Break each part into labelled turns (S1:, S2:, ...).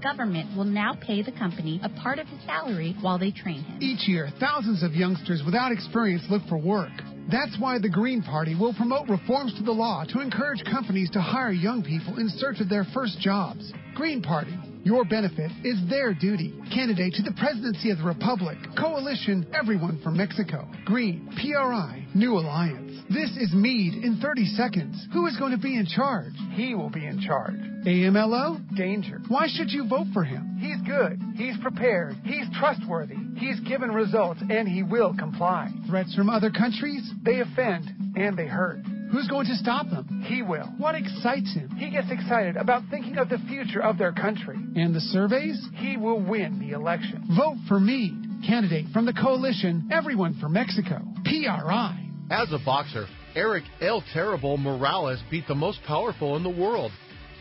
S1: Government will now pay the company a part of his salary while they train him.
S2: Each year, thousands of youngsters without experience look for work. That's why the Green Party will promote reforms to the law to encourage companies to hire young people in search of their first jobs. Green Party. Your benefit is their duty. Candidate to the presidency of the Republic. Coalition Everyone for Mexico. Green. PRI. New Alliance. This is Meade in 30 seconds. Who is going to be in charge?
S3: He will be in charge.
S2: AMLO?
S3: Danger.
S2: Why should you vote for him?
S3: He's good. He's prepared. He's trustworthy. He's given results, and he will comply.
S2: Threats from other countries?
S3: They offend, and they hurt.
S2: Who's going to stop them?
S3: He will.
S2: What excites him?
S3: He gets excited about thinking of the future of their country.
S2: And the surveys?
S3: He will win the election.
S2: Vote for Meade, candidate from the coalition Everyone for Mexico, PRI.
S4: As a boxer, Eric El Terrible Morales beat the most powerful in the world.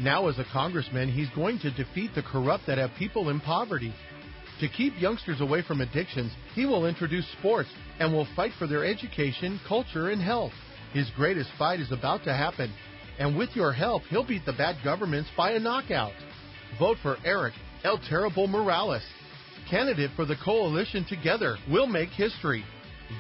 S4: Now as a congressman, he's going to defeat the corrupt that have people in poverty. To keep youngsters away from addictions, he will introduce sports and will fight for their education, culture, and health. His greatest fight is about to happen, and with your help, he'll beat the bad governments by a knockout. Vote for Eric El Terrible Morales, candidate for the coalition Together. We'll make history.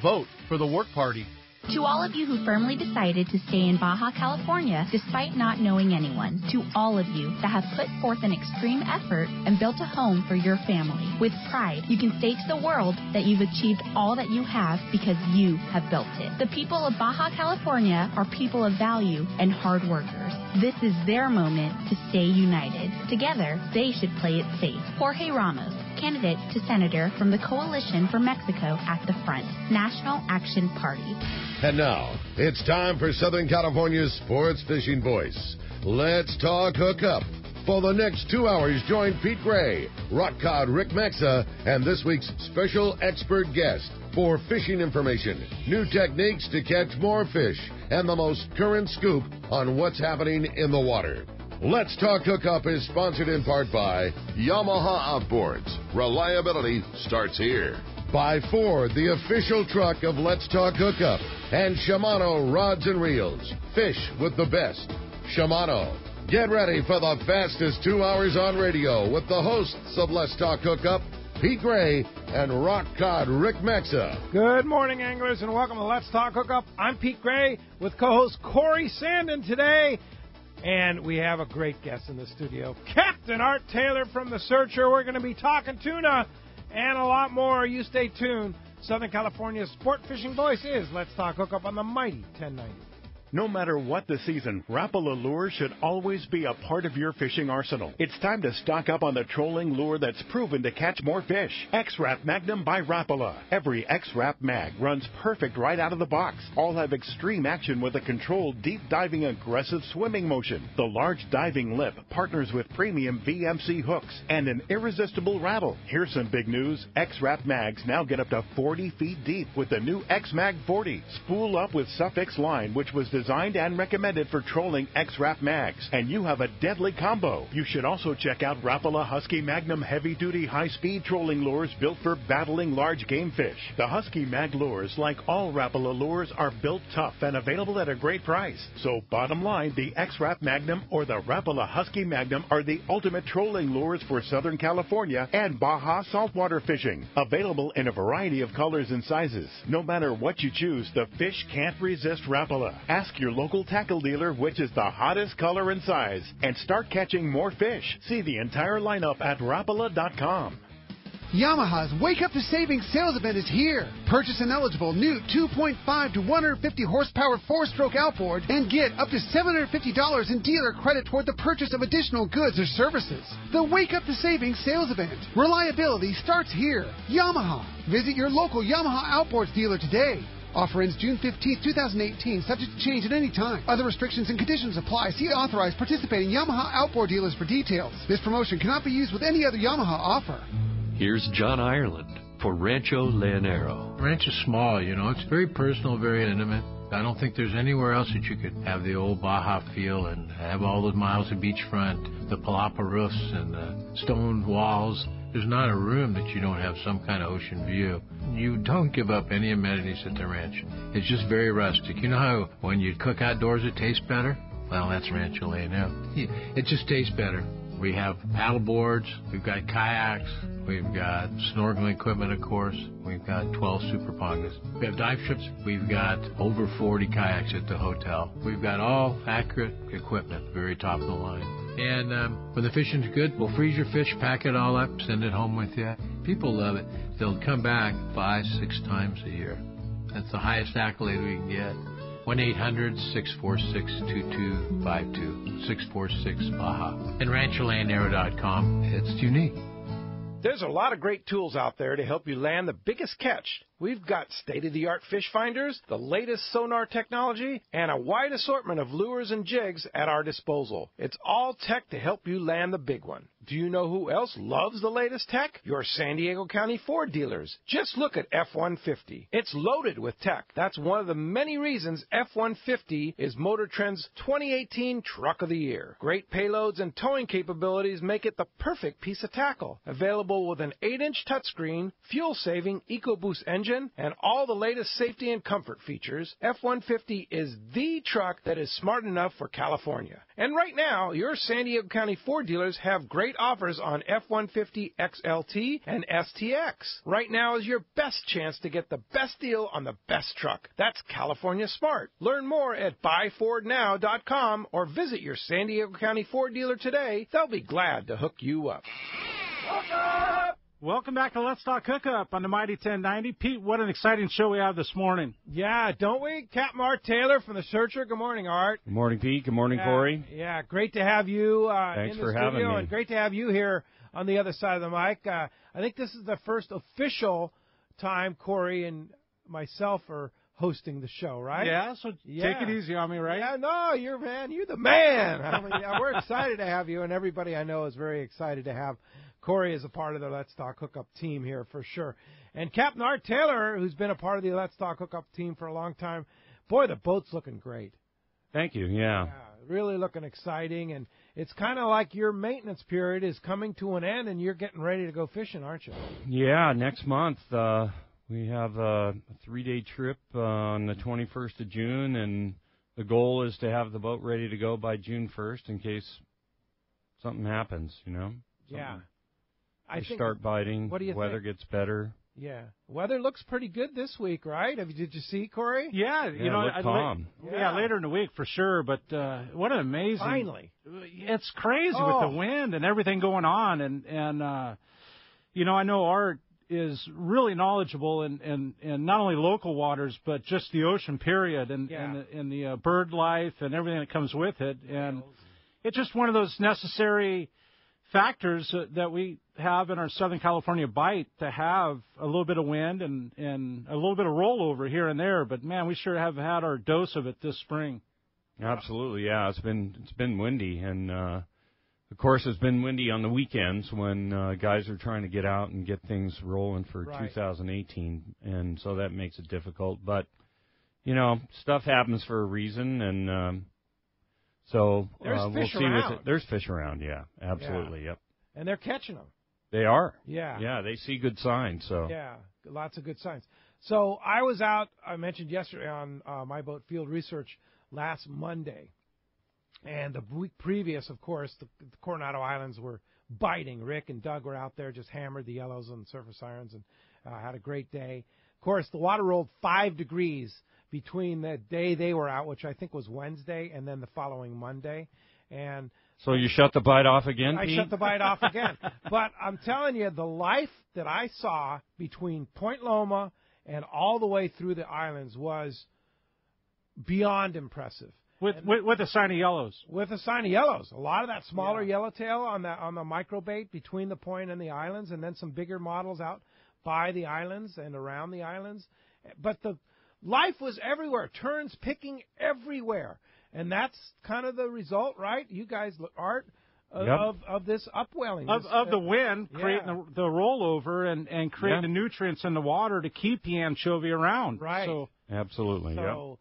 S4: Vote for the Work Party.
S1: To all of you who firmly decided to stay in Baja California despite not knowing anyone, to all of you that have put forth an extreme effort and built a home for your family, with pride, you can say to the world that you've achieved all that you have because you have built it. The people of Baja California are people of value and hard workers. This is their moment to stay united. Together, they should play it safe. Jorge Ramos, candidate to senator from the Coalition for Mexico at the front, National Action Party.
S5: And now, it's time for Southern California's sports fishing voice. Let's talk hookup. For the next 2 hours, join Pete Gray, rock cod Rick Maxa, and this week's special expert guest for fishing information, new techniques to catch more fish, and the most current scoop on what's happening in the water. Let's Talk Hookup is sponsored in part by Yamaha Outboards. Reliability starts here. By Ford, the official truck of Let's Talk Hookup. And Shimano Rods and Reels. Fish with the best. Shimano. Get ready for the fastest 2 hours on radio with the hosts of Let's Talk Hookup, Pete Gray and rock cod Rick Maxa.
S6: Good morning, anglers, and welcome to Let's Talk Hookup. I'm Pete Gray with co-host Corey Sandin today. And we have a great guest in the studio, Captain Art Taylor from The Searcher. We're going to be talking tuna and a lot more. You stay tuned. Southern California's sport fishing voice is Let's Talk Hookup on the mighty 1090.
S7: No matter what the season, Rapala lure should always be a part of your fishing arsenal. It's time to stock up on the trolling lure that's proven to catch more fish. X-Rap Magnum by Rapala. Every X-Rap Mag runs perfect right out of the box. All have extreme action with a controlled, deep-diving, aggressive swimming motion. The large diving lip partners with premium VMC hooks and an irresistible rattle. Here's some big news. X-Rap Mags now get up to 40 feet deep with the new X-Mag 40. Spool up with Suffix line, which was designed and recommended for trolling X-Rap Mags, and you have a deadly combo. You should also check out Rapala Husky Magnum heavy-duty high-speed trolling lures built for battling large game fish. The Husky Mag lures, like all Rapala lures, are built tough and available at a great price. So bottom line, the X-Rap Magnum or the Rapala Husky Magnum are the ultimate trolling lures for Southern California and Baja saltwater fishing. Available in a variety of colors and sizes. No matter what you choose, the fish can't resist Rapala. Ask your local tackle dealer which is the hottest color and size, and start catching more fish. See the entire lineup at Rapala.com.
S2: Yamaha's Wake Up to Savings sales event is here. Purchase an eligible new 2.5 to 150 horsepower 4-stroke outboard and get up to $750 in dealer credit toward the purchase of additional goods or services. The Wake Up to Savings sales event. Reliability starts here. Yamaha. Visit your local Yamaha Outboards dealer today. Offer ends June 15, 2018, subject to change at any time. Other restrictions and conditions apply. See authorized participating Yamaha outboard dealers for details. This promotion cannot be used with any other Yamaha offer.
S8: Here's John Ireland for Rancho Leonero.
S9: Ranch is small, you know. It's very personal, very intimate. I don't think there's anywhere else that you could have the old Baja feel and have all those miles of beachfront, the palapa roofs and the stone walls. There's not a room that you don't have some kind of ocean view. You don't give up any amenities at the ranch. It's just very rustic. You know how when you cook outdoors it tastes better? Well, that's Rancho Leonero. It just tastes better. We have paddle boards, we've got kayaks, we've got snorkeling equipment, of course. We've got 12 super pongas. We have dive trips. We've got over 40 kayaks at the hotel. We've got all accurate equipment, very top of the line. And when the fishing's good, we'll freeze your fish, pack it all up, send it home with you. People love it. They'll come back 5-6 times a year. That's the highest accolade we can get. 1-800-646-2252, 646-BAJA. And RanchoLandAero.com. It's unique.
S6: There's a lot of great tools out there to help you land the biggest catch. We've got state-of-the-art fish finders, the latest sonar technology, and a wide assortment of lures and jigs at our disposal. It's all tech to help you land the big one. Do you know who else loves the latest tech? Your San Diego County Ford dealers. Just look at F-150. It's loaded with tech. That's one of the many reasons F-150 is Motor Trend's 2018 Truck of the Year. Great payloads and towing capabilities make it the perfect piece of tackle. Available with an 8-inch touchscreen, fuel-saving EcoBoost engine, and all the latest safety and comfort features, F-150 is the truck that is smart enough for California. And right now, your San Diego County Ford dealers have great offers on F-150 XLT and STX. Right now is your best chance to get the best deal on the best truck. That's California smart. Learn more at buyfordnow.com or visit your San Diego County Ford dealer today. They'll be glad to hook you up.
S10: Welcome back to Let's Talk Hookup on the Mighty 1090. Pete, what an exciting show we have this morning.
S6: Yeah, don't we? Captain Art Taylor from The Searcher. Good morning, Art.
S11: Good morning, Pete. Good morning, Corey.
S6: Yeah, great to have you
S11: Thanks
S6: in the
S11: for
S6: studio,
S11: having me.
S6: and great to have you here on the other side of the mic. I think this is the first official time Corey and myself are hosting the show, right?
S10: Yeah, so take it easy on me, right?
S6: Yeah, no, you're the man. I mean, we're excited to have you, and everybody I know is very excited to have Corey is a part of the Let's Talk Hookup team here for sure. And Captain Art Taylor, who's been a part of the Let's Talk Hookup team for a long time. Boy, the boat's looking great.
S11: Thank you, yeah.
S6: Really looking exciting. And it's kind of like your maintenance period is coming to an end and you're getting ready to go fishing, aren't you?
S11: Yeah, next month we have a 3-day trip on the 21st of June, and the goal is to have the boat ready to go by June 1st in case something happens,
S6: Yeah.
S11: They start biting.
S6: What do you
S11: Weather
S6: think?
S11: gets better.
S6: Yeah. Weather looks pretty good this week, right? Did you see, Corey?
S10: Yeah,
S11: calm.
S10: Later in the week for sure, but what an amazing...
S6: Finally.
S10: It's crazy with the wind and everything going on, and I know Art is really knowledgeable in not only local waters, but just the ocean period and the bird life and everything that comes with it. And it's just one of those necessary factors that we have in our Southern California bite, to have a little bit of wind and a little bit of rollover here and there. But, man, we sure have had our dose of it this spring.
S11: Absolutely, yeah. It's been windy, and of course it's been windy on the weekends when guys are trying to get out and get things rolling for 2018, and so that makes it difficult. But stuff happens for a reason, and so we'll see. There's fish around, yeah, absolutely, yep.
S6: And they're catching them.
S11: They are.
S6: Yeah,
S11: they see good signs. So
S6: yeah, lots of good signs. So I was out. I mentioned yesterday on my boat field research last Monday. And the week previous, of course, the Coronado Islands were biting. Rick and Doug were out there, just hammered the yellows and surface irons, and had a great day. Of course, the water rolled 5 degrees between the day they were out, which I think was Wednesday, and then the following Monday. And
S11: so you shut the bite off again, Pete?
S6: I shut the bite off again. But I'm telling you, the life that I saw between Point Loma and all the way through the islands was beyond impressive.
S10: With the sign of yellows.
S6: With the sign of yellows. A lot of that smaller yellowtail on the microbait between the point and the islands, and then some bigger models out by the islands and around the islands. But the life was everywhere. Turns picking everywhere. And that's kind of the result, right? You guys, Art, of this upwelling.
S10: Of the wind creating the rollover and creating the nutrients in the water to keep the anchovy around.
S6: Right.
S10: So,
S11: absolutely,
S6: So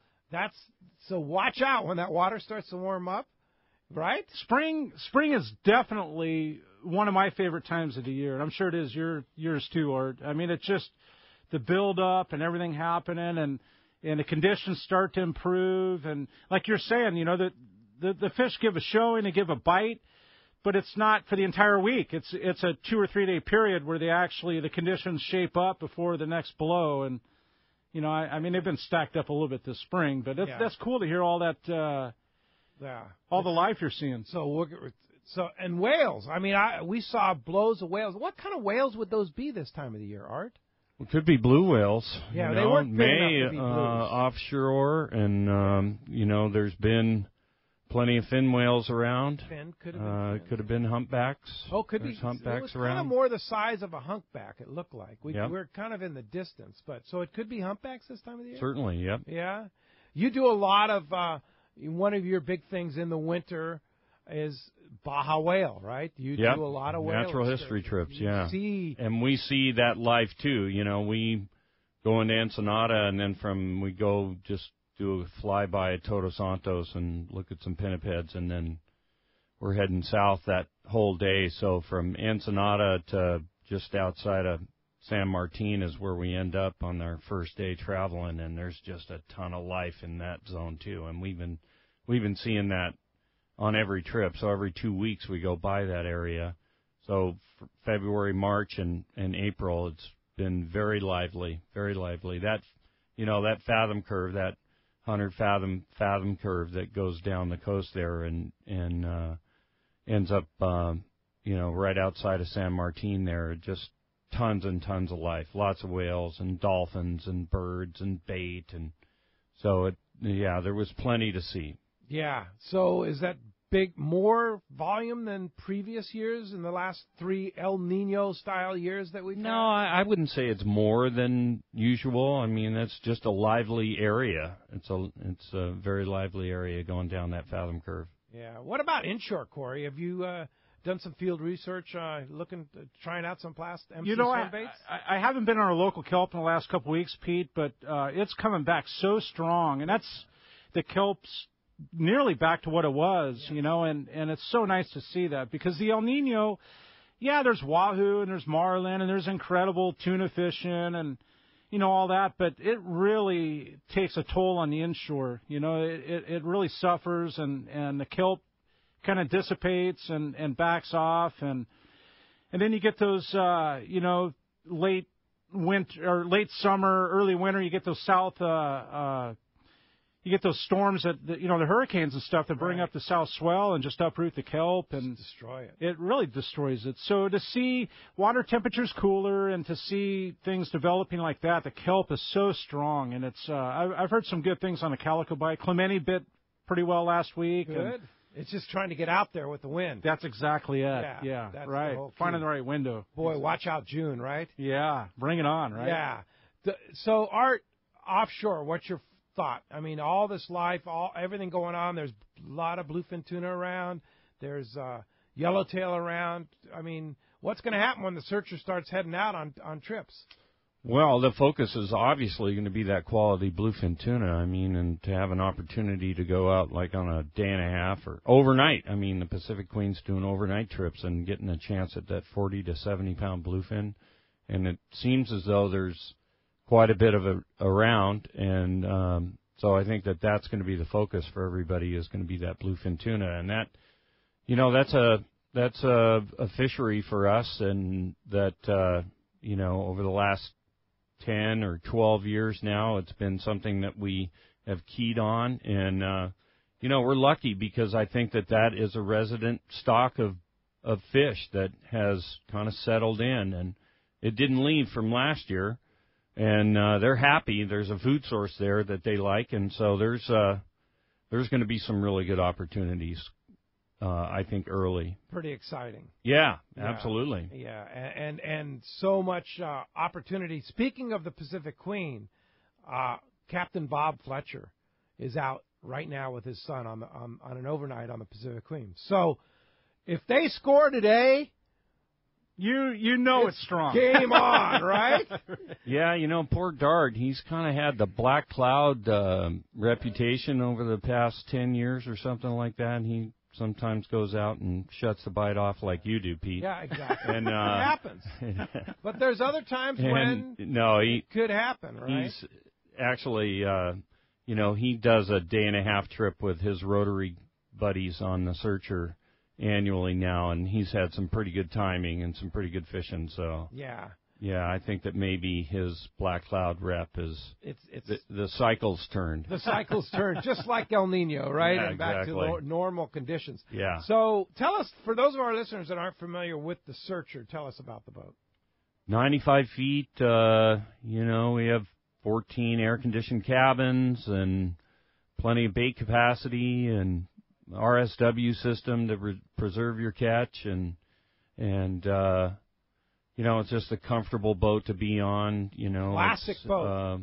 S6: watch out when that water starts to warm up, right?
S10: Spring is definitely one of my favorite times of the year, and I'm sure it is yours too, Art. I mean, it's just the build-up and everything happening, and the conditions start to improve. And like you're saying, the fish give a showing, they give a bite, but it's not for the entire week. It's a 2 or 3 day period where the conditions shape up before the next blow. And, I mean, they've been stacked up a little bit this spring, but that's cool to hear all that, all the life you're seeing.
S6: So and whales. I mean, we saw blows of whales. What kind of whales would those be this time of the year, Art?
S11: It could be blue whales.
S6: Yeah, they weren't big enough to be blues.
S11: Offshore, and there's been plenty of fin whales around.
S6: Could
S11: have been humpbacks.
S6: Oh, could
S11: There's
S6: be.
S11: humpbacks
S6: it was
S11: around.
S6: kind of more the size of a humpback. It looked like
S11: Yep.
S6: we're kind of in the distance, but so it could be humpbacks this time of the year.
S11: Certainly, yep.
S6: Yeah, you do a lot of. One of your big things in the winter is Baja whale, right? You do a lot of whale
S11: natural history trips. Yeah,
S6: see,
S11: and we see that life too. We go into Ensenada, and then we go just do a flyby at Todos Santos and look at some pinnipeds, and then we're heading south that whole day. So from Ensenada to just outside of San Martin is where we end up on our first day traveling, and there's just a ton of life in that zone too. And we've been seeing that on every trip. So every 2 weeks we go by that area. So for February, March, and April, it's been very lively, very lively. That that fathom curve, that 100 fathom curve that goes down the coast there and ends up right outside of San Martin there. Just tons and tons of life, lots of whales and dolphins and birds and bait, and so there was plenty to see.
S6: Yeah. So is that more volume than previous years in the last 3 El Nino style years that we've had?
S11: No, I wouldn't say it's more than usual. I mean, it's just a lively area. It's a very lively area going down that fathom curve.
S6: Yeah. What about inshore, Corey? Have you done some field research, trying out some MC swim baits?
S10: I haven't been on our local kelp in the last couple of weeks, Pete, but it's coming back so strong, and that's the kelp's nearly back to what it was, and it's so nice to see that, because the El Nino, there's wahoo and there's marlin and there's incredible tuna fishing and, all that, but it really takes a toll on the inshore. It really suffers, and the kelp kind of dissipates and backs off, and then you get those, late winter or late summer, early winter, you get those you get those storms that the hurricanes and stuff that bring up the south swell and just uproot the kelp and
S6: destroy it.
S10: It really destroys it. So to see water temperatures cooler and to see things developing like that, the kelp is so strong, and it's I've heard some good things on the calico bite. Clemente bit pretty well last week.
S6: Good. It's just trying to get out there with the wind.
S10: That's exactly it. Yeah,
S6: that's
S10: right.
S6: The whole key.
S10: Finding the right window.
S6: Boy, watch out June, right?
S10: Yeah, bring it on, right?
S6: Yeah. So, Art, offshore, what's your thought? I mean, all this life, everything going on. There's a lot of bluefin tuna around. There's yellowtail around. I mean, what's going to happen when the searcher starts heading out on trips?
S11: Well, the focus is obviously going to be that quality bluefin tuna. I mean, and to have an opportunity to go out like on a day and a half or overnight. I mean, the Pacific Queen's doing overnight trips and getting a chance at that 40 to 70 pound bluefin. And it seems as though there's quite a bit of it around, and so I think that's going to be the focus for everybody, is going to be that bluefin tuna, and that, that's a fishery for us, and that over the last 10 or 12 years now, it's been something that we have keyed on, and we're lucky, because I think that is a resident stock of fish that has kind of settled in, and it didn't leave from last year. And they're happy. There's a food source there that they like, and so there's going to be some really good opportunities, I think, early.
S6: Pretty exciting.
S11: Yeah, absolutely.
S6: Yeah, and so much opportunity. Speaking of the Pacific Queen, Captain Bob Fletcher is out right now with his son on an overnight on the Pacific Queen. So if they score today,
S10: it's strong.
S6: Game on, right?
S11: Yeah, poor Dart, he's kind of had the black cloud reputation over the past 10 years or something like that, and he sometimes goes out and shuts the bite off like you do, Pete.
S6: Yeah, exactly.
S11: And,
S6: it happens. But there's other times when it could happen, right?
S11: He's actually, he does a day and a half trip with his Rotary buddies on the Searcher, annually now, and he's had some pretty good timing and some pretty good fishing. So yeah, I think that maybe his Black Cloud rep is the cycle's turned.
S6: The cycle's turned, just like El Nino, right?
S11: Yeah,
S6: and back
S11: exactly.
S6: to normal conditions.
S11: Yeah.
S6: So tell us, for those of our listeners that aren't familiar with the Searcher, tell us about the boat.
S11: 95 feet. We have 14 air-conditioned cabins and plenty of bait capacity and RSW system to preserve your catch and it's just a comfortable boat to be on.
S6: Classic boat.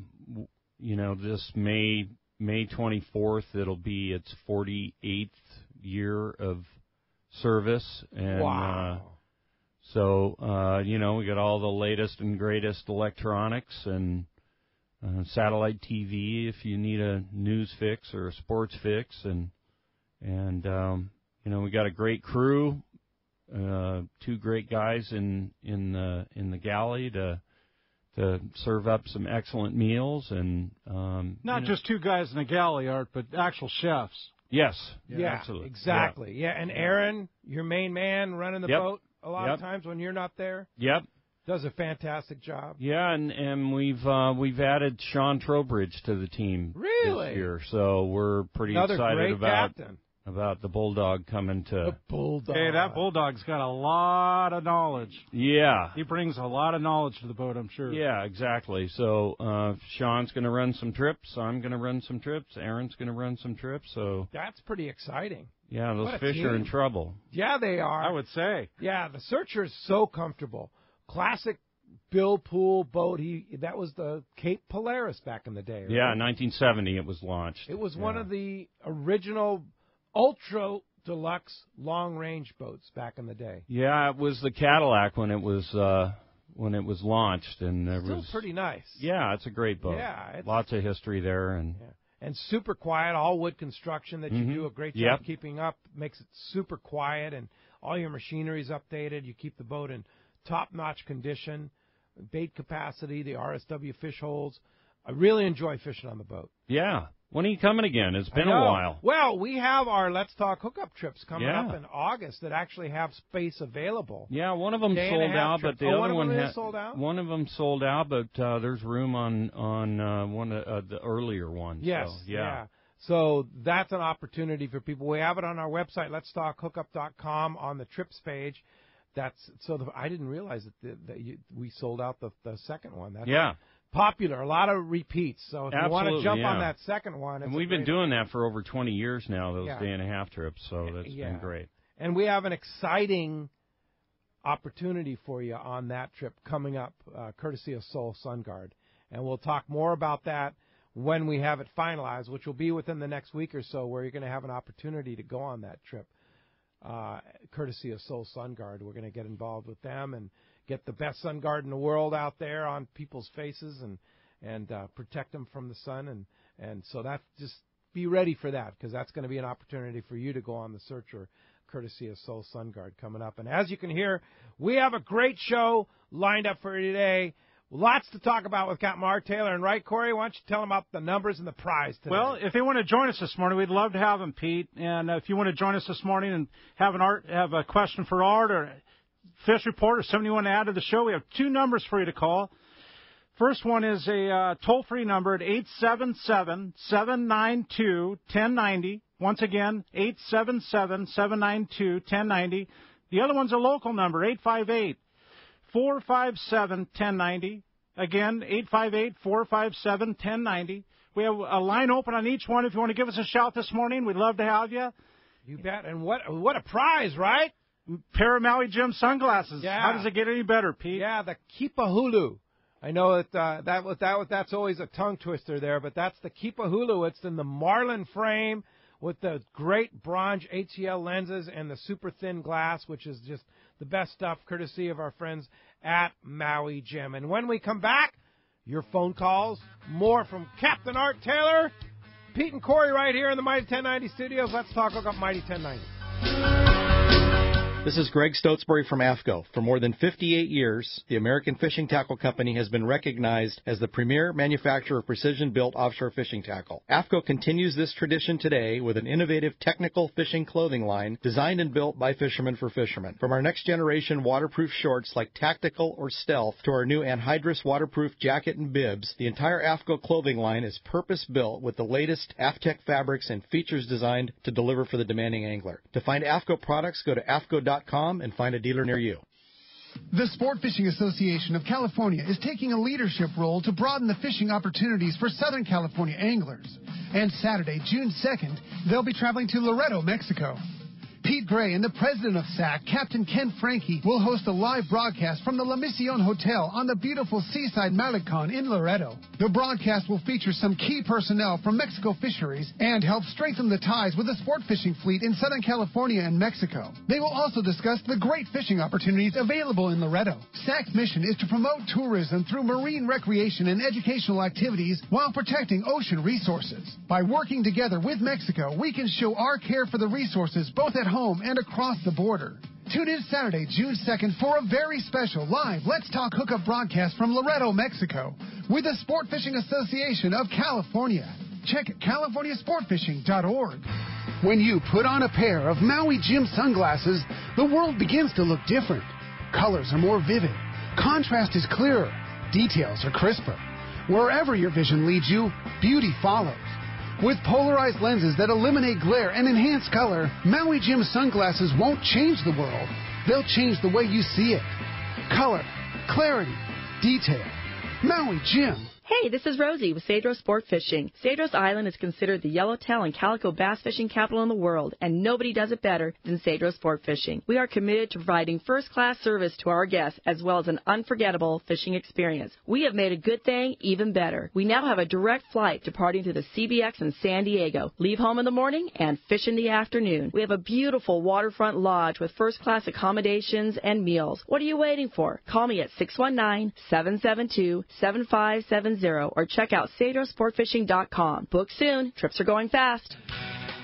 S11: This May 24th, it'll be its 48th year of service. And,
S6: wow.
S11: We got all the latest and greatest electronics and satellite TV if you need a news fix or a sports fix. And we got a great crew. 2 great guys in the galley to serve up some excellent meals and
S10: not just 2 guys in a galley, Art, but actual chefs.
S11: Yes,
S6: yeah,
S11: absolutely,
S6: exactly. Yeah, and Aaron, your main man running the boat a lot of times when you're not there.
S11: Yep,
S6: does a fantastic job.
S11: Yeah, and we've added Sean Trowbridge to the team this year, so we're pretty excited about the Bulldog coming to...
S6: The Bulldog.
S10: Hey, that Bulldog's got a lot of knowledge.
S11: Yeah.
S10: He brings a lot of knowledge to the boat, I'm sure.
S11: Yeah, exactly. So Sean's going to run some trips. I'm going to run some trips. Aaron's going to run some trips. So
S6: that's pretty exciting.
S11: Yeah, those fish are in trouble.
S6: Yeah, they are.
S10: I would say.
S6: Yeah, the Searcher is so comfortable. Classic Bill Poole boat. That was the Cape Polaris back in the day, right?
S11: Yeah, in 1970 it was launched.
S6: It was one of the original ultra deluxe long range boats back in the day.
S11: Yeah, it was the Cadillac when it was launched, and it
S6: still
S11: was
S6: pretty nice.
S11: Yeah, it's a great boat.
S6: Yeah,
S11: lots of history there, and
S6: super quiet, all wood construction that you do a great job keeping up. Makes it super quiet, and all your machinery's updated. You keep the boat in top-notch condition, bait capacity, the RSW fish holes. I really enjoy fishing on the boat.
S11: Yeah. When are you coming again? It's been a while.
S6: Well, we have our Let's Talk Hookup trips coming up in August that actually have space available.
S11: Yeah, one of them sold out, but the other one
S6: is sold out.
S11: One of them sold out, but there's room on one of the earlier ones.
S6: Yes,
S11: so, yeah.
S6: So that's an opportunity for people. We have it on our website, letstalkhookup.com, on the trips page. I didn't realize that we sold out the second one. That's popular, a lot of repeats. So if you want to jump on that second one,
S11: and we've been doing that for over 20 years now. Those day and a half trips, so that's been great.
S6: And we have an exciting opportunity for you on that trip coming up, courtesy of Soul Sunguard, and we'll talk more about that when we have it finalized, which will be within the next week or so, where you're going to have an opportunity to go on that trip. Courtesy of Soul Sunguard, we're going to get involved with them and get the best sun guard in the world out there on people's faces and protect them from the sun. And so that, just be ready for that, because that's going to be an opportunity for you to go on the Searcher, courtesy of Soul Sunguard, coming up. And as you can hear, we have a great show lined up for you today. Lots to talk about with Captain Art Taylor. And right, Corey, why don't you tell them about the numbers and the prize today?
S10: Well, if they want to join us this morning, we'd love to have them, Pete. And if you want to join us this morning and have a question for Art or fish report or something you want to add to the show, we have 2 numbers for you to call. First one is a toll-free number at 877-792-1090. Once again, 877-792-1090. The other one's a local number, 858-457-1090. Again, 858-457-1090. We have a line open on each one. If you want to give us a shout this morning, we'd love to have you.
S6: You bet. And what a prize, right?
S10: Pair of Maui Jim sunglasses.
S6: Yeah.
S10: How does it get any better, Pete?
S6: Yeah, the Kipahulu. I know that's always a tongue twister there, but that's the Kipahulu. It's in the Marlin frame with the great bronze HCL lenses and the super thin glass, which is just the best stuff, courtesy of our friends at Maui Jim. And when we come back, your phone calls, more from Captain Art Taylor, Pete and Corey right here in the Mighty 1090 studios. Let's talk about Mighty 1090.
S12: This is Greg Stotesbury from AFCO. For more than 58 years, the American Fishing Tackle Company has been recognized as the premier manufacturer of precision-built offshore fishing tackle. AFCO continues this tradition today with an innovative technical fishing clothing line designed and built by fishermen for fishermen. From our next-generation waterproof shorts like Tactical or Stealth to our new anhydrous waterproof jacket and bibs, the entire AFCO clothing line is purpose-built with the latest AFTEC fabrics and features designed to deliver for the demanding angler. To find AFCO products, go to AFCO.com and find a dealer near you.
S2: The Sport Fishing Association of California is taking a leadership role to broaden the fishing opportunities for Southern California anglers. And Saturday, June 2nd, they'll be traveling to Laredo, Mexico. Pete Gray and the president of SAC, Captain Ken Frankie, will host a live broadcast from the La Misión Hotel on the beautiful seaside Malecon in Laredo. The broadcast will feature some key personnel from Mexico Fisheries and help strengthen the ties with the sport fishing fleet in Southern California and Mexico. They will also discuss the great fishing opportunities available in Laredo. SAC's mission is to promote tourism through marine recreation and educational activities while protecting ocean resources. By working together with Mexico, we can show our care for the resources both at home and across the border. Tune in Saturday, June 2nd for a very special live Let's Talk Hookup broadcast from Laredo, Mexico with the Sport Fishing Association of California. Check CaliforniaSportFishing.org. When you put on a pair of Maui Jim sunglasses, the world begins to look different. Colors are more vivid. Contrast is clearer. Details are crisper. Wherever your vision leads you, beauty follows. With polarized lenses that eliminate glare and enhance color, Maui Jim sunglasses won't change the world. They'll change the way you see it. Color, clarity, detail. Maui Jim.
S13: Hey, this is Rosie with Cedros Sport Fishing. Cedros Island is considered the yellowtail and calico bass fishing capital in the world, and nobody does it better than Cedros Sport Fishing. We are committed to providing first-class service to our guests as well as an unforgettable fishing experience. We have made a good thing even better. We now have a direct flight departing to the CBX in San Diego. Leave home in the morning and fish in the afternoon. We have a beautiful waterfront lodge with first-class accommodations and meals. What are you waiting for? Call me at 619-772-7570. Or check out CedrosSportFishing.com. Book soon. Trips are going fast.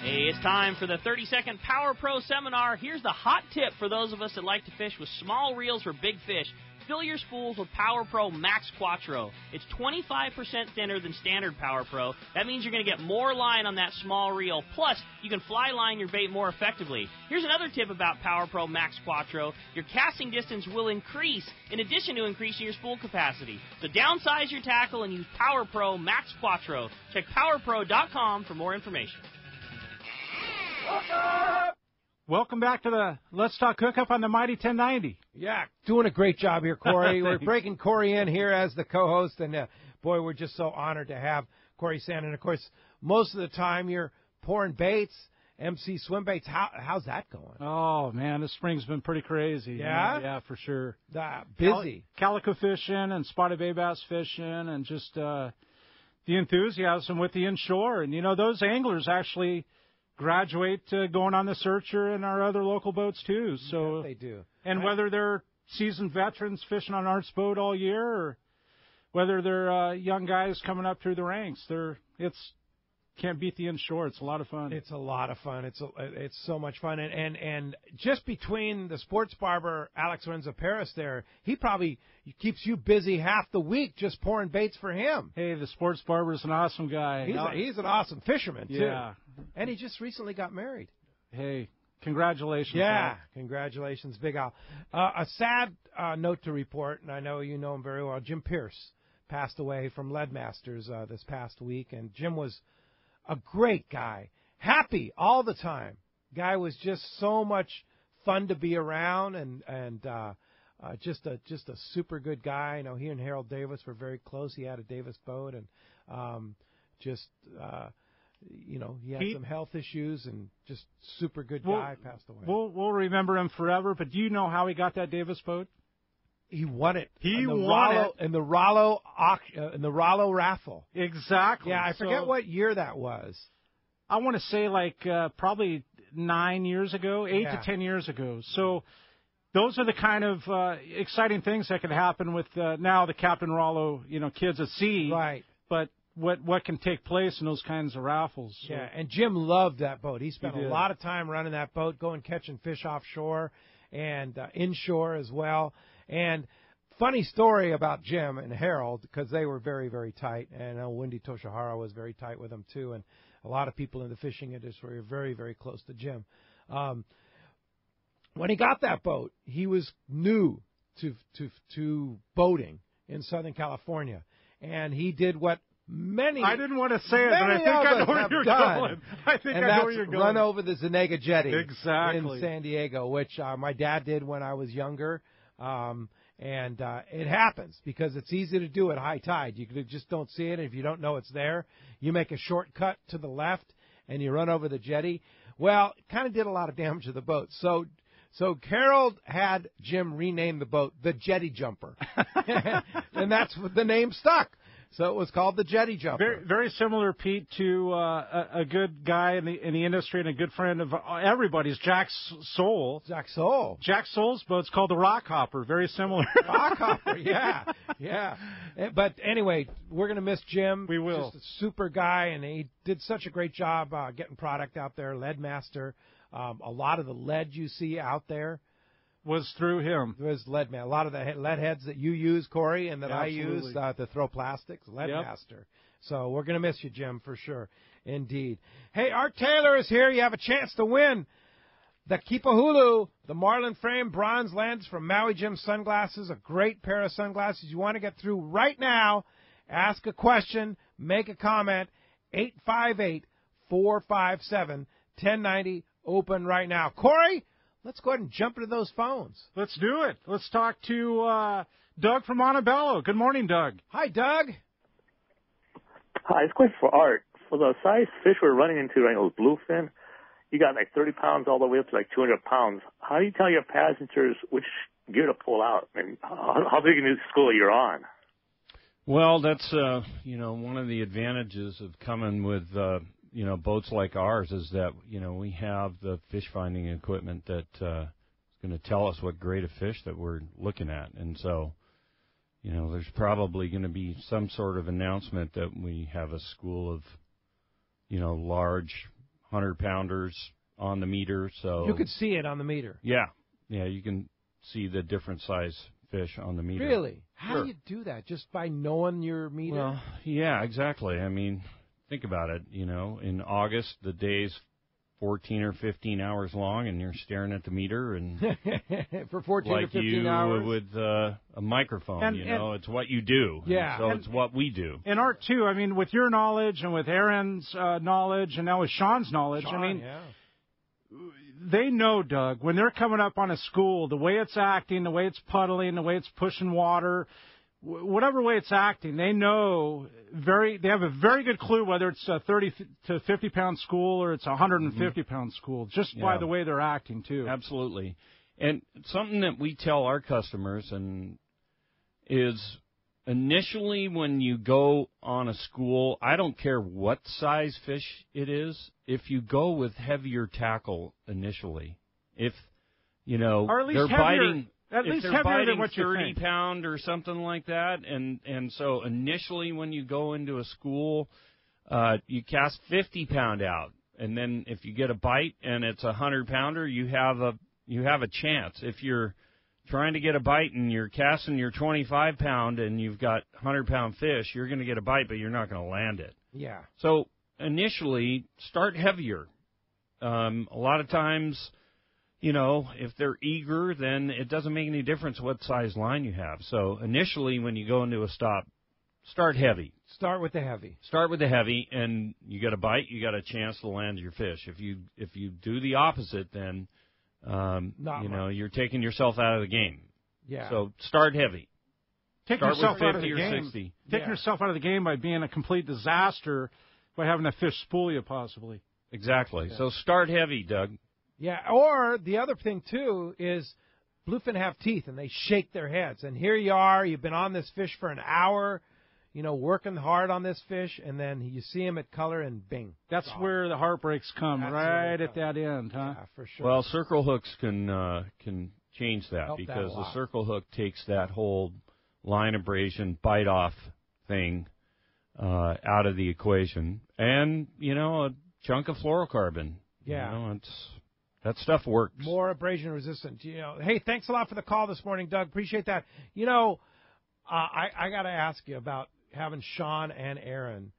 S14: Hey, it's time for the 30-second Power Pro seminar. Here's the hot tip for those of us that like to fish with small reels for big fish. Fill your spools with Power Pro Max Quattro. It's 25% thinner than standard Power Pro. That means you're going to get more line on that small reel. Plus, you can fly line your bait more effectively. Here's another tip about Power Pro Max Quattro. Your casting distance will increase in addition to increasing your spool capacity. So downsize your tackle and use Power Pro Max Quattro. Check PowerPro.com for more information.
S10: Welcome back to the Let's Talk Hookup on the Mighty 1090.
S6: Yeah, doing a great job here, Corey. We're breaking Corey in here as the co-host, and boy, we're just so honored to have Corey Sand. And, of course, most of the time you're pouring baits, MC swim baits. How's that going?
S10: Oh, man, this spring's been pretty crazy.
S6: Yeah?
S10: Yeah, for sure.
S6: Busy.
S10: Calico fishing and spotted bay bass fishing and just the enthusiasm with the inshore. And, those anglers actually graduate going on the Searcher and our other local boats too. So
S6: yes, they do.
S10: And whether they're seasoned veterans fishing on Art's boat all year, or whether they're young guys coming up through the ranks, can't beat the inshore. It's a lot of fun.
S6: It's a lot of fun. It's so much fun. And just between the sports barber Alex Renza Paris there, he probably keeps you busy half the week just pouring baits for him.
S10: Hey, the sports barber's an awesome guy.
S6: He's an awesome fisherman too.
S10: Yeah.
S6: And he just recently got married.
S10: Hey, congratulations.
S6: Yeah, congratulations, Big Al. A sad note to report, and I know you know him very well. Jim Pierce passed away from lead masters this past week, and Jim was a great guy, happy all the time. Guy was just so much fun to be around, and just a super good guy. You know, he and Harold Davis were very close. He had a Davis boat, and he had some health issues, and just super good guy. Passed away.
S10: We'll remember him forever. But do you know how he got that Davis boat?
S6: He won it.
S10: He won it
S6: in the Rollo raffle.
S10: Exactly.
S6: Yeah, I forget what year that was.
S10: I want to say probably 9 years ago, 8 to 10 years ago. So those are the kind of exciting things that can happen with now the Captain Rollo, kids at sea.
S6: Right.
S10: But what can take place in those kinds of raffles. So.
S6: Yeah, and Jim loved that boat. He spent a lot of time running that boat, going catching fish offshore. and inshore as well. And funny story about Jim and Harold, because they were very, very tight, and Wendy Toshihara was very tight with them too, and a lot of people in the fishing industry are very, very close to Jim. When he got that boat, he was new to boating in Southern California, and he did what many.
S10: I didn't want to say it, but I think I know where you're going.
S6: I know where you're going. Run over the Zuniga Jetty in San Diego, which my dad did when I was younger. And it happens because it's easy to do at high tide. You just don't see it. If you don't know it's there, you make a shortcut to the left and you run over the jetty. Well, it kind of did a lot of damage to the boat. So Harold had Jim rename the boat the Jetty Jumper, and that's what the name stuck. So it was called the Jetty Jumper.
S10: Very, very similar, Pete, to a good guy in the industry and a good friend of everybody's, Jack Soule.
S6: Jack Soule.
S10: Jack Soule's boat's called the Rock Hopper. Very similar.
S6: Rock Hopper, yeah. But anyway, we're going to miss Jim.
S10: We will.
S6: Just a super guy, and he did such a great job getting product out there. Lead master. A lot of the lead you see out there
S10: was through him.
S6: It was lead man. A lot of the lead heads that you use, Corey, and that
S10: Absolutely.
S6: I use to throw plastics, lead master. So we're going to miss you, Jim, for sure. Indeed. Hey, Art Taylor is here. You have a chance to win the Kipahulu, the Marlin frame bronze lens from Maui Jim Sunglasses, a great pair of sunglasses. You want to get through right now. Ask a question, make a comment. 858-457-1090, open right now. Corey? Let's go ahead and jump into those phones.
S10: Let's do it. Let's talk to Doug from Montebello. Good morning, Doug.
S6: Hi, Doug.
S15: Hi, it's a question for Art. For the size fish we're running into right now, those bluefin, you got like 30 pounds all the way up to like 200 pounds. How do you tell your passengers which gear to pull out? And how big a new school you're on?
S11: Well, that's one of the advantages of coming with boats like ours is that, we have the fish finding equipment that is going to tell us what grade of fish that we're looking at. And so, there's probably going to be some sort of announcement that we have a school of, large 100-pounders on the meter. So
S6: you could see it on the meter.
S11: Yeah, you can see the different size fish on the meter.
S6: Really? How
S11: Sure.
S6: do you do that? Just by knowing your meter?
S11: Well, yeah, exactly. I mean, think about it, in August, the day's 14 or 15 hours long, and you're staring at the meter and
S6: for 14
S11: like
S6: or 15
S11: you
S6: hours
S11: with a microphone. It's what you do.
S6: Yeah.
S11: So it's what we do.
S10: And Art, too, I mean, with your knowledge and with Aaron's knowledge and now with Sean's knowledge, they know, Doug, when they're coming up on a school, the way it's acting, the way it's puddling, the way it's pushing water, whatever way it's acting, they know they have a very good clue whether it's a 30 to 50 pound school or it's a 150 pound school, just by the way they're acting too.
S11: Absolutely. And something that we tell our customers is initially when you go on a school, I don't care what size fish it is, if you go with heavier tackle initially, if
S10: or at least
S11: they're
S10: heavier.
S11: biting.
S10: At
S11: if
S10: least
S11: they're
S10: heavier
S11: biting
S10: than what you
S11: 30
S10: think.
S11: pound or something like that, and so initially when you go into a school, you cast 50 pound out, and then if you get a bite and it's a 100 pounder, you have a chance. If you're trying to get a bite and you're casting your 25 pound and you've got 100 pound fish, you're going to get a bite, but you're not going to land it.
S6: Yeah.
S11: So initially, start heavier. A lot of times, if they're eager, then it doesn't make any difference what size line you have. So initially, when you go into a stop, start heavy.
S6: Start with the heavy.
S11: Start with the heavy, and you get a bite, you got a chance to land your fish. If you do the opposite, then you're taking yourself out of the game.
S6: Yeah.
S11: So start heavy.
S10: Taking yourself out of the game.
S11: 60.
S10: Taking yourself out of the game by being a complete disaster by having a fish spool you possibly.
S11: Exactly. Yeah. So start heavy, Doug.
S6: Yeah, or the other thing, too, is bluefin have teeth, and they shake their heads. And here you are, you've been on this fish for an hour, working hard on this fich, and then you see him at color, and bing.
S10: That's where the heartbreaks come, right at that end, huh?
S6: Yeah, for sure.
S11: Well, circle hooks can change that.
S6: Help
S11: because
S6: that a lot.
S11: The circle hook takes that whole line abrasion, bite-off thing out of the equation. And, a chunk of fluorocarbon.
S6: Yeah.
S11: That stuff works.
S6: More abrasion resistant. Hey, thanks a lot for the call this morning, Doug. Appreciate that. I got to ask you about having Sean and Aaron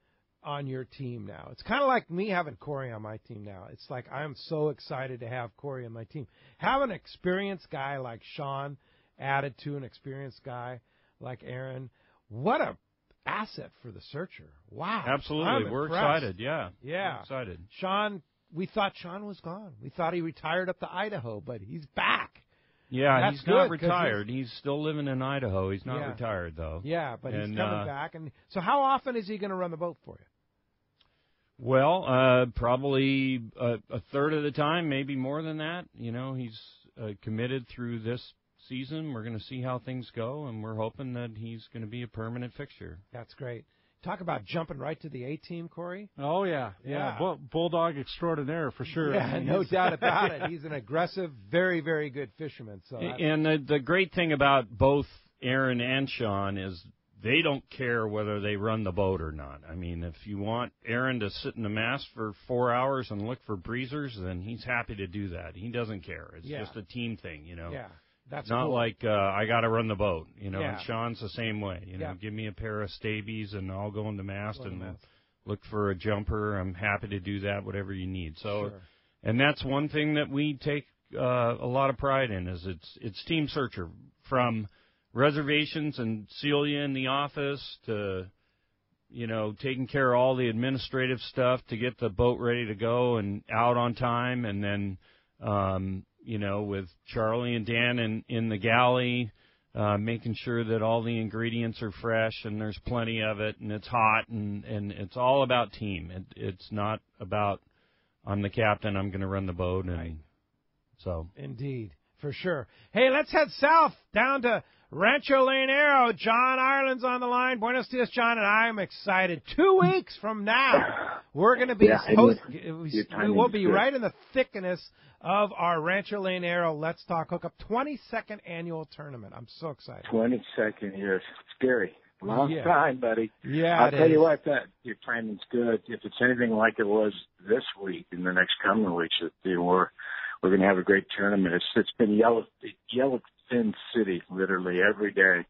S6: on your team now. It's kind of like me having Corey on my team now. It's like I'm so excited to have Corey on my team. Have an experienced guy like Sean added to an experienced guy like Aaron. What a asset for the Searcher. Wow.
S11: Absolutely. We're excited. Yeah.
S6: Yeah.
S11: We're excited.
S6: Sean, we thought Sean was gone. We thought he retired up to Idaho, but he's back.
S11: Yeah, he's not retired. He's still living in Idaho. He's not retired, though.
S6: Yeah, but he's coming back. And so how often is he going to run the boat for you?
S11: Well, probably a third of the time, maybe more than that. He's committed through this season. We're going to see how things go, and we're hoping that he's going to be a permanent fixture.
S6: That's great. Talk about jumping right to the A-team, Corey.
S10: Oh, yeah. Bulldog extraordinaire, for sure.
S6: Yeah, no doubt about it. He's an aggressive, very, very good fisherman.
S11: And the great thing about both Aaron and Sean is they don't care whether they run the boat or not. I mean, if you want Aaron to sit in the mast for 4 hours and look for breezers, then he's happy to do that. He doesn't care. It's just a team thing,
S6: Yeah. That's
S11: not
S6: cool.
S11: like I got to run the boat, And Sean's the same way. Give me a pair of stabies and I'll go in the mast look for a jumper. I'm happy to do that, whatever you need. So, and that's one thing that we take a lot of pride in is it's Team Searcher, from reservations and Celia in the office to taking care of all the administrative stuff to get the boat ready to go and out on time, and then with Charlie and Dan in the galley, making sure that all the ingredients are fresh and there's plenty of it and it's hot, and it's all about team. It's not about I'm the captain, I'm going to run the boat. And so. Indeed,
S6: for sure. Hey, let's head south down to Rancho Leonero. John Ireland's on the line. Buenos dias, John, and I'm excited. 2 weeks from now, we're going to be we'll be right in the thickness of our Rancho Leonero Let's Talk Hookup 22nd annual tournament. I'm so excited.
S16: 22nd years. Scary. Long time, buddy.
S6: Yeah,
S16: I'll tell you what, your timing's good. If it's anything like it was this week and the next coming weeks, we're going to have a great tournament. It's been yellowfin city literally every day.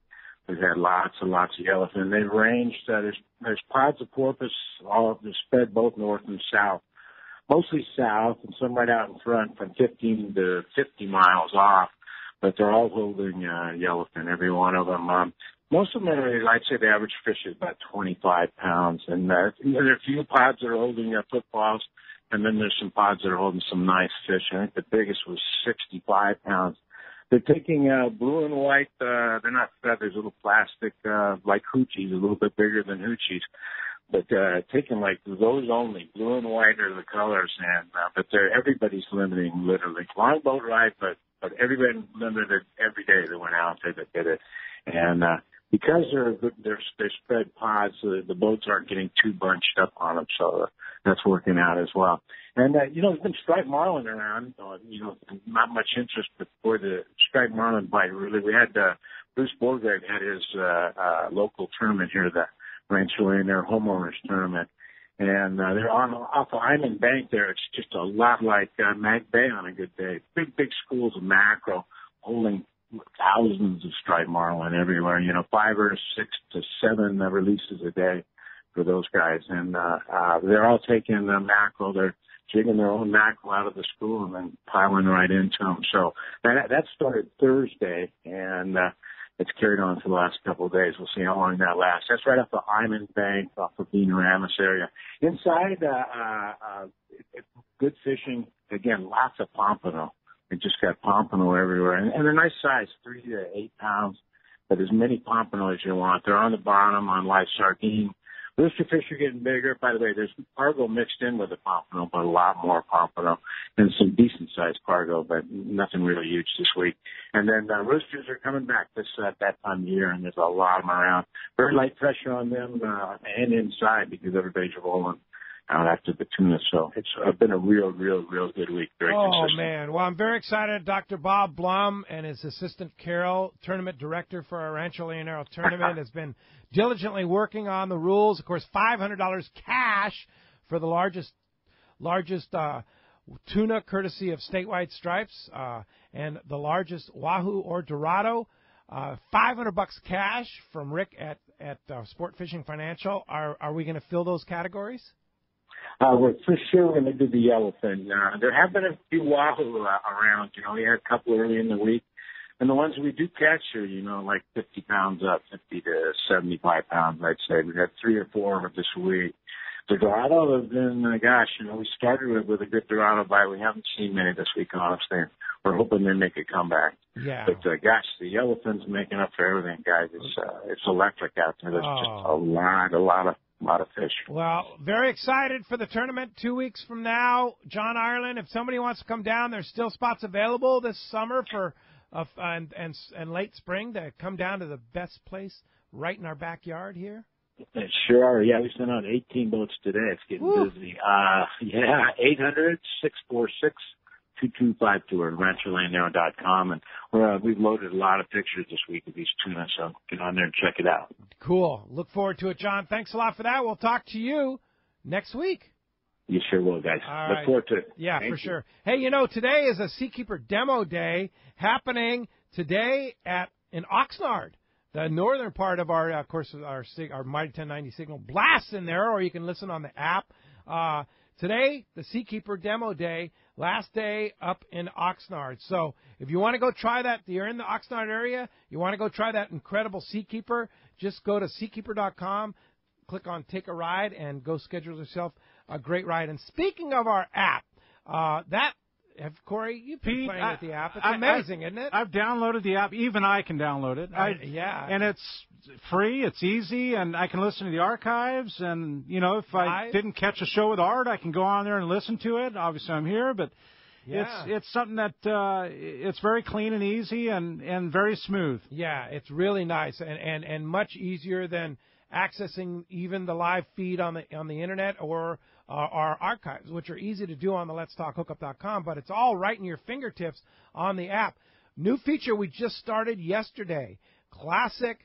S16: We've had lots and lots of yellowfin. They've ranged. There's pods of porpoise all spread both north and south, mostly south, and some right out in front from 15 to 50 miles off. But they're all holding yellowfin, every one of them. Most of them are, I'd say the average fish is about 25 pounds. And there are a few pods that are holding footballs, and then there's some pods that are holding some nice fish. I think the biggest was 65 pounds. They're taking blue and white. They're not feathers, little plastic, like hoochies, a little bit bigger than hoochies. But taking like those only, blue and white are the colors. And but everybody's limiting, literally. Long boat ride, but everybody limited every day that went out there that did it. And because they're spread pods, so the boats aren't getting too bunched up on them. So that's working out as well. And, there's been striped marlin around, not much interest before the striped marlin bite, really. We had, Bruce Borgard had his, local tournament here, the Rancho Leonero Homeowners Tournament. And, they're off of Hyman Bank there. It's just a lot like, Mag Bay on a good day. Big schools of mackerel holding thousands of striped marlin everywhere, 5 or 6 to 7 releases a day for those guys. And, they're all taking the mackerel. They're jigging their own mackerel out of the school and then piling right into them. So that started Thursday, and it's carried on for the last couple of days. We'll see how long that lasts. That's right off the Hyman Bank, off of Beanoramas area. Inside, good fishing. Again, lots of pompano. We just got pompano everywhere. And they're nice size, 3 to 8 pounds, but as many pompano as you want. They're on the bottom on live sardine. Rooster fish are getting bigger. By the way, there's cargo mixed in with the pompano, but a lot more pompano and some decent-sized cargo, but nothing really huge this week. And then roosters are coming back at that time of year, and there's a lot of them around. Very light pressure on them and inside because everybody's rolling out after the tuna. So it's been a real good week. Very consistent.
S6: Man. Well, I'm very excited. Dr. Bob Blum and his assistant Carol, tournament director for our Rancho Leonero tournament, has been diligently working on the rules. Of course, $500 cash for the largest tuna courtesy of Statewide Stripes, and the largest Wahoo or Dorado. $500 cash from Rick at Sport Fishing Financial. Are we going to fill those categories?
S16: We're for sure going to do the yellowfin. There have been a few wahoo around. We had a couple early in the week. And the ones we do catch are, like 50 pounds up, 50 to 75 pounds, I'd say. We've had 3 or 4 this week. The Dorado have been, we started with a good Dorado bite. We haven't seen many this week, honestly. We're hoping they make a comeback.
S6: Yeah.
S16: But, the yellowfin's making up for everything, guys. It's electric out there. There's just a lot of fish.
S6: Well, very excited for the tournament 2 weeks from now. John Ireland, if somebody wants to come down, there's still spots available this summer for and late spring to come down to the best place right in our backyard here.
S16: Sure are. Yeah, we sent out 18 boats today. It's getting busy. 800-646-2252 or rancholandero.com. And we've loaded a lot of pictures this week of these tuna, so get on there and check it out.
S6: Cool. Look forward to it, John. Thanks a lot for that. We'll talk to you next week.
S16: You sure will, guys. Look forward to it.
S6: Yeah, for sure. Hey, today is a Seakeeper Demo Day happening today in Oxnard, the northern part of our Mighty 1090 signal blasts in there, or you can listen on the app. Today, the Seakeeper Demo Day, last day up in Oxnard. So if you want to go try that, you're in the Oxnard area, you want to go try that incredible Seakeeper, just go to seakeeper.com, click on Take a Ride, and go schedule yourself a great ride. And speaking of our app, Corey, you've been playing with the app. It's amazing, isn't it?
S10: I've downloaded the app. Even I can download it.
S6: Yeah.
S10: And it's free. It's easy, and I can listen to the archives. And, if I didn't catch a show with Art, I can go on there and listen to it. Obviously, I'm here, but it's something that it's very clean and easy and very smooth.
S6: Yeah, it's really nice and much easier than accessing even the live feed on the internet or our archives, which are easy to do on the letstalkhookup.com, but it's all right in your fingertips on the app. New feature we just started yesterday, Classic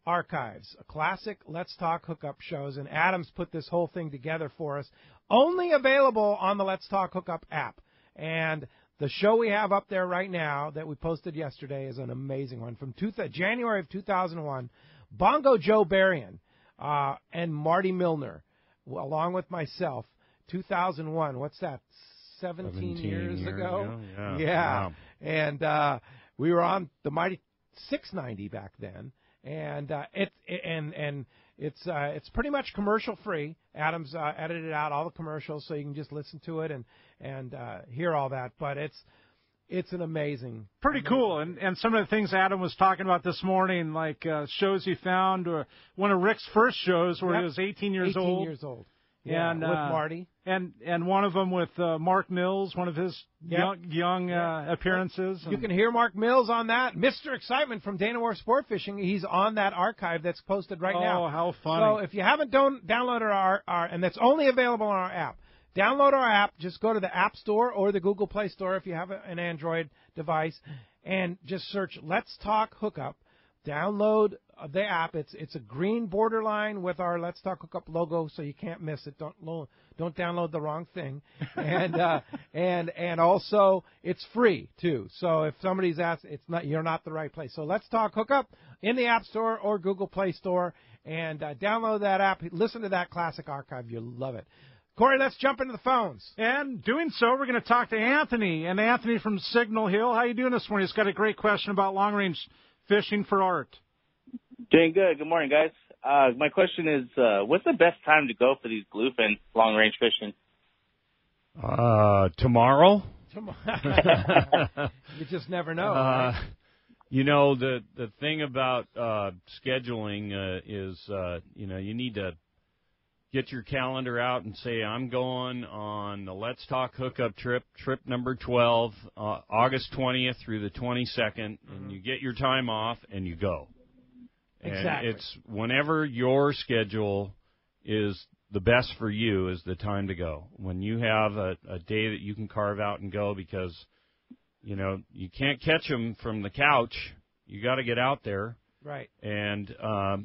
S6: Archives, classic Let's Talk Hookup shows, and Adam's put this whole thing together for us, only available on the Let's Talk Hookup app. And the show we have up there right now that we posted yesterday is an amazing one from January of 2001, Bongo Joe Berrien and Marty Milner, along with myself, 2001. What's that? 17 years ago? Yeah. Wow. And we were on the Mighty 690 back then, and it's pretty much commercial free. Adam's edited out all the commercials, so you can just listen to it and hear all that. But it's an amazing.
S10: Pretty cool. And some of the things Adam was talking about this morning, like shows he found, or one of Rick's first shows where he was 18 years old.
S6: 18 years old. Yeah, and with Marty.
S10: And one of them with Mark Mills, one of his young appearances.
S6: You can hear Mark Mills on that. Mr. Excitement from Dana Wharf Sport Fishing, he's on that archive that's posted right now.
S10: Oh, how funny.
S6: So if you haven't downloaded our and that's only available on our app, download our app. Just go to the App Store or the Google Play Store if you have an Android device, and just search Let's Talk Hookup. Download the app. It's a green borderline with our Let's Talk Hookup logo, so you can't miss it. Don't download the wrong thing. And also it's free too. So if somebody's asked, you're not the right place. So Let's Talk Hookup in the App Store or Google Play Store, and download that app. Listen to that classic archive. You'll love it. Corey, let's jump into the phones.
S10: And doing so, we're going to talk to Anthony. And Anthony from Signal Hill, how you doing this morning? He's got a great question about long-range fishing for Art.
S17: Doing good. Good morning, guys. My question is, what's the best time to go for these bluefin long-range fishing?
S11: Tomorrow.
S6: You just never know. Right?
S11: The thing about scheduling is, you need to get your calendar out and say, I'm going on the Let's Talk Hookup trip number 12, August 20th through the 22nd, and you get your time off and you go.
S6: Exactly.
S11: And it's whenever your schedule is the best for you is the time to go. When you have a day that you can carve out and go, because, you can't catch them from the couch. You got to get out there.
S6: Right.
S11: And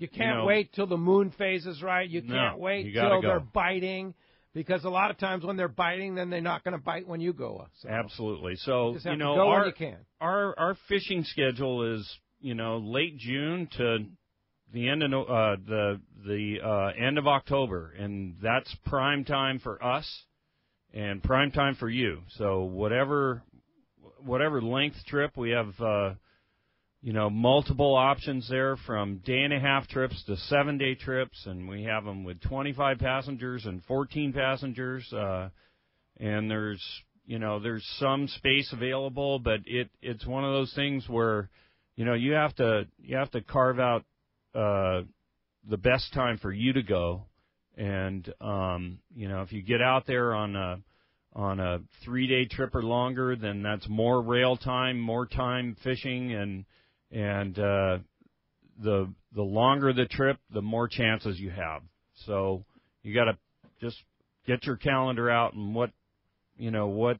S6: you can't wait till the moon phase is right. You can't wait till they're biting. Because a lot of times when they're biting, then they're not going to bite when you go. So.
S11: Absolutely. So,
S6: you know, go when you can.
S11: Our fishing schedule is, late June to the end of the end of October, and that's prime time for us and prime time for you. So whatever length trip, we have multiple options there, from day-and-a-half trips to 7-day trips, and we have them with 25 passengers and 14 passengers. And there's some space available, but it's one of those things where you have to carve out the best time for you to go. And if you get out there on a 3-day trip or longer, then that's more rail time, more time fishing, and the longer the trip, the more chances you have. So you got to just get your calendar out and what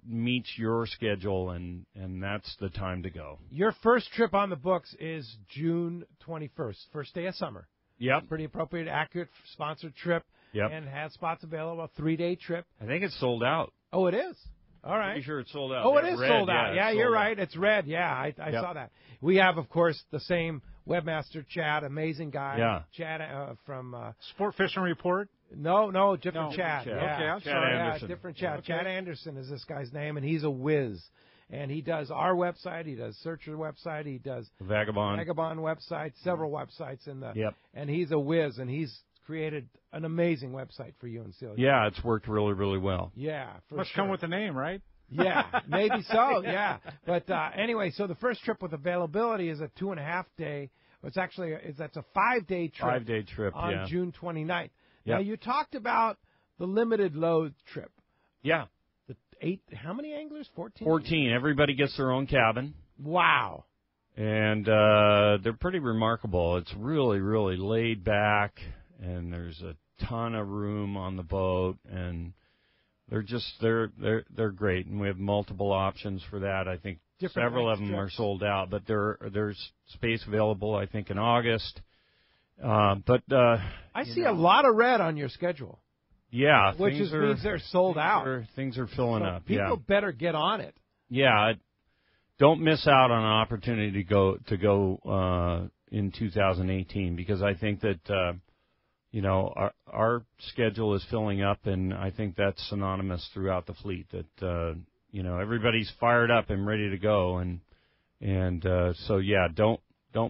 S11: meets your schedule, and that's the time to go.
S6: Your first trip on the books is June 21st, first day of summer.
S11: Yep.
S6: Pretty appropriate, accurate, sponsored trip.
S11: Yep.
S6: And has spots available, a 3-day trip.
S11: I think it's sold out.
S6: Oh, it is? All right.
S11: Pretty sure it's sold out.
S6: Oh, it
S11: That
S6: is
S11: red,
S6: sold out. Yeah, you're right.
S11: Out.
S6: It's red. Yeah, I
S11: Yep.
S6: saw that. We have, of course, the same webmaster, Chad, amazing guy.
S11: Yeah.
S6: Chad from...
S10: Sport Fishing Report?
S6: No, different Chad.
S10: Chad.
S6: Yeah.
S10: Okay, I'm
S11: Chad
S10: sorry.
S11: Anderson.
S6: Yeah, different Chad.
S10: Okay.
S6: Chad Anderson is this guy's name, and he's a whiz. And he does our website. He does Searcher website. He does
S11: Vagabond
S6: website, several websites in the.
S11: Yep.
S6: And he's a whiz, and he's created an amazing website for you and Celia.
S11: Yeah, it's worked really, really well.
S6: Yeah, for
S10: Must
S6: sure.
S10: come with the name, right?
S6: Yeah, maybe so. Yeah, but anyway, so the first trip with availability is a 2.5-day. It's actually that's a 5-day trip.
S11: 5-day trip
S6: on
S11: yeah.
S6: June 29th.
S11: Yep.
S6: Now you talked about the limited load trip.
S11: Yeah.
S6: The 8. How many anglers? 14.
S11: 14. Everybody gets their own cabin.
S6: Wow.
S11: And they're pretty remarkable. It's really, really laid back, and there's a ton of room on the boat, and they're great. And we have multiple options for that. I think several of them are sold out, but there's space available, I think, in August.
S6: I see a lot of red on your schedule.
S11: Yeah,
S6: which means they're sold out.
S11: Things are filling up.
S6: People better get on it.
S11: Yeah, don't miss out on an opportunity to go in 2018, because I think that our schedule is filling up, and I think that's synonymous throughout the fleet that everybody's fired up and ready to go, and so yeah, don't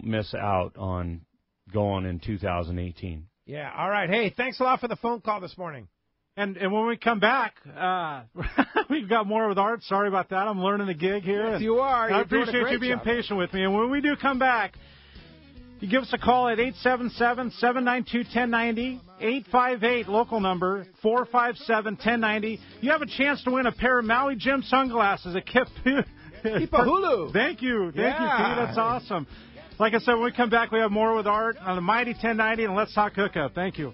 S11: miss out on going in 2018.
S6: Yeah, all right. Hey, thanks a lot for the phone call this morning.
S10: And when we come back, we've got more with Art. Sorry about that. I'm learning the gig here.
S6: Yes, you are.
S10: I appreciate you being patient with me. And when we do come back, you give us a call at 877-792-1090, 858 local number 457-1090. You have a chance to win a pair of Maui Jim sunglasses at
S6: Kipahulu.
S10: Thank you, Pete. That's awesome. Like I said, when we come back, we have more with Art on the Mighty 1090 and Let's Talk Hookup. Thank you.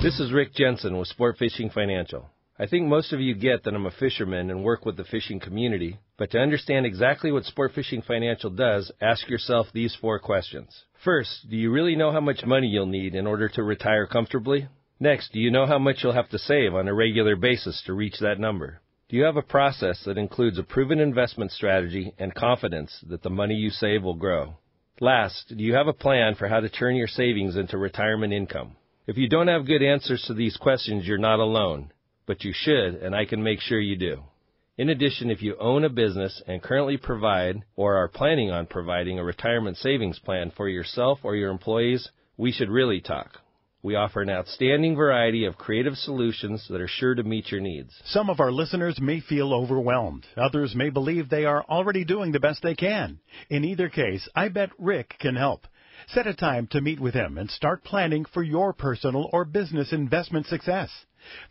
S18: This is Rick Jensen with Sport Fishing Financial. I think most of you get that I'm a fisherman and work with the fishing community, but to understand exactly what Sport Fishing Financial does, ask yourself these 4 questions. First, do you really know how much money you'll need in order to retire comfortably? Next, do you know how much you'll have to save on a regular basis to reach that number? Do you have a process that includes a proven investment strategy and confidence that the money you save will grow? Last, do you have a plan for how to turn your savings into retirement income? If you don't have good answers to these questions, you're not alone, but you should, and I can make sure you do. In addition, if you own a business and currently provide or are planning on providing a retirement savings plan for yourself or your employees, we should really talk. We offer an outstanding variety of creative solutions that are sure to meet your needs.
S7: Some of our listeners may feel overwhelmed. Others may believe they are already doing the best they can. In either case, I bet Rick can help. Set a time to meet with him and start planning for your personal or business investment success.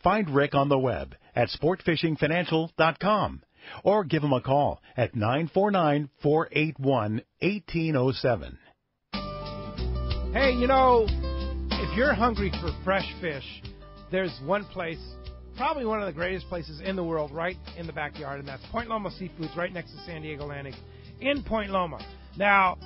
S7: Find Rick on the web at sportfishingfinancial.com or give him a call at 949-481-1807.
S6: Hey, if you're hungry for fresh fish, there's one place, probably one of the greatest places in the world, right in the backyard, and that's Point Loma Seafoods, right next to San Diego Landing in Point Loma. Now,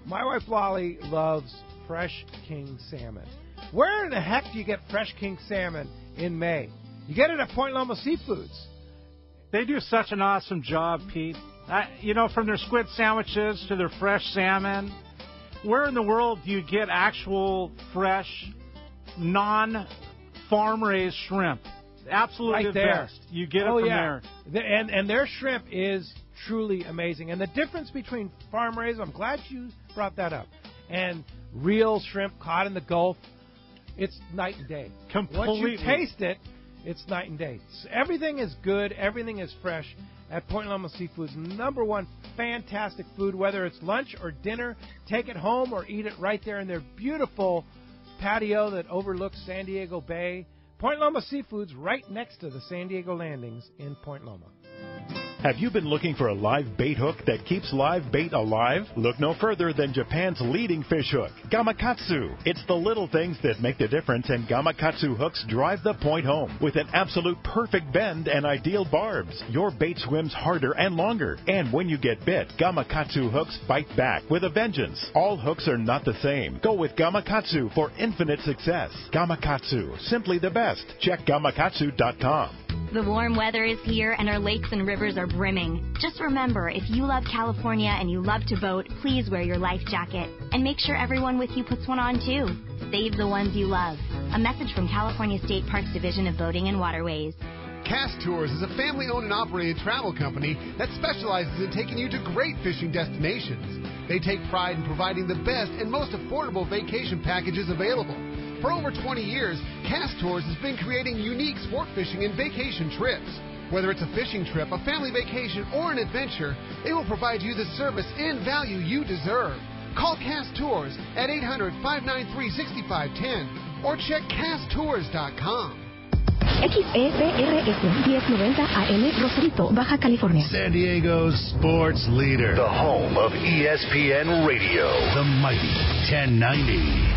S6: my wife Lolly loves fresh king salmon. Where in the heck do you get fresh king salmon in May. You get it at Point Loma Seafoods.
S10: They do such an awesome job, Pete. From their squid sandwiches to their fresh salmon. Where in the world do you get actual, fresh, non-farm-raised shrimp? Absolutely
S6: right
S10: the
S6: there.
S10: best. You get it from there.
S6: And their shrimp is truly amazing. And the difference between farm-raised, I'm glad you brought that up, and real shrimp caught in the Gulf, it's night and day.
S10: Completely.
S6: Once you taste it, it's night and day. Everything is good. Everything is fresh at Point Loma Seafoods. Number one, fantastic food, whether it's lunch or dinner. Take it home or eat it right there in their beautiful patio that overlooks San Diego Bay. Point Loma Seafoods, right next to the San Diego Landings in Point Loma.
S7: Have you been looking for a live bait hook that keeps live bait alive? Look no further than Japan's leading fish hook, Gamakatsu. It's the little things that make the difference, and Gamakatsu hooks drive the point home. With an absolute perfect bend and ideal barbs, your bait swims harder and longer. And when you get bit, Gamakatsu hooks bite back with a vengeance. All hooks are not the same. Go with Gamakatsu for infinite success. Gamakatsu, simply the best. Check gamakatsu.com.
S19: The warm weather is here and our lakes and rivers are brimming. Just remember, if you love California and you love to boat, please wear your life jacket. And make sure everyone with you puts one on too. Save the ones you love. A message from California State Parks Division of Boating and Waterways.
S2: Cast Tours is a family-owned and operated travel company that specializes in taking you to great fishing destinations. They take pride in providing the best and most affordable vacation packages available. For over 20 years, Cast Tours has been creating unique sport fishing and vacation trips. Whether it's a fishing trip, a family vacation, or an adventure, they will provide you the service and value you deserve. Call Cast Tours at 800-593-6510 or check casttours.com.
S20: XEPRS 1090 AM Rosarito, Baja California.
S21: San Diego's sports leader. The home of ESPN Radio. The mighty 1090.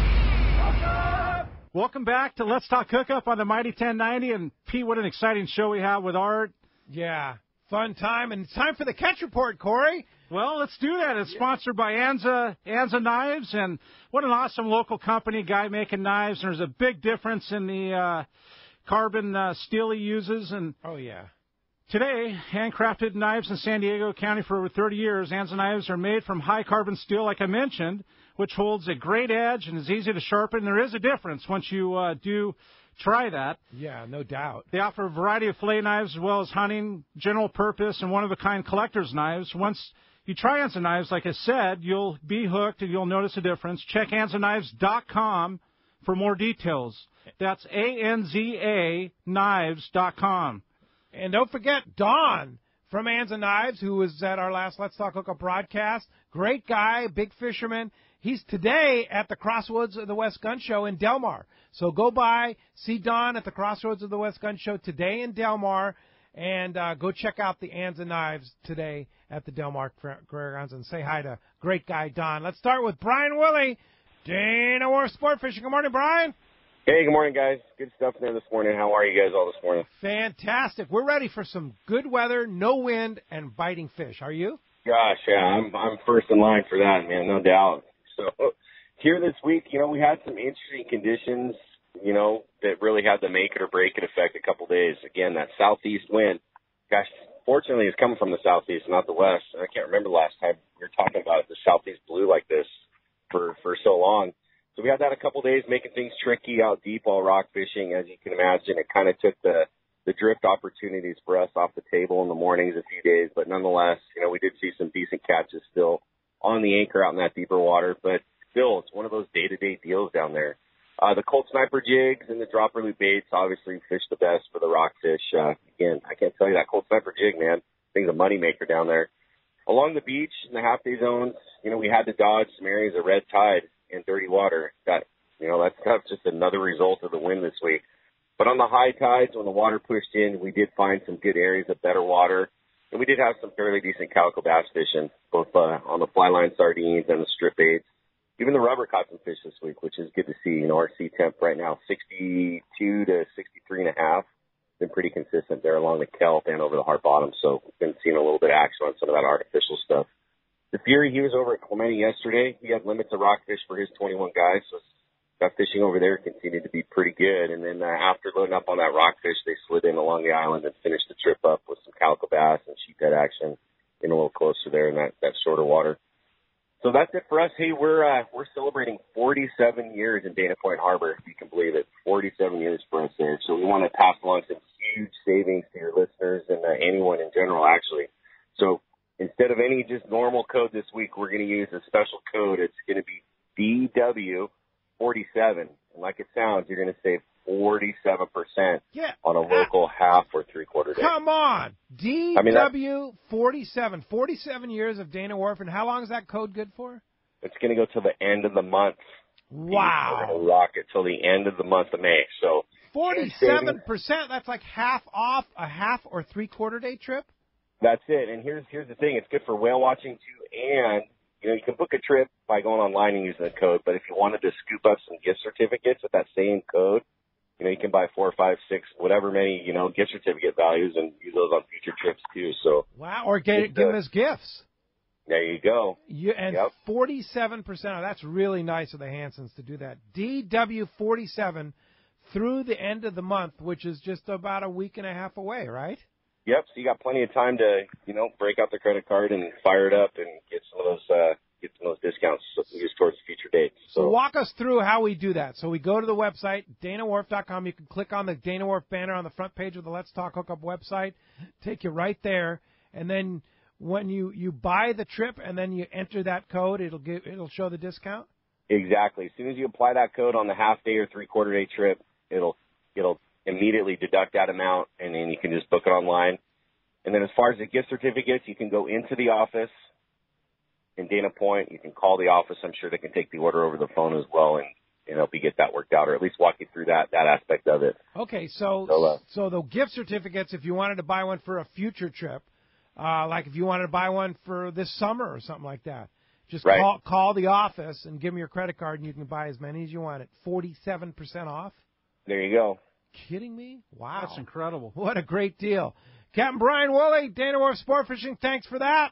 S10: Welcome back to Let's Talk Hookup on the Mighty 1090. And, Pete, what an exciting show we have with Art.
S6: Yeah, fun time. And it's time for the Catch Report, Corey.
S10: Well, let's do that. It's sponsored by Anza Knives. And what an awesome local company, guy making knives. And there's a big difference in the carbon steel he uses. And
S6: oh, yeah.
S10: Today, handcrafted knives in San Diego County for over 30 years. Anza knives are made from high-carbon steel, like I mentioned, which holds a great edge and is easy to sharpen. There is a difference once you do try that.
S6: Yeah, no doubt.
S10: They offer a variety of fillet knives as well as hunting, general purpose, and one-of-a-kind collector's knives. Once you try Anza knives, like I said, you'll be hooked and you'll notice a difference. Check AnzaKnives.com for more details. That's ANZA knives.com.
S6: And don't forget Don from Anza Knives, who was at our last Let's Talk Hookup broadcast. Great guy, big fisherman. He's today at the Crossroads of the West Gun Show in Del Mar. So go by, see Don at the Crossroads of the West Gun Show today in Del Mar, and go check out the Anza Knives today at the Del Mar Career Grounds and say hi to great guy Don. Let's start with Brian Willie, Dana War Sport Fishing. Good morning, Brian.
S22: Hey, good morning, guys. Good stuff there this morning. How are you guys all this morning?
S6: Fantastic. We're ready for some good weather, no wind, and biting fish. Are you?
S22: Gosh, yeah, I'm first in line for that, man, no doubt. So here this week, we had some interesting conditions, that really had the make it or break it effect a couple days. Again, that southeast wind, gosh, fortunately it's coming from the southeast, not the west. I can't remember the last time we were talking about the southeast blew like this for so long. So we had that a couple days, making things tricky out deep while rock fishing. As you can imagine, it kind of took the drift opportunities for us off the table in the mornings a few days. But nonetheless, we did see some decent catches still on the anchor out in that deeper water. But still, it's one of those day-to-day deals down there. The Colt Sniper jigs and the dropper loop baits obviously fish the best for the rockfish. Again, I can't tell you that Colt Sniper jig, man, thing's a moneymaker down there. Along the beach in the half-day zones, we had to dodge some areas of red tide and dirty water. That's just another result of the wind this week. But on the high tides, when the water pushed in, we did find some good areas of better water. And we did have some fairly decent calico bass fishing, both on the fly line sardines and the strip baits. Even the rubber caught some fish this week, which is good to see. Our sea temp right now, 62 to 63.5. Been pretty consistent there along the kelp and over the hard bottom. So we've been seeing a little bit of action on some of that artificial stuff. The Fury, he was over at Clemente yesterday. He had limits of rockfish for his 21 guys, so that fishing over there continued to be pretty good. And then after loading up on that rockfish, they slid in along the island and finished the trip up with some calico bass and sheephead action in a little closer there in that shorter water. So that's it for us. Hey, we're celebrating 47 years in Dana Point Harbor, if you can believe it. 47 years for us there. So we want to pass along some huge savings to your listeners and anyone in general, actually. So instead of any just normal code this week, we're going to use a special code. It's going to be DW47. And like it sounds, you're going to save 47% on a local half or three-quarter day.
S6: Come on. DW47. 47 years of Dana Wharf. And how long is that code good for?
S22: It's going to go till the end of the month.
S6: Wow.
S22: We're going to rock it till the end of the month of May. So
S6: 47%, that's like half off a half or three-quarter day trip?
S22: That's it. And here's the thing. It's good for whale watching, too. And, you can book a trip by going online and using the code. But if you wanted to scoop up some gift certificates with that same code, you can buy 4, 5, 6, whatever many, gift certificate values and use those on future trips, too. So
S6: wow. Or give them as gifts.
S22: There you go.
S6: 47%. That's really nice of the Hansons to do that. DW47 through the end of the month, which is just about a week and a half away, right?
S22: Yep. So you got plenty of time to, break out the credit card and fire it up and get some of those discounts used towards future dates.
S6: So walk us through how we do that. So we go to the website, DanaWharf.com. You can click on the Dana Wharf banner on the front page of the Let's Talk Hookup website, take you right there, and then when you buy the trip and then you enter that code, it'll show the discount?
S22: Exactly. As soon as you apply that code on the half-day or three-quarter-day trip, it'll immediately deduct that amount, and then you can just book it online. And then as far as the gift certificates, you can go into the office in Dana Point. You can call the office. I'm sure they can take the order over the phone as well and help you get that worked out, or at least walk you through that aspect of it.
S6: Okay, so the gift certificates, if you wanted to buy one for a future trip, like if you wanted to buy one for this summer or something like that, just call the office and give them your credit card, and you can buy as many as you want at 47% off.
S22: There you go.
S6: Kidding me? Wow.
S10: That's incredible.
S6: What a great deal. Captain Brian Woolley, Dana Wharf Sport Fishing, thanks for that.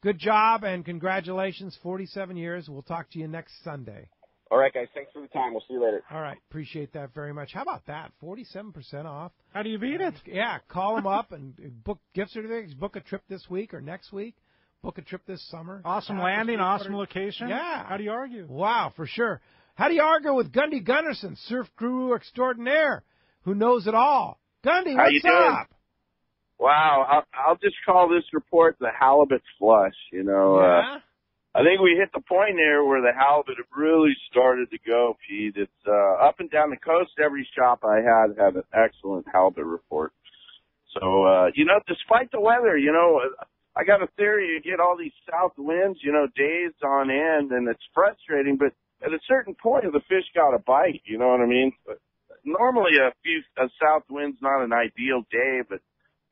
S6: Good job and congratulations, 47 years. We'll talk to you next Sunday.
S22: All right, guys. Thanks for the time. We'll see you later.
S6: All right. Appreciate that very much. How about that? 47% off.
S10: How do you beat it?
S6: Yeah. Call them up and book gift certificates. Book a trip this week or next week. Book a trip this summer.
S10: Awesome landing, awesome location.
S6: Yeah.
S10: How do you argue?
S6: Wow, for sure. How do you argue with Gundy Gunderson, surf guru extraordinaire, who knows it all? Gundy,
S3: How
S6: what's
S3: you doing?
S6: up?
S3: Wow, I'll just call this report the halibut flush.
S6: Yeah?
S3: I think we hit the point there where the halibut have really started to go, Pete. It's up and down the coast. Every shop I had an excellent halibut report. So, despite the weather, I got a theory. You get all these south winds, days on end, and it's frustrating. But at a certain point, the fish got a bite. You know what I mean? Normally, a south wind's not an ideal day, but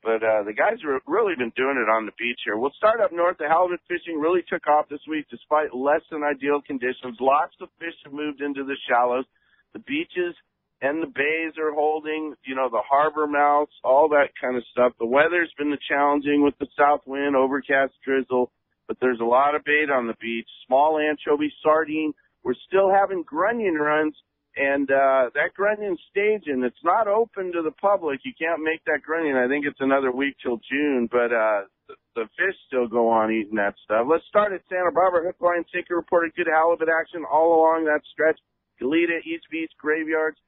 S3: the guys have really been doing it on the beach here. We'll start up north. The halibut fishing really took off this week despite less than ideal conditions. Lots of fish have moved into the shallows. The beaches and the bays are holding, the harbor mouths, all that kind of stuff. The weather's been challenging with the south wind, overcast drizzle, but there's a lot of bait on the beach. Small anchovy, sardine. We're still having grunion runs. And that grunion staging, it's not open to the public. You can't make that grunion. I think it's another week till June, but the fish still go on eating that stuff. Let's start at Santa Barbara. Hook, line, sinker reported good halibut action all along that stretch. Goleta, East Beach, Graveyards,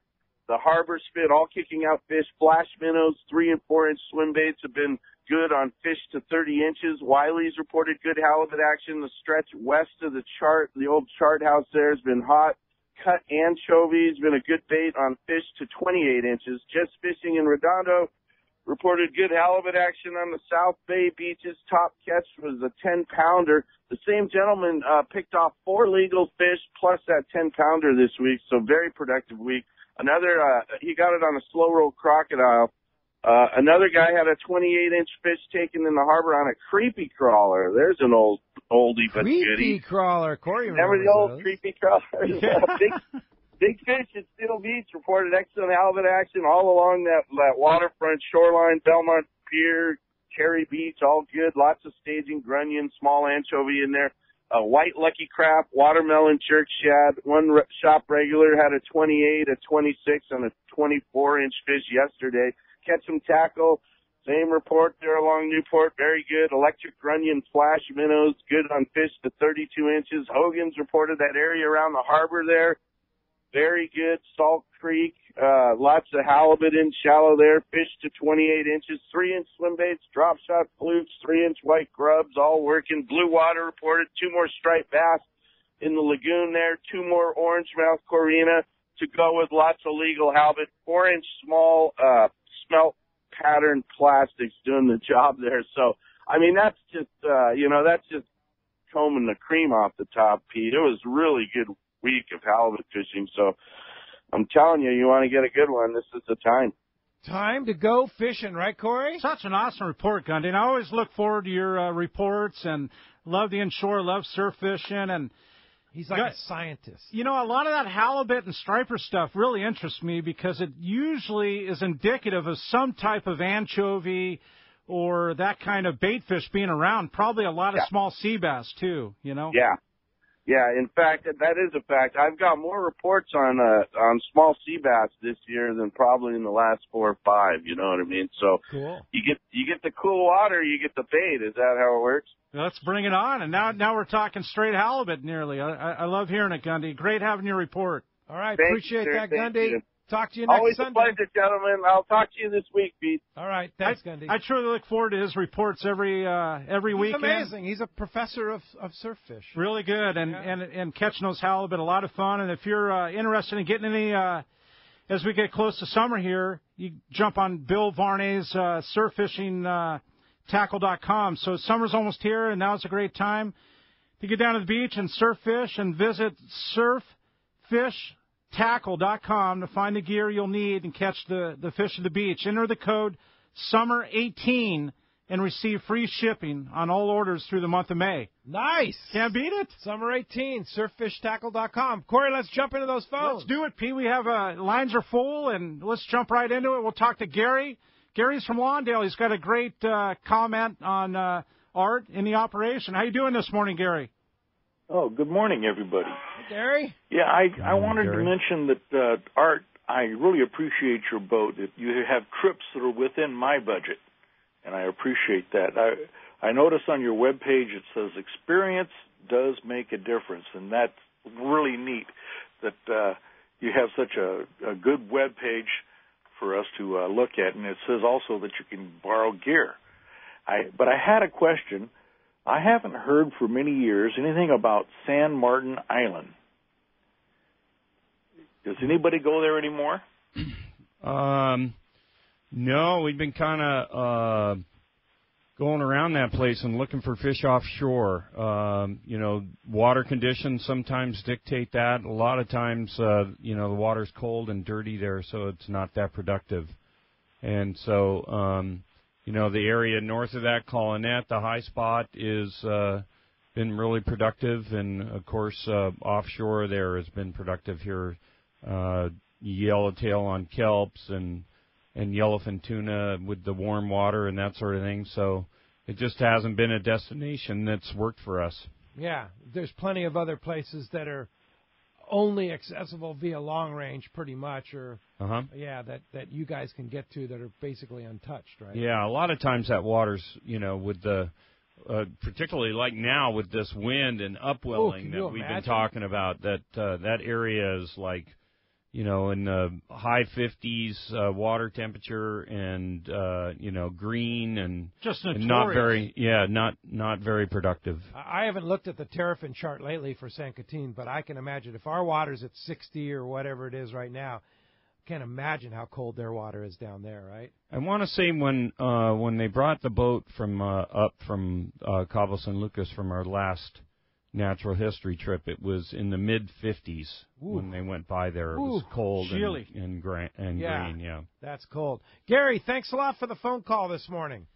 S3: the harbor spit, all kicking out fish. Flash minnows, 3 and 4 inch swim baits have been good on fish to 30 inches. Wiley's reported good halibut action. The stretch west of the old chart house there has been hot. Cut anchovies, been a good bait on fish to 28 inches. Just Fishing in Redondo reported good halibut action on the South Bay beaches. Top catch was a 10-pounder. The same gentleman picked off 4 legal fish plus that 10-pounder this week, so very productive week. He got it on a slow roll crocodile. Another guy had a 28-inch fish taken in the harbor on a creepy crawler. There's an oldie but goodie.
S6: Creepy crawler, Corey.
S3: Remember the old creepy crawler?
S6: Yeah.
S3: Big fish at Steel Beach reported excellent halibut action all along that waterfront shoreline. Belmont Pier, Cherry Beach, all good. Lots of staging, grunion, small anchovy in there. a white Lucky Crap, watermelon jerk shad. One shop regular had a 28, a 26, and a 24-inch fish yesterday. Catch 'em tackle. Same report there along Newport. Very good. Electric Grunion Flash minnows. Good on fish to 32 inches. Hogan's reported that area around the harbor there. Very good. Salt Creek. Lots of halibut in shallow there. Fish to 28 inches. 3-inch swim baits. Drop shot flukes. 3-inch white grubs. All working. Blue water reported. 2 more striped bass in the lagoon there. 2 more orange mouth corina to go with lots of legal halibut. 4-inch small smelt pattern plastics doing the job there. So, I mean, that's just, that's just combing the cream off the top, Pete. It was a really good week of halibut fishing. So I'm telling you, you want to get a good one, this is the time.
S6: Time to go fishing, right, Corey?
S10: Such an awesome report, Gundy. And I always look forward to your reports and love the inshore, love surf fishing. And
S6: he's like a scientist.
S10: You know, a lot of that halibut and striper stuff really interests me because it usually is indicative of some type of anchovy or that kind of bait fish being around. Probably a lot of small sea bass, too, you know?
S3: Yeah. Yeah, in fact, that is a fact. I've got more reports on small sea bass this year than probably in the last 4 or 5. You know what I mean? So
S6: cool.
S3: You get the cool water, you get the bait. Is that how it works?
S10: Let's bring it on. And now we're talking straight halibut nearly. I love hearing it, Gundy. Great having your report.
S6: All right,
S3: Thank
S6: appreciate
S3: you,
S6: that,
S3: Thank
S6: Gundy.
S3: you.
S6: Talk to you next
S3: Always
S6: Sunday.
S3: Always a pleasure, gentlemen. I'll talk to you this week, Pete.
S6: All right, thanks, Gundy.
S10: I truly look forward to his reports every weekend.
S6: He's amazing. He's a professor of surf fish.
S10: Really good, and catching those halibut, a lot of fun. And if you're interested in getting any, as we get close to summer here, you jump on Bill Varney's surffishing.tackle.com. So summer's almost here, and now's a great time to get down to the beach and surf fish and visit surffishtackle.com to find the gear you'll need and catch the fish at the beach. Enter the code SUMMER18 and receive free shipping on all orders through the month of May.
S6: Nice.
S10: Can't beat it.
S6: Summer 18, surffishtackle.com. Corey, let's jump into those phones.
S10: Let's do it, Pete. We have lines are full, and let's jump right into it. We'll talk to Gary. Gary's from Lawndale. He's got a great comment on Art in the operation. How you doing this morning, Gary?
S1: Oh, good morning, everybody.
S6: Hey, Gary.
S1: Yeah, I wanted to mention that, Art, I really appreciate your boat. You have trips that are within my budget, and I appreciate that. I notice on your webpage it says experience does make a difference, and that's really neat that you have such a good webpage for us to look at, and it says also that you can borrow gear. But I had a question. I haven't heard for many years anything about San Martin Island. Does anybody go there anymore?
S11: No, we've been kind of going around that place and looking for fish offshore. Water conditions sometimes dictate that. A lot of times, the water's cold and dirty there, so it's not that productive. And so, the area north of that, Colonette, the high spot, is been really productive. And, of course, offshore there has been productive here. Yellowtail on kelps and yellowfin tuna with the warm water and that sort of thing. So it just hasn't been a destination that's worked for us.
S6: Yeah, there's plenty of other places that are only accessible via long range pretty much, or that you guys can get to that are basically untouched, right?
S11: Yeah, a lot of times that water's, with the particularly like now with this wind and upwelling that we've been talking about, that area is like, in the high 50s water temperature and green and
S10: just
S11: and not very not very productive.
S6: I haven't looked at the Terrafin chart lately for San Quintin, but I can imagine if our water's at 60 or whatever it is right now, I can't imagine how cold their water is down there, right?
S11: I want to say when they brought the boat from up from Cabo San Lucas from our last natural history trip, it was in the mid-50s when they went by there. It was cold and green. Yeah,
S6: that's cold. Gary, thanks a lot for the phone call this morning.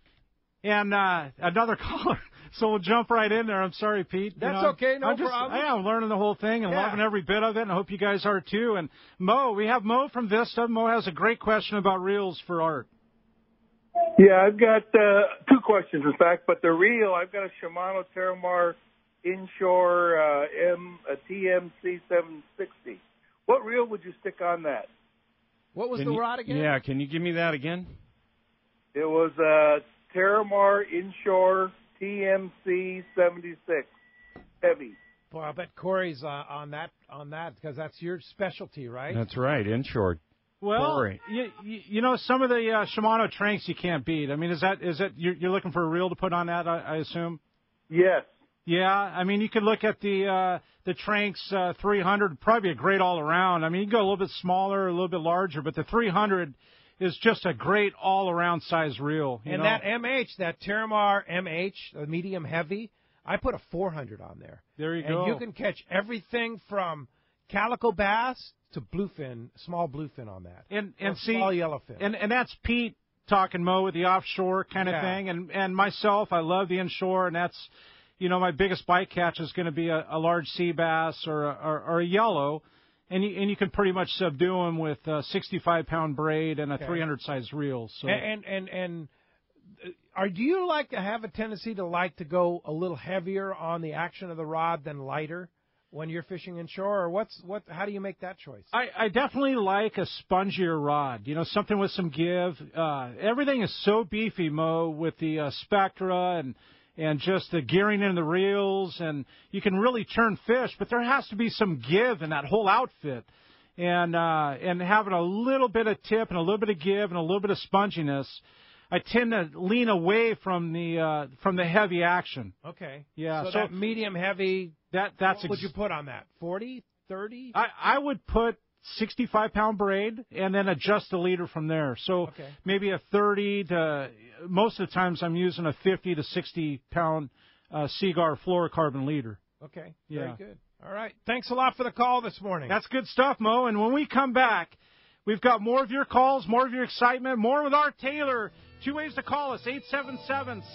S10: And another caller, so we'll jump right in there. I'm sorry, Pete.
S6: That's okay, no problem.
S10: I'm learning the whole thing and loving every bit of it, and I hope you guys are too. And we have Mo from Vista. Mo has a great question about reels for Art.
S4: Yeah, I've got 2 questions, in fact, but the reel, I've got a Shimano Terramar Inshore TMC 760. What reel would you stick on that?
S6: What was the rod again?
S11: Yeah, can you give me that again?
S4: It was Terramar Inshore TMC 76 heavy.
S6: Boy, I bet Corey's on that because that's your specialty, right?
S11: That's right, inshore.
S10: Well, you know, some of the Shimano Tranks you can't beat. I mean, is that you're looking for a reel to put on that? I assume.
S4: Yes.
S10: Yeah, I mean, you could look at the Tranks 300, probably a great all around. I mean, you can go a little bit smaller, a little bit larger, but the 300 is just a great all around size reel.
S6: And that MH, that Terramar MH, the medium heavy, I put a 400 on there.
S10: There you go.
S6: And you can catch everything from calico bass to bluefin, small bluefin on that.
S10: And see,
S6: small yellowfin.
S10: And that's Pete talking, Mo, with the offshore kind of thing. And myself, I love the inshore, and that's, you know, my biggest bite catch is going to be a large sea bass or a yellow. And you can pretty much subdue them with a 65-pound braid and a 300-size reel. So.
S6: And do you have a tendency to go a little heavier on the action of the rod than lighter when you're fishing inshore, or how do you make that choice?
S10: I definitely like a spongier rod, you know, something with some give. Everything is so beefy, Mo, with the Spectra and just the gearing in the reels, and you can really turn fish, but there has to be some give in that whole outfit. And having a little bit of tip and a little bit of give and a little bit of sponginess, I tend to lean away from the heavy action.
S6: Okay.
S10: Yeah.
S6: So that medium heavy,
S10: that's
S6: what would you put on that? 40, 30?
S10: I would put 65-pound braid and then adjust the leader from there. So maybe a 30 to, most of the times I'm using a 50 to 60-pound Seaguar fluorocarbon leader.
S6: Okay. Very good. All right. Thanks a lot for the call this morning.
S10: That's good stuff, Mo. And when we come back, we've got more of your calls, more of your excitement, more with Art Taylor. 2 ways to call us,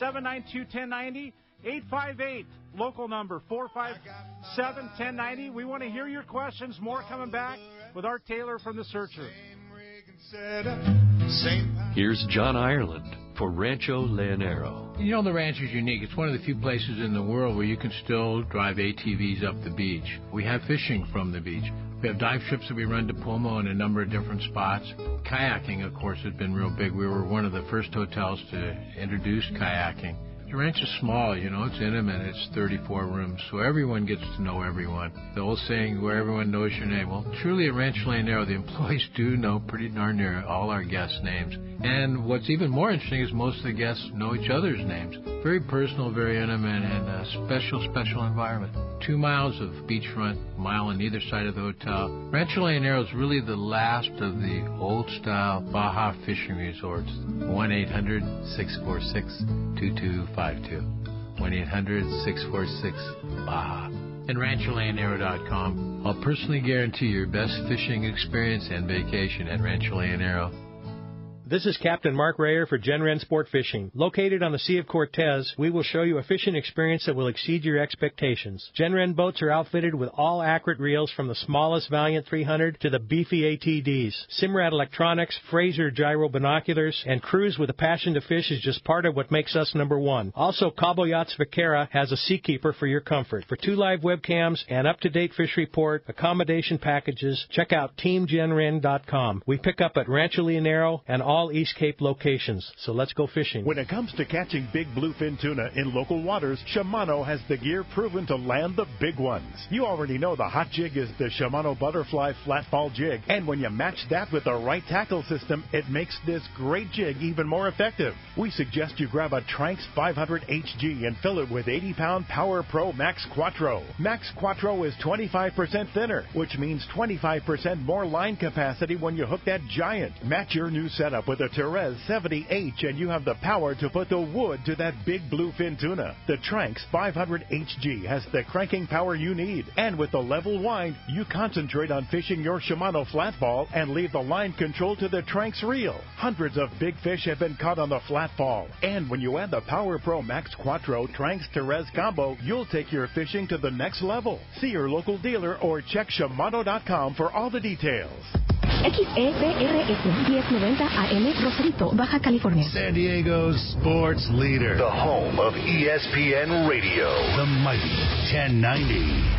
S10: 877-792-1090, 858, local number, 457-1090. We want to hear your questions. More coming back with Art Taylor from The Searcher.
S8: Here's John Ireland for Rancho Leonero.
S9: You know, the ranch is unique. It's one of the few places in the world where you can still drive ATVs up the beach. We have fishing from the beach. We have dive trips that we run to Pomo in a number of different spots. Kayaking, of course, has been real big. We were one of the first hotels to introduce kayaking. The ranch is small, you know, it's intimate. It's 34 rooms, so everyone gets to know everyone. The old saying, where everyone knows your name. Well, truly at Rancho Leonero, the employees do know pretty darn near all our guests' names. And what's even more interesting is most of the guests know each other's names. Very personal, very intimate, and a special, special environment. 2 miles of beachfront, a mile on either side of the hotel. Rancho Leonero is really the last of the old-style Baja fishing resorts. 1-800-646-2252. 1-800-646-BAJA. And RanchoLeonero.com. I'll personally guarantee your best fishing experience and vacation at Rancho Leonero.
S12: This is Captain Mark Rayer for Gen-Ren Sport Fishing. Located on the Sea of Cortez, we will show you a fishing experience that will exceed your expectations. Gen-Ren boats are outfitted with all accurate reels from the smallest Valiant 300 to the beefy ATDs. Simrad electronics, Fraser gyro binoculars, and cruise with a passion to fish is just part of what makes us number one. Also, Cabo Yachts Vaquera has a Seakeeper for your comfort. For 2 live webcams, an up-to-date fish report, accommodation packages, check out TeamGenRen.com. We pick up at Rancho Leonero and all East Cape locations, so let's go fishing.
S7: When it comes to catching big bluefin tuna in local waters, Shimano has the gear proven to land the big ones. You already know the hot jig is the Shimano Butterfly Flatball Jig, and when you match that with the right tackle system, it makes this great jig even more effective. We suggest you grab a Tranks 500 HG and fill it with 80-pound Power Pro Max Quattro. Max Quattro is 25% thinner, which means 25% more line capacity when you hook that giant. Match your new setup with a Therese 70H and you have the power to put the wood to that big bluefin tuna. The Tranks 500 HG has the cranking power you need, and with the level wind, you concentrate on fishing your Shimano flatball and leave the line control to the Tranks reel. Hundreds of big fish have been caught on the flatball, and when you add the Power Pro Max Quattro Tranks Therese combo, you'll take your fishing to the next level. See your local dealer or check Shimano.com for all the details.
S20: XEPRS 1090 AM, Rosarito, Baja California.
S21: San Diego's sports leader. The home of ESPN Radio. The mighty 1090.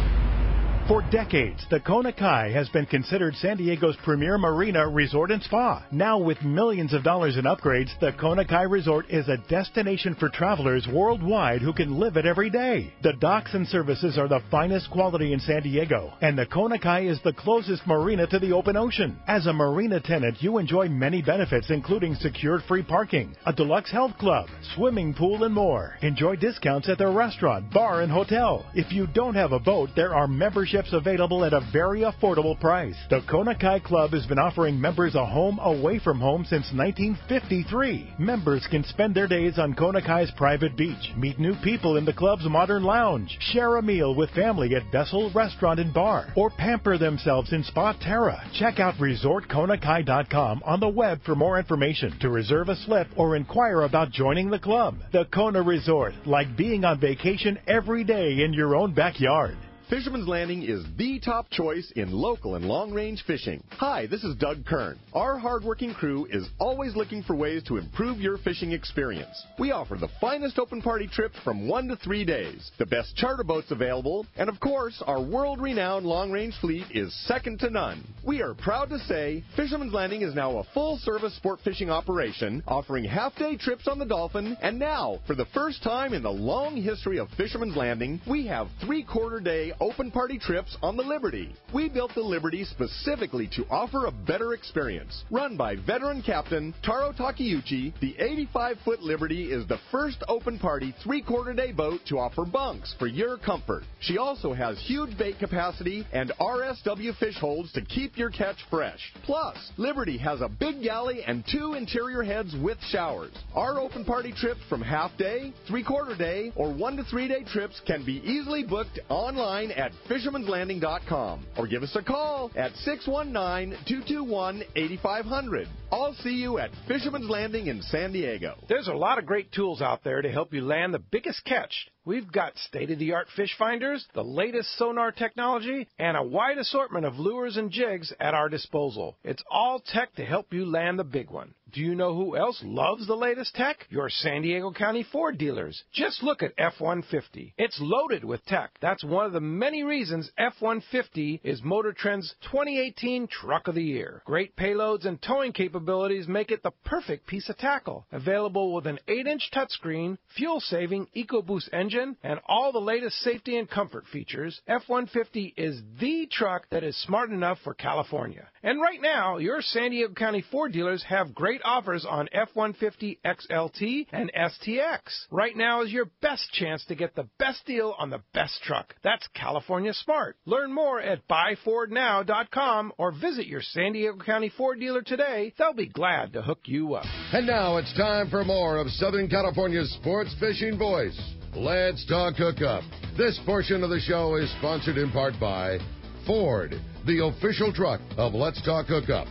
S7: For decades, the Kona Kai has been considered San Diego's premier marina, resort, and spa. Now, with millions of dollars in upgrades, the Kona Kai Resort is a destination for travelers worldwide who can live it every day. The docks and services are the finest quality in San Diego, and the Kona Kai is the closest marina to the open ocean. As a marina tenant, you enjoy many benefits, including secured free parking, a deluxe health club, swimming pool, and more. Enjoy discounts at their restaurant, bar, and hotel. If you don't have a boat, there are memberships available at a very affordable price. The Kona Kai Club has been offering members a home away from home since 1953. Members can spend their days on Kona Kai's private beach, meet new people in the club's modern lounge, share a meal with family at Vessel Restaurant and Bar, or pamper themselves in Spa Terra. Check out ResortKonakai.com on the web for more information, to reserve a slip, or inquire about joining the club. The Kona Resort, like being on vacation every day in your own backyard.
S5: Fisherman's Landing is the top choice in local and long-range fishing. Hi, this is Doug Kern. Our hardworking crew is always looking for ways to improve your fishing experience. We offer the finest open party trips from 1 to 3 days, the best charter boats available, and of course, our world-renowned long-range fleet is second to none. We are proud to say Fisherman's Landing is now a full-service sport fishing operation, offering half-day trips on the Dolphin, and now, for the first time in the long history of Fisherman's Landing, we have 3/4-day open party trips on the Liberty. We built the Liberty specifically to offer a better experience. Run by veteran captain Taro Takeuchi, the 85-foot Liberty is the first open party 3/4-day boat to offer bunks for your comfort. She also has huge bait capacity and RSW fish holds to keep your catch fresh. Plus, Liberty has a big galley and 2 interior heads with showers. Our open party trips from half-day, 3/4-day, or 1 to 3 day trips can be easily booked online at fishermanslanding.com or give us a call at 619-221-8500. I'll see you at Fisherman's Landing in San Diego.
S6: There's a lot of great tools out there to help you land the biggest catch. We've got state-of-the-art fish finders, the latest sonar technology, and a wide assortment of lures and jigs at our disposal. It's all tech to help you land the big one. Do you know who else loves the latest tech? Your San Diego County Ford dealers. Just look at F-150. It's loaded with tech. That's one of the many reasons F-150 is Motor Trend's 2018 Truck of the Year. Great payloads and towing capabilities make it the perfect piece of tackle. Available with an 8-inch touchscreen, fuel-saving EcoBoost engine, and all the latest safety and comfort features, F-150 is the truck that is smart enough for California. And right now, your San Diego County Ford dealers have great offers on F-150 XLT and STX. Right now is your best chance to get the best deal on the best truck. That's California smart. Learn more at buyfordnow.com or visit your San Diego County Ford dealer today. They'll be glad to hook you up.
S13: And now it's time for more of Southern California's sports fishing voice. Let's Talk Hookup. This portion of the show is sponsored in part by Ford, the official truck of Let's Talk Hookup.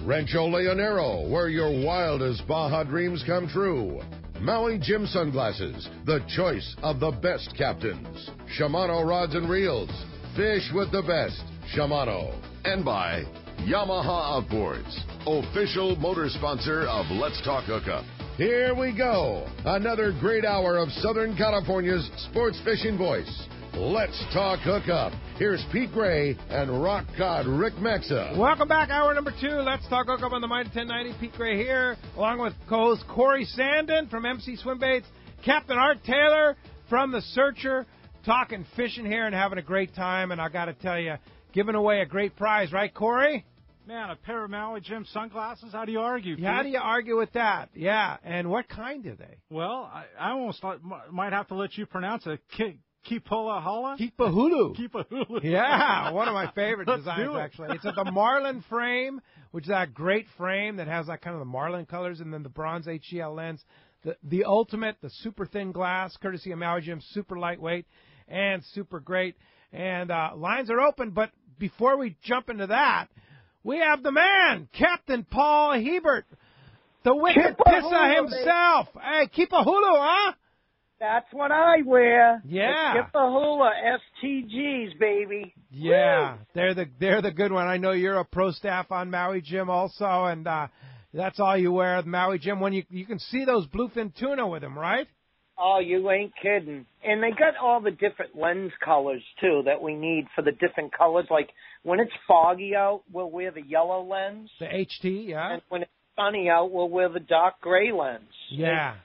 S13: Rancho Leonero, where your wildest Baja dreams come true. Maui Jim Sunglasses, the choice of the best captains. Shimano Rods and Reels, fish with the best. Shimano. And by Yamaha Outboards, official motor sponsor of Let's Talk Hookup. Here we go. Another great hour of Southern California's sports fishing voice. Let's Talk Hookup. Here's Pete Gray and rock cod Rick Mexa.
S6: Welcome back, hour number 2. Let's Talk Hookup on the Mighty 1090. Pete Gray here, along with co-host Corey Sandin from MC Swim Baits, Captain Art Taylor from The Searcher, talking fishing here and having a great time. And I got to tell you, giving away a great prize, right, Corey?
S10: Man, a pair of Maui Jim sunglasses? How do you argue, Pete?
S6: How do you argue with that? Yeah, and what kind are they?
S10: Well, I almost might have to let you pronounce it. Kipahulu?
S6: Kipahulu. Yeah, one of my favorite designs, actually. It's the Marlin frame, which is that great frame that has that kind of the Marlin colors, and then the bronze HCL lens. The ultimate, the super thin glass, courtesy of Maui Jim, super lightweight and super great. And lines are open, but before we jump into that, we have the man, Captain Paul Hebert, the wicked Pissa himself. Hey, Kipahulu, huh?
S14: That's what I wear.
S6: Yeah.
S14: Skip the hula, STGs, baby.
S6: Yeah, they're the good one. I know you're a pro staff on Maui Jim also, and that's all you wear at Maui Jim. When you can see those bluefin tuna with them, right?
S14: Oh, you ain't kidding. And they got all the different lens colors, too, that we need for the different colors. Like, when it's foggy out, we'll wear the yellow lens.
S6: The HT, yeah.
S14: And when it's sunny out, we'll wear the dark gray lens.
S6: Yeah.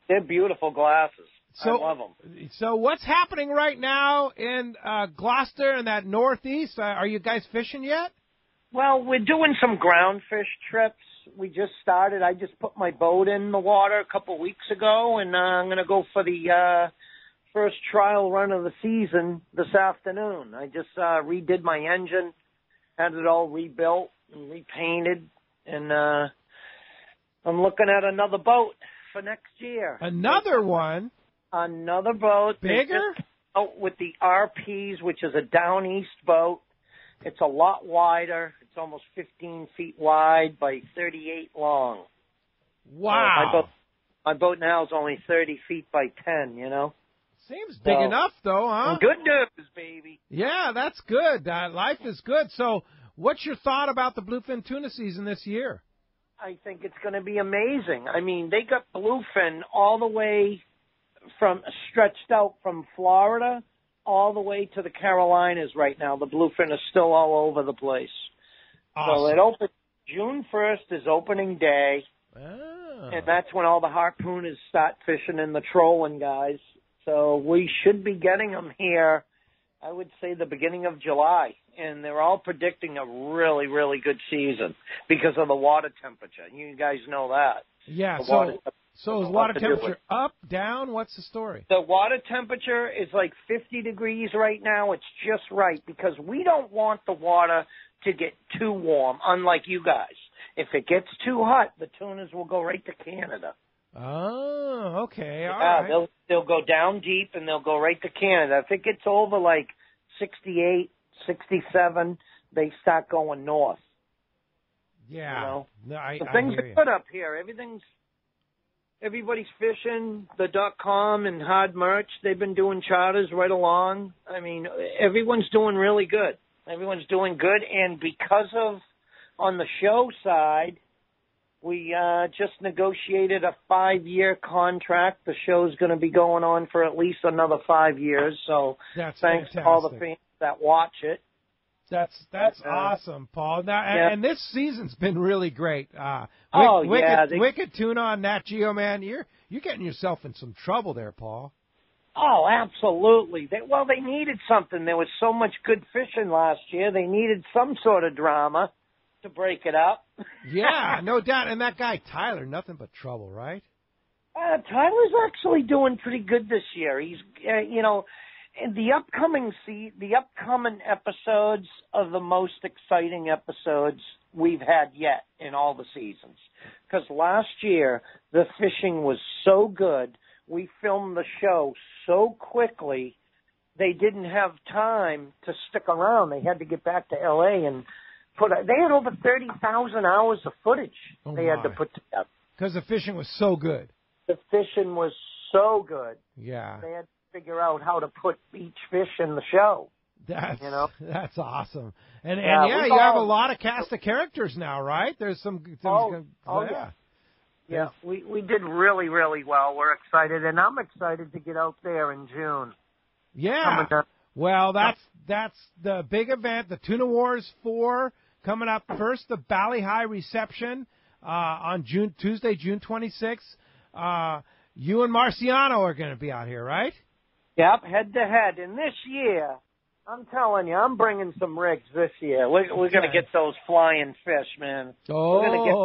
S14: They're beautiful glasses.
S6: So,
S14: I love them.
S6: So what's happening right now in Gloucester and that northeast? Are you guys fishing yet?
S14: Well, we're doing some ground fish trips. We just started. I just put my boat in the water a couple of weeks ago, and I'm going to go for the first trial run of the season this afternoon. I just redid my engine, had it all rebuilt and repainted, and I'm looking at another boat for next year.
S6: Another one?
S14: Another boat.
S6: Bigger?
S14: Out with the RPs, which is a down east boat. It's a lot wider. It's almost 15 feet wide by 38 long.
S6: Wow.
S14: My boat now is only 30 feet by 10, you know.
S6: Seems big enough, though, huh?
S14: Good news, baby.
S6: Yeah, that's good. Life is good. So what's your thought about the bluefin tuna season this year?
S14: I think it's going to be amazing. I mean, they got bluefin all the way stretched out from Florida all the way to the Carolinas right now. The bluefin is still all over the place.
S6: Awesome.
S14: So it opens June 1st is opening day, and that's when all the harpooners start fishing and the trolling guys. So we should be getting them here, I would say, the beginning of July. And they're all predicting a really, really good season because of the water temperature. You guys know that.
S6: Yeah, so is water temperature up, down? What's the story?
S14: The water temperature is like 50 degrees right now. It's just right because we don't want the water to get too warm, unlike you guys. If it gets too hot, the tunas will go right to Canada.
S6: Oh, okay. All right.
S14: They'll go down deep and they'll go right to Canada. If it gets over like 68, 67, they start going north.
S6: Yeah.
S14: You know?
S6: No,
S14: things are good up here. Everybody's fishing. The .com and Hard Merch, they've been doing charters right along. I mean, everyone's doing really good. Everyone's doing good, and because of, on the show side, we just negotiated a 5-year contract. The show's going to be going on for at least another 5 years, so
S6: that's
S14: thanks
S6: fantastic
S14: to all the fans that watch it.
S6: That's awesome, Paul. Now, and this season's been really great. Wicked Tuna on Nat Geo, man. You're getting yourself in some trouble there, Paul.
S14: Oh, absolutely. They needed something. There was so much good fishing last year. They needed some sort of drama to break it up.
S6: Yeah, no doubt. And that guy, Tyler, nothing but trouble, right?
S14: Tyler's actually doing pretty good this year. He's, the upcoming episodes are the most exciting episodes we've had yet in all the seasons. Because last year, the fishing was so good. We filmed the show so quickly, they didn't have time to stick around. They had to get back to L.A. and they had over 30,000 hours of footage they had to put together.
S6: Because the fishing was so good.
S14: The fishing was so good.
S6: Yeah.
S14: They had to figure out how to put each fish in the show.
S6: That's awesome. And
S14: you
S6: have a lot of cast of characters now, right? There's some.
S14: Yeah, we did really, really well. We're excited, and I'm excited to get out there in June.
S6: Yeah. Well, that's the big event, the Tuna Wars 4 coming up first. The Bali High reception on Tuesday, June 26th. You and Marciano are going to be out here, right?
S14: Yep, head to head. And this year, I'm telling you, I'm bringing some rigs this year. We're going to get those flying fish, man.
S6: Oh.
S14: We're going to get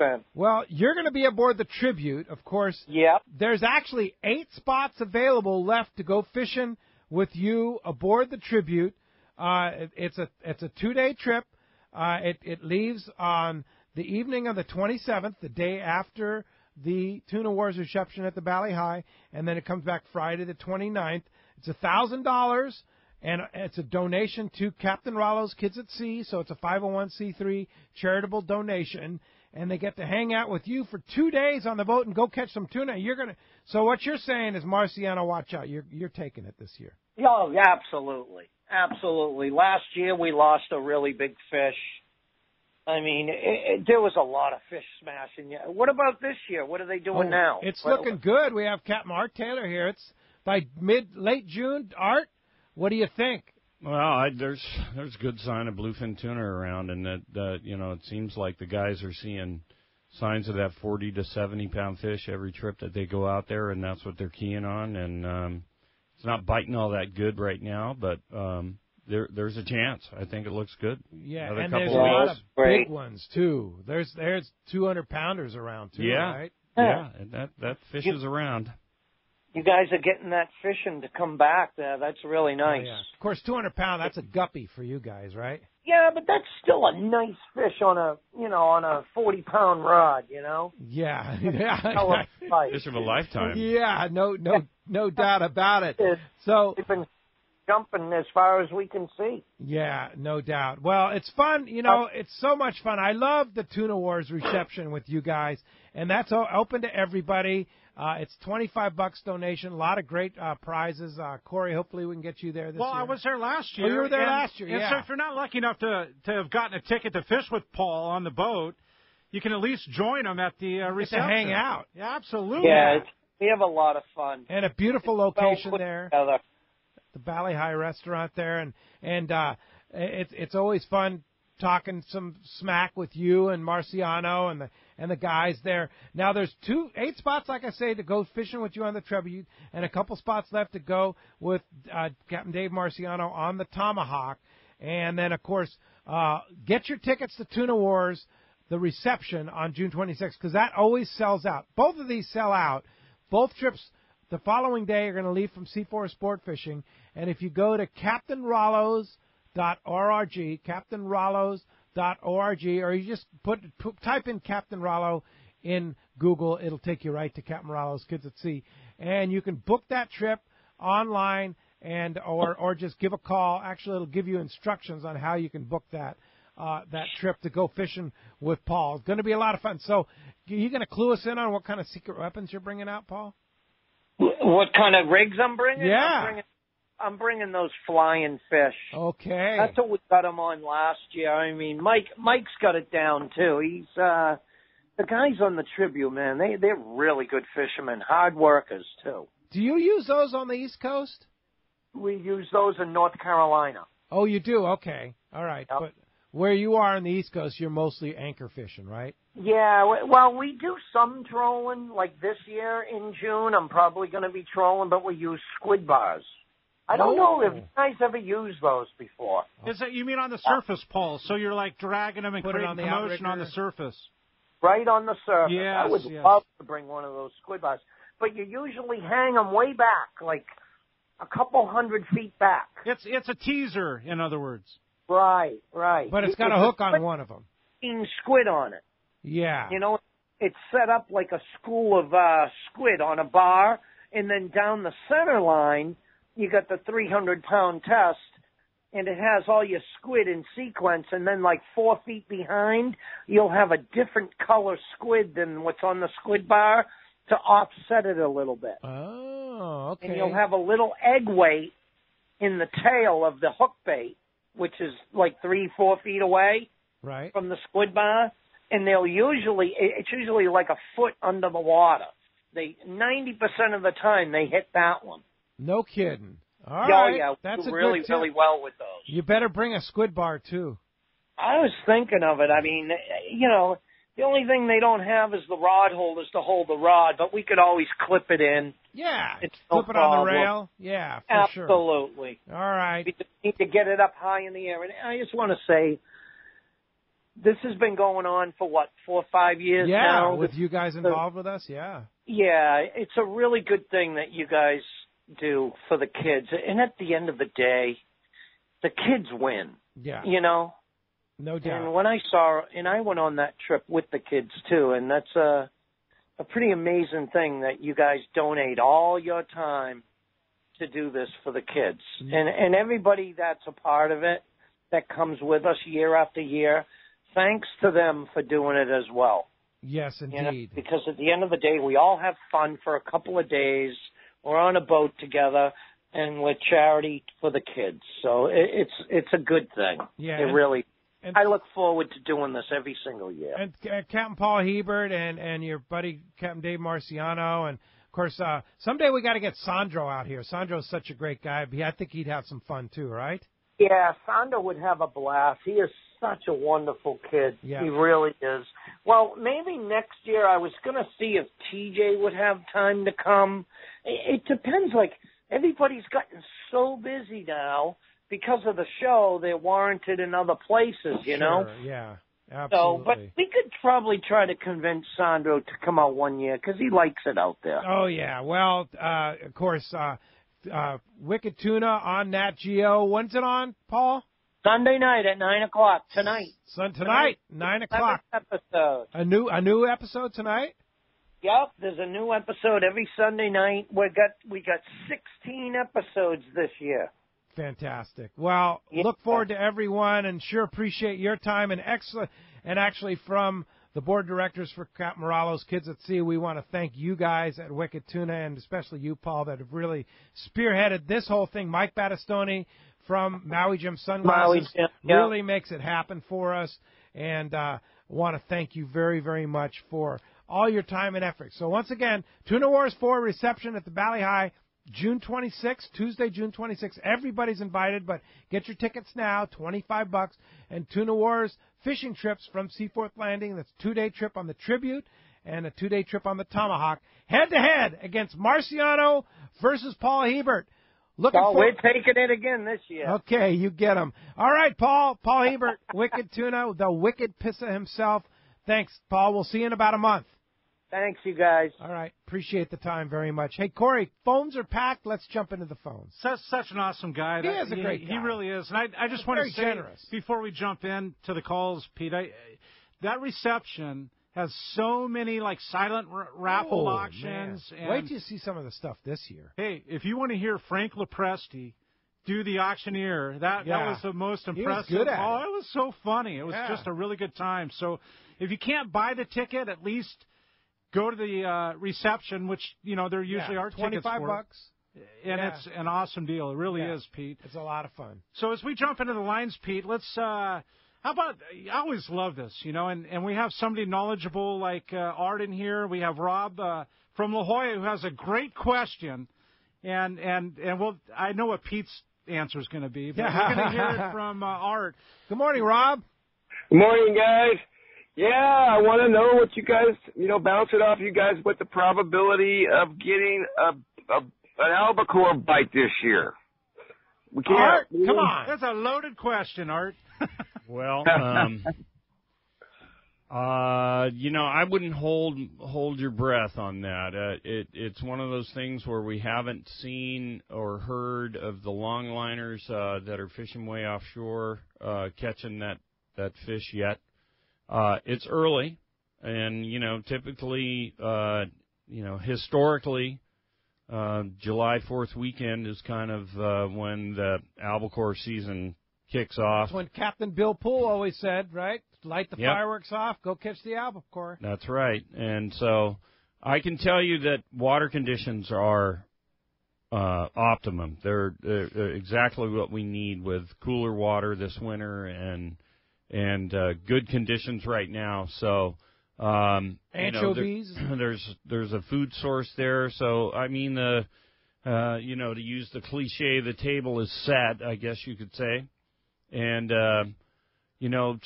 S14: bluefin.
S6: Well, you're going to be aboard the Tribute, of course.
S14: Yep.
S6: There's actually 8 spots available left to go fishing with you aboard the Tribute. It's a 2-day trip. It leaves on the evening of the 27th, the day after the Tuna Wars reception at the Bali High, and then it comes back Friday the 29th. It's $1,000, And it's a donation to Captain Rollo's Kids at Sea, so it's a 501c3 charitable donation. And they get to hang out with you for 2 days on the boat and go catch some tuna. So what you're saying is, Marciano, watch out. You're taking it this year.
S14: Oh, absolutely. Absolutely. Last year we lost a really big fish. I mean, there was a lot of fish smashing. What about this year? What are they doing now?
S6: It's looking good. We have Captain Art Taylor here. It's by late June. Art, what do you think?
S11: Well, there's good sign of bluefin tuna around, and that it seems like the guys are seeing signs of that 40 to 70 pound fish every trip that they go out there, and that's what they're keying on. And it's not biting all that good right now, but there's a chance. I think it looks good.
S6: Yeah,
S11: and
S6: there's a lot of big ones too. There's 200 pounders around too, right?
S11: Yeah, and that fish is around.
S14: You guys are getting that fishing to come back there. That's really nice.
S6: Oh, yeah. Of course, 200 pound, that's a guppy for you guys, right?
S14: Yeah, but that's still a nice fish on a 40-pound rod,
S6: Yeah.
S11: Fish of a lifetime.
S6: Yeah, no doubt about it. So
S14: they've been jumping as far as we can see.
S6: Yeah, no doubt. Well, it's fun. It's so much fun. I love the Tuna Wars reception with you guys, and that's open to everybody. It's $25 donation. A lot of great prizes. Corey, hopefully we can get you there this year.
S10: Well, I was there last year.
S6: Oh, you were there last year,
S10: and so if you're not lucky enough to have gotten a ticket to fish with Paul on the boat, you can at least join him at the reception.
S6: To hang out.
S10: Yeah, absolutely.
S14: Yeah, we have a lot of fun.
S6: And a beautiful location there. The Valley High restaurant there. And it's always fun talking some smack with you and Marciano and the guys there. Now there's 8 spots, like I say, to go fishing with you on the Trebute, and a couple spots left to go with Captain Dave Marciano on the Tomahawk. And then, of course, get your tickets to Tuna Wars, the reception on June 26th, because that always sells out. Both of these sell out. Both trips the following day are going to leave from C4 Sport Fishing. And if you go to CaptainRollos.org, CaptainRollos.org, or you just type in Captain Rollo in Google, it'll take you right to Captain Rollo's Kids at Sea, and you can book that trip online or just give a call. Actually, it'll give you instructions on how you can book that trip to go fishing with Paul. It's going to be a lot of fun. So, are you going to clue us in on what kind of secret weapons you're bringing out, Paul?
S14: What kind of rigs I'm bringing?
S6: Yeah.
S14: I'm bringing those flying fish.
S6: Okay.
S14: That's what we got them on last year. I mean, Mike's got it down too. He's the guys on the Tribute, man. They're really good fishermen, hard workers too.
S6: Do you use those on the East Coast?
S14: We use those in North Carolina.
S6: Oh, you do? Okay. All right.
S14: Yep.
S6: But where you are on the East Coast, you're mostly anchor fishing, right?
S14: Yeah, well, we do some trolling. Like this year in June, I'm probably going to be trolling, but we use squid bars. I don't know if you guys ever used those before.
S10: Is that you mean on the surface, Paul? So you're like dragging them and
S6: Put it
S10: creating
S6: on the
S10: commotion
S6: outrigger.
S10: on the surface.
S14: Right on the surface.
S10: Yes,
S14: I would love to bring one of those squid bars. But you usually hang them way back, like a couple 100 feet back.
S10: It's a teaser, in other words.
S14: Right.
S6: But it's got a hook on one of them.
S14: Squid on it.
S6: Yeah.
S14: It's set up like a school of squid on a bar, and then down the center line, you got the 300-pound test, and it has all your squid in sequence, and then like 4 feet behind, you'll have a different color squid than what's on the squid bar to offset it a little bit.
S6: Oh, okay.
S14: And you'll have a little egg weight in the tail of the hook bait, which is like 3-4 feet away from the squid bar, and it's usually like a foot under the water. 90% of the time they hit that one.
S6: No kidding. All right.
S14: Yeah,
S6: that's a
S14: really,
S6: good tip.
S14: really well with those.
S6: You better bring a squid bar, too.
S14: I was thinking of it. I mean, the only thing they don't have is the rod holders to hold the rod, but we could always clip it in.
S6: Yeah,
S14: it's
S6: clip
S14: no
S6: it on the
S14: problem.
S6: rail. Yeah, for sure.
S14: Absolutely.
S6: All right.
S14: We just need to get it up high in the air. And I just want to say, this has been going on for, 4 or 5 years now?
S6: Yeah, with you guys involved with us, yeah.
S14: Yeah, it's a really good thing that you guys do for the kids. And at the end of the day, the kids win.
S6: Yeah.
S14: No
S6: doubt.
S14: And when I went on that trip with the kids too, and that's a pretty amazing thing that you guys donate all your time to do this for the kids, and everybody that's a part of it, that comes with us year after year. Thanks to them for doing it as well.
S6: Yes, indeed.
S14: Because at the end of the day, we all have fun for a couple of days. We're on a boat together, and we're charity for the kids. So it's a good thing.
S6: Yeah,
S14: it really. And I look forward to doing this every single year.
S6: And Captain Paul Hebert and your buddy Captain Dave Marciano, and of course someday we got to get Sandro out here. Sandro's such a great guy. I think he'd have some fun too, right?
S14: Yeah, Sandro would have a blast. He is such a wonderful kid.
S6: Yeah.
S14: He really is. Well, maybe next year I was going to see if TJ would have time to come. It depends. Like, everybody's gotten so busy now because of the show, they're warranted in other places, you know?
S6: Yeah, absolutely.
S14: So, but we could probably try to convince Sandro to come out one year because he likes it out there.
S6: Oh, yeah. Well, of course, Wicked Tuna on Nat Geo. When's it on, Paul?
S14: Sunday night at 9 o'clock tonight.
S6: Tonight, 9 o'clock.
S14: Episode.
S6: A new episode tonight?
S14: Yep, there's a new episode every Sunday night. We got 16 episodes this year.
S6: Fantastic. Well, look forward to everyone, and sure appreciate your time. And actually from the board of directors for Cap Moralo's Kids at Sea, we want to thank you guys at Wicked Tuna, and especially you, Paul, that have really spearheaded this whole thing. Mike Battistoni from Maui Jim Sunglasses really makes it happen for us, and want to thank you very, very much for all your time and effort. So once again, Tuna Wars 4 reception at the Valley High, June 26th, Tuesday, June 26th. Everybody's invited, but get your tickets now, $25. And Tuna Wars fishing trips from Seaforth Landing. That's a 2-day trip on the Tribute and a 2-day trip on the Tomahawk. Head-to-head against Marciano versus Paul Hebert.
S14: We're taking it again this year.
S6: Okay, you get him. All right, Paul Hebert, Wicked Tuna, the Wicked Pissa himself. Thanks, Paul. We'll see you in about a month.
S14: Thanks, you guys.
S6: All right. Appreciate the time very much. Hey, Corey, phones are packed. Let's jump into the phones.
S10: Such an awesome guy.
S6: He is a great guy.
S10: He really is. And I just want to say, before we jump into the calls, Pete, that reception has so many, like, silent raffle auctions. And
S6: wait till you see some of the stuff this year.
S10: Hey, if you want to hear Frank Lopresti do the auctioneer, that was the most impressive.
S6: He was good at it.
S10: It was so funny. It was just a really good time. So if you can't buy the ticket, at least go to the reception, which, there usually are tickets for.
S6: $25.
S10: And it's an awesome deal. It really is, Pete.
S6: It's a lot of fun.
S10: So as we jump into the lines, Pete, let's, how about, I always love this, and we have somebody knowledgeable like Art in here. We have Rob from La Jolla who has a great question. And I know what Pete's answer is going to be, but we're going to hear it from Art.
S6: Good morning, Rob.
S15: Good morning, guys. Yeah, I want to know what you guys, bounce it off you guys, what the probability of getting an albacore bite this year.
S10: Art, come on. That's a loaded question, Art.
S11: Well, I wouldn't hold your breath on that. It's one of those things where we haven't seen or heard of the longliners that are fishing way offshore catching that fish yet. It's early, and, typically, historically, July 4th weekend is kind of when the albacore season kicks off.
S6: That's when Captain Bill Poole always said, right? Light the fireworks off, go catch the albacore.
S11: That's right. And so I can tell you that water conditions are optimum. They're exactly what we need with cooler water this winter and good conditions right now. So
S6: anchovies.
S11: There's a food source there. So I mean to use the cliche, the table is set, I guess you could say. And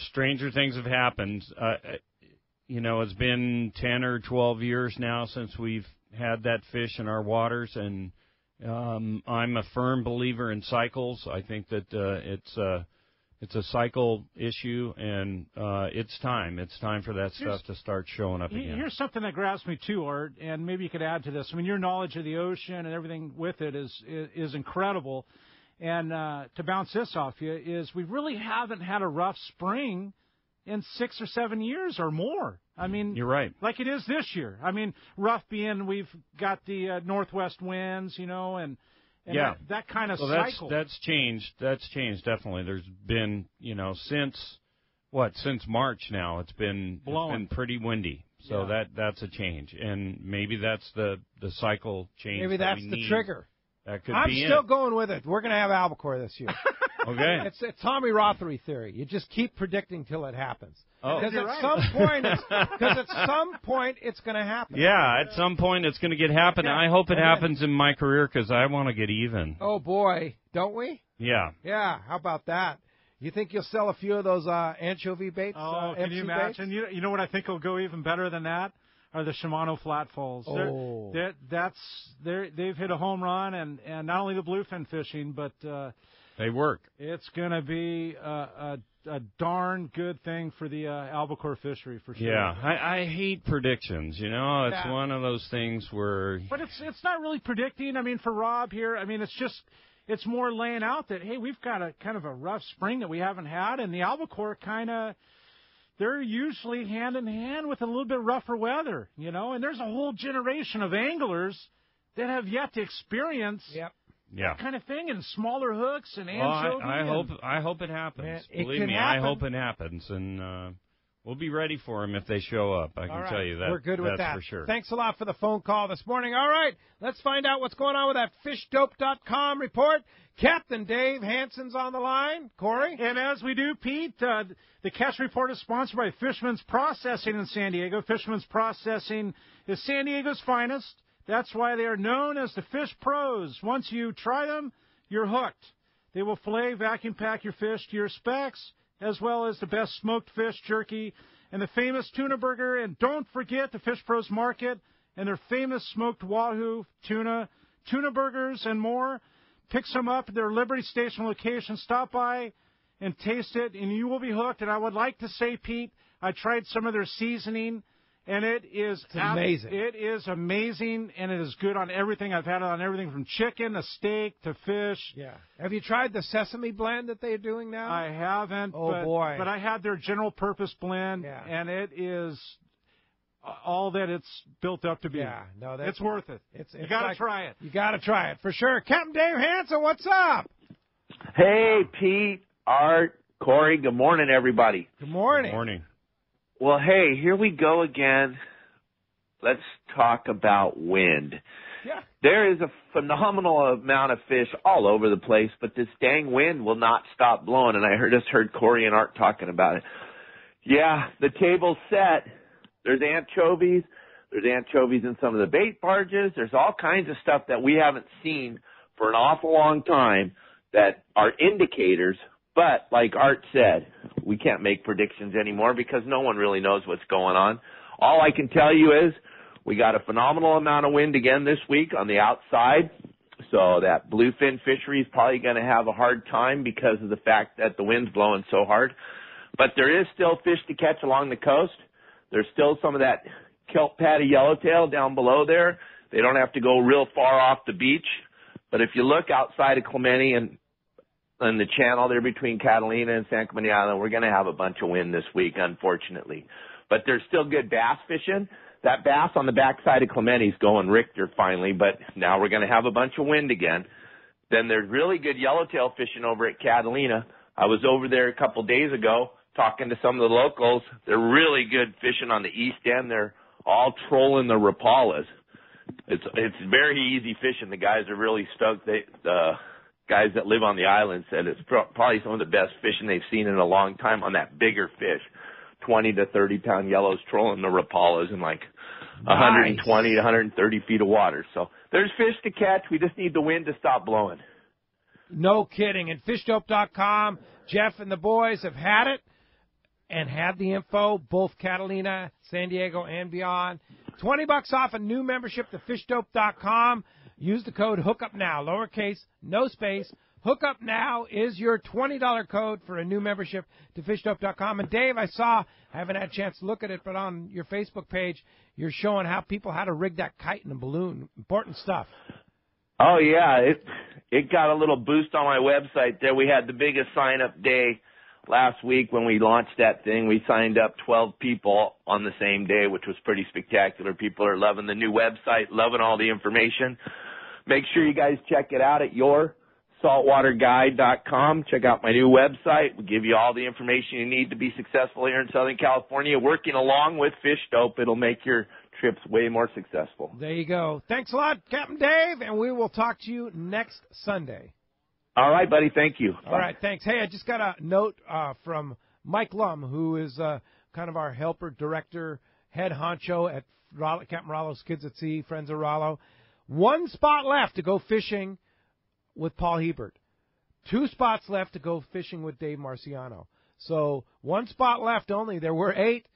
S11: stranger things have happened. It's been 10 or 12 years now since we've had that fish in our waters, and I'm a firm believer in cycles. I think that it's a cycle issue, and it's time. It's time for that stuff to start showing up again.
S10: Here's something that grabs me too, Art, and maybe you could add to this. I mean, your knowledge of the ocean and everything with it is incredible. And to bounce this off you is we really haven't had a rough spring in 6 or 7 years or more. I mean,
S11: you're right.
S10: Like it is this year. I mean, rough being we've got the northwest winds, and And that kind of cycle.
S11: That's changed. That's changed, definitely. There's been, since March now, it's been pretty windy. So that's a change. And maybe that's the cycle change.
S6: Maybe that's the trigger.
S11: That could
S6: I'm
S11: be
S6: still going with it. We're going to have albacore this year.
S11: Okay.
S6: It's a Tommy Rothery theory. You just keep predicting till it happens.
S11: Oh,
S6: Because at some point it's going to happen.
S11: Yeah, at some point it's going to happen. Yeah. I hope it happens in my career because I want to get even.
S6: Oh, boy. Don't we?
S11: Yeah.
S6: Yeah. How about that? You think you'll sell a few of those anchovy baits?
S10: Can you imagine? You know what I think will go even better than that? Are the Shimano flatfalls.
S6: Oh.
S10: They've hit a home run, and not only the bluefin fishing, but
S11: they work.
S10: It's going to be a darn good thing for the albacore fishery for sure.
S11: Yeah, I hate predictions. It's one of those things where.
S10: But it's not really predicting. I mean, for Rob here, it's more laying out that hey, we've got a kind of a rough spring that we haven't had, and the albacore kind of. They're usually hand in hand with a little bit rougher weather, and there's a whole generation of anglers that have yet to experience that kind of thing, and smaller hooks and anchovy.
S11: I hope it happens.
S6: Man,
S11: Believe me, I hope it happens, and we'll be ready for them if they show up. I can tell you that.
S6: We're good with
S11: that's
S6: that.
S11: For sure.
S6: Thanks a lot for the phone call this morning. All right, let's find out what's going on with that fishdope.com report. Captain Dave Hansen's on the line. Corey?
S10: And as we do, Pete, the Catch Report is sponsored by Fisherman's Processing in San Diego. Fisherman's Processing is San Diego's finest. That's why they are known as the Fish Pros. Once you try them, you're hooked. They will fillet, vacuum pack your fish to your specs, as well as the best smoked fish, jerky, and the famous tuna burger. And don't forget the Fish Pros Market and their famous smoked wahoo tuna burgers, and more. Pick some up at their Liberty Station location. Stop by and taste it, and you will be hooked. And I would like to say, Pete, I tried some of their seasoning, and it's
S6: amazing.
S10: It is amazing, and it is good on everything. I've had it on everything from chicken to steak to fish.
S6: Yeah. Have you tried the sesame blend that they're doing now?
S10: I haven't.
S6: Boy.
S10: But I had their general purpose blend, and it is all that it's built up to be.
S6: Yeah, no,
S10: it's worth it. You got to try it.
S6: You got to try it for sure. Captain Dave Hansen, what's up?
S3: Hey, Pete, Art, Corey. Good morning, everybody.
S6: Good morning.
S11: Good morning.
S3: Well, hey, here we go again. Let's talk about wind.
S6: Yeah.
S3: There is a phenomenal amount of fish all over the place, but this dang wind will not stop blowing, and I just heard Corey and Art talking about it. Yeah, the table's set. There's anchovies. There's anchovies in some of the bait barges. There's all kinds of stuff that we haven't seen for an awful long time that are indicators. But like Art said, we can't make predictions anymore because no one really knows what's going on. All I can tell you is we got a phenomenal amount of wind again this week on the outside. So that bluefin fishery is probably going to have a hard time because of the fact that the wind's blowing so hard. But there is still fish to catch along the coast. There's still some of that kelp patty yellowtail down below there. They don't have to go real far off the beach. But if you look outside of Clemente and the channel there between Catalina and San Clemente Island, we're going to have a bunch of wind this week, unfortunately. But there's still good bass fishing. That bass on the backside of Clemente is going Richter finally, but now we're going to have a bunch of wind again. Then there's really good yellowtail fishing over at Catalina. I was over there a couple days ago talking to some of the locals. They're really good fishing on the east end. They're all trolling the rapalas. It's very easy fishing. The guys are really stoked. The guys that live on the island said it's probably some of the best fishing they've seen in a long time on that bigger fish. 20 to 30 pound yellows trolling the rapalas in like 120 to 130 feet of water. So there's fish to catch. We just need the wind to stop blowing.
S6: No kidding. And fishdope.com, Jeff and the boys have had it and had the info, both Catalina, San Diego, and beyond. $20 off a new membership to fishdope.com. Use the code HOOKUPNOW, lowercase, no space. HOOKUPNOW is your $20 code for a new membership to fishdope.com. And, Dave, I haven't had a chance to look at it, but on your Facebook page, you're showing how to rig that kite and a balloon. Important stuff.
S3: Oh, yeah. It got a little boost on my website there. We had the biggest sign-up day last week when we launched that thing. We signed up 12 people on the same day, which was pretty spectacular. People are loving the new website, loving all the information.
S16: make sure you guys check it out at yoursaltwaterguide.com. Check out my new website. We'll give you all the information you need to be successful here in Southern California. Working along with Fish Dope, it'll make your trips way more successful.
S6: There you go. Thanks a lot, Captain Dave, and we will talk to you next Sunday.
S16: All right, buddy. Thank you.
S6: All right, thanks. Hey, I just got a note from Mike Lum, who is kind of our helper, director, head honcho at Captain Rollo's Kids at Sea, Friends of Rollo. 1 spot left to go fishing with Paul Hebert. 2 spots left to go fishing with Dave Marciano. So 1 spot left only. There were 8.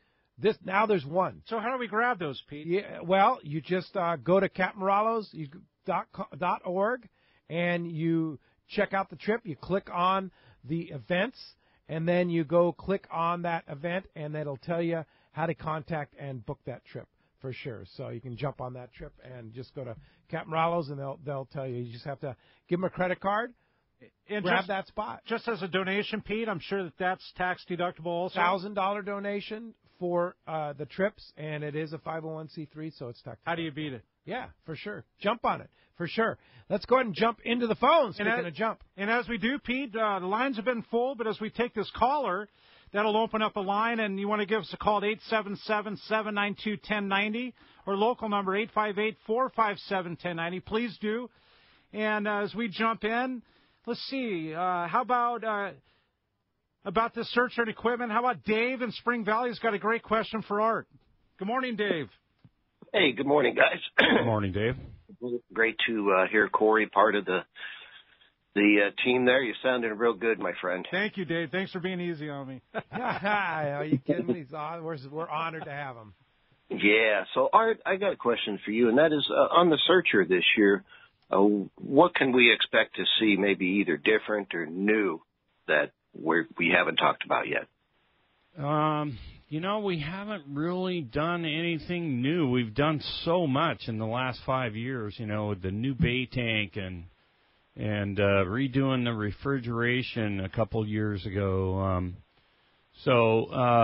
S6: Now there's 1.
S10: So how do we grab those, Pete?
S6: Yeah, well, you just go to CaptainRollos.org and you check out the trip. You click on the events, and then you go click on that event, and it'll tell you how to contact and book that trip for sure. So you can jump on that trip and just go to Captain Rollos, and they'll tell you. You just have to give them a credit card, and grab that spot.
S10: Just as a donation, Pete, I'm sure that's tax deductible also.
S6: $1,000 donation for the trips, and it is a 501c3, so it's tax.
S10: How do you beat it?
S6: Yeah, for sure. Jump on it, for sure. Let's go ahead and jump into the phones. Speaking of jump.
S10: And as we do, Pete, the lines have been full, but as we take this caller, that'll open up a line, and you want to give us a call at 877-792-1090 or local number 858-457-1090. Please do. And as we jump in, let's see, how about this search and equipment? How about Dave in Spring Valley has got a great question for Art. Good morning, Dave.
S17: Hey, good morning, guys.
S11: Good morning, Dave.
S17: Great to hear Corey part of the team there. You sounded real good, my friend.
S10: Thank you, Dave. Thanks for being easy on me.
S6: Are you kidding me? We're honored to have him.
S17: Yeah. So, Art, I got a question for you, and that is on the Searcher this year, what can we expect to see maybe either different or new that we haven't talked about yet?
S11: We haven't really done anything new. We've done so much in the last 5 years, with the new bay tank and redoing the refrigeration a couple years ago. There's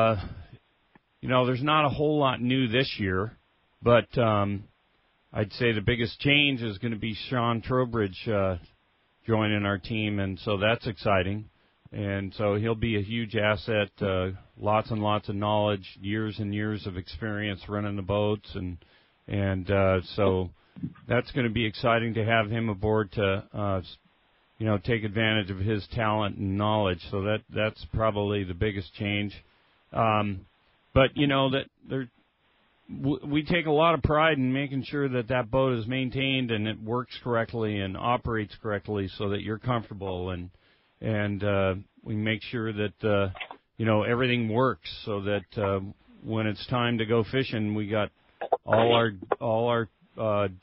S11: not a whole lot new this year, but I'd say the biggest change is going to be Sean Trowbridge joining our team, and so that's exciting. And so he'll be a huge asset, lots and lots of knowledge, years and years of experience running the boats, and so that's going to be exciting to have him aboard to, take advantage of his talent and knowledge. So that's probably the biggest change. But we take a lot of pride in making sure that boat is maintained and it works correctly and operates correctly, so that you're comfortable, and we make sure that everything works, so that when it's time to go fishing, we got all our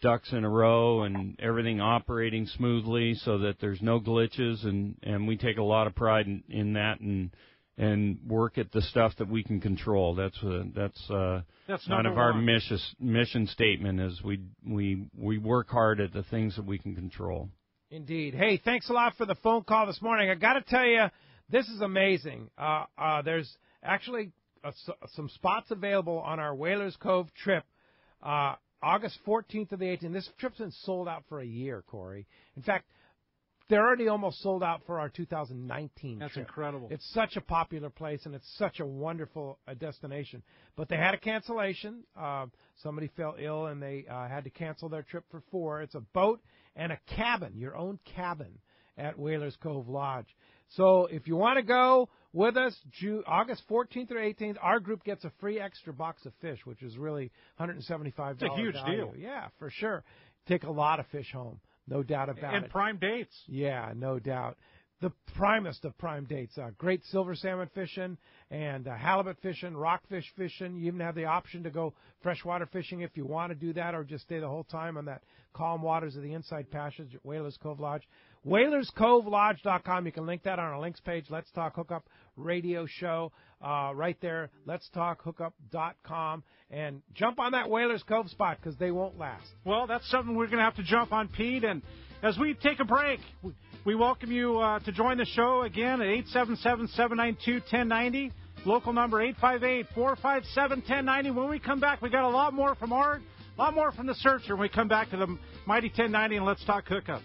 S11: ducks in a row and everything operating smoothly, so that there's no glitches, and we take a lot of pride in that, and work at the stuff that we can control. That's kind of our mission statement, is we work hard at the things that we can control.
S6: Indeed. Hey, thanks a lot for the phone call this morning. I got to tell you, this is amazing. There's actually some spots available on our Whalers Cove trip, August 14th to the 18th. This trip's been sold out for a year, Corey. In fact, they're already almost sold out for our 2019
S10: That's
S6: trip.
S10: incredible.
S6: It's such a popular place, and it's such a wonderful destination. But they had a cancellation. Somebody fell ill, and they had to cancel their trip for 4. It's a boat and a cabin, your own cabin, at Whalers Cove Lodge. So if you want to go with us, August 14th or 18th, our group gets a free extra box of fish, which is really $175.
S10: It's a huge deal.
S6: Yeah, for sure. Take a lot of fish home. No doubt about it.
S10: And prime dates.
S6: Yeah, no doubt. The primest of prime dates. Great silver salmon fishing and halibut fishing, rockfish fishing. You even have the option to go freshwater fishing if you want to do that, or just stay the whole time on that calm waters of the Inside Passage at Whalers Cove Lodge. WhalersCoveLodge.com. You can link that on our links page. Let's Talk Hookup radio show right there. Let'sTalkHookup.com. And jump on that Whalers Cove spot, because they won't last.
S10: Well, that's something we're going to have to jump on, Pete. And as we take a break, we welcome you to join the show again at 877-792-1090. Local number 858-457-1090. When we come back, we got a lot more from Art. A lot more from the Searcher when we come back to the Mighty 1090 and Let's Talk Hookup.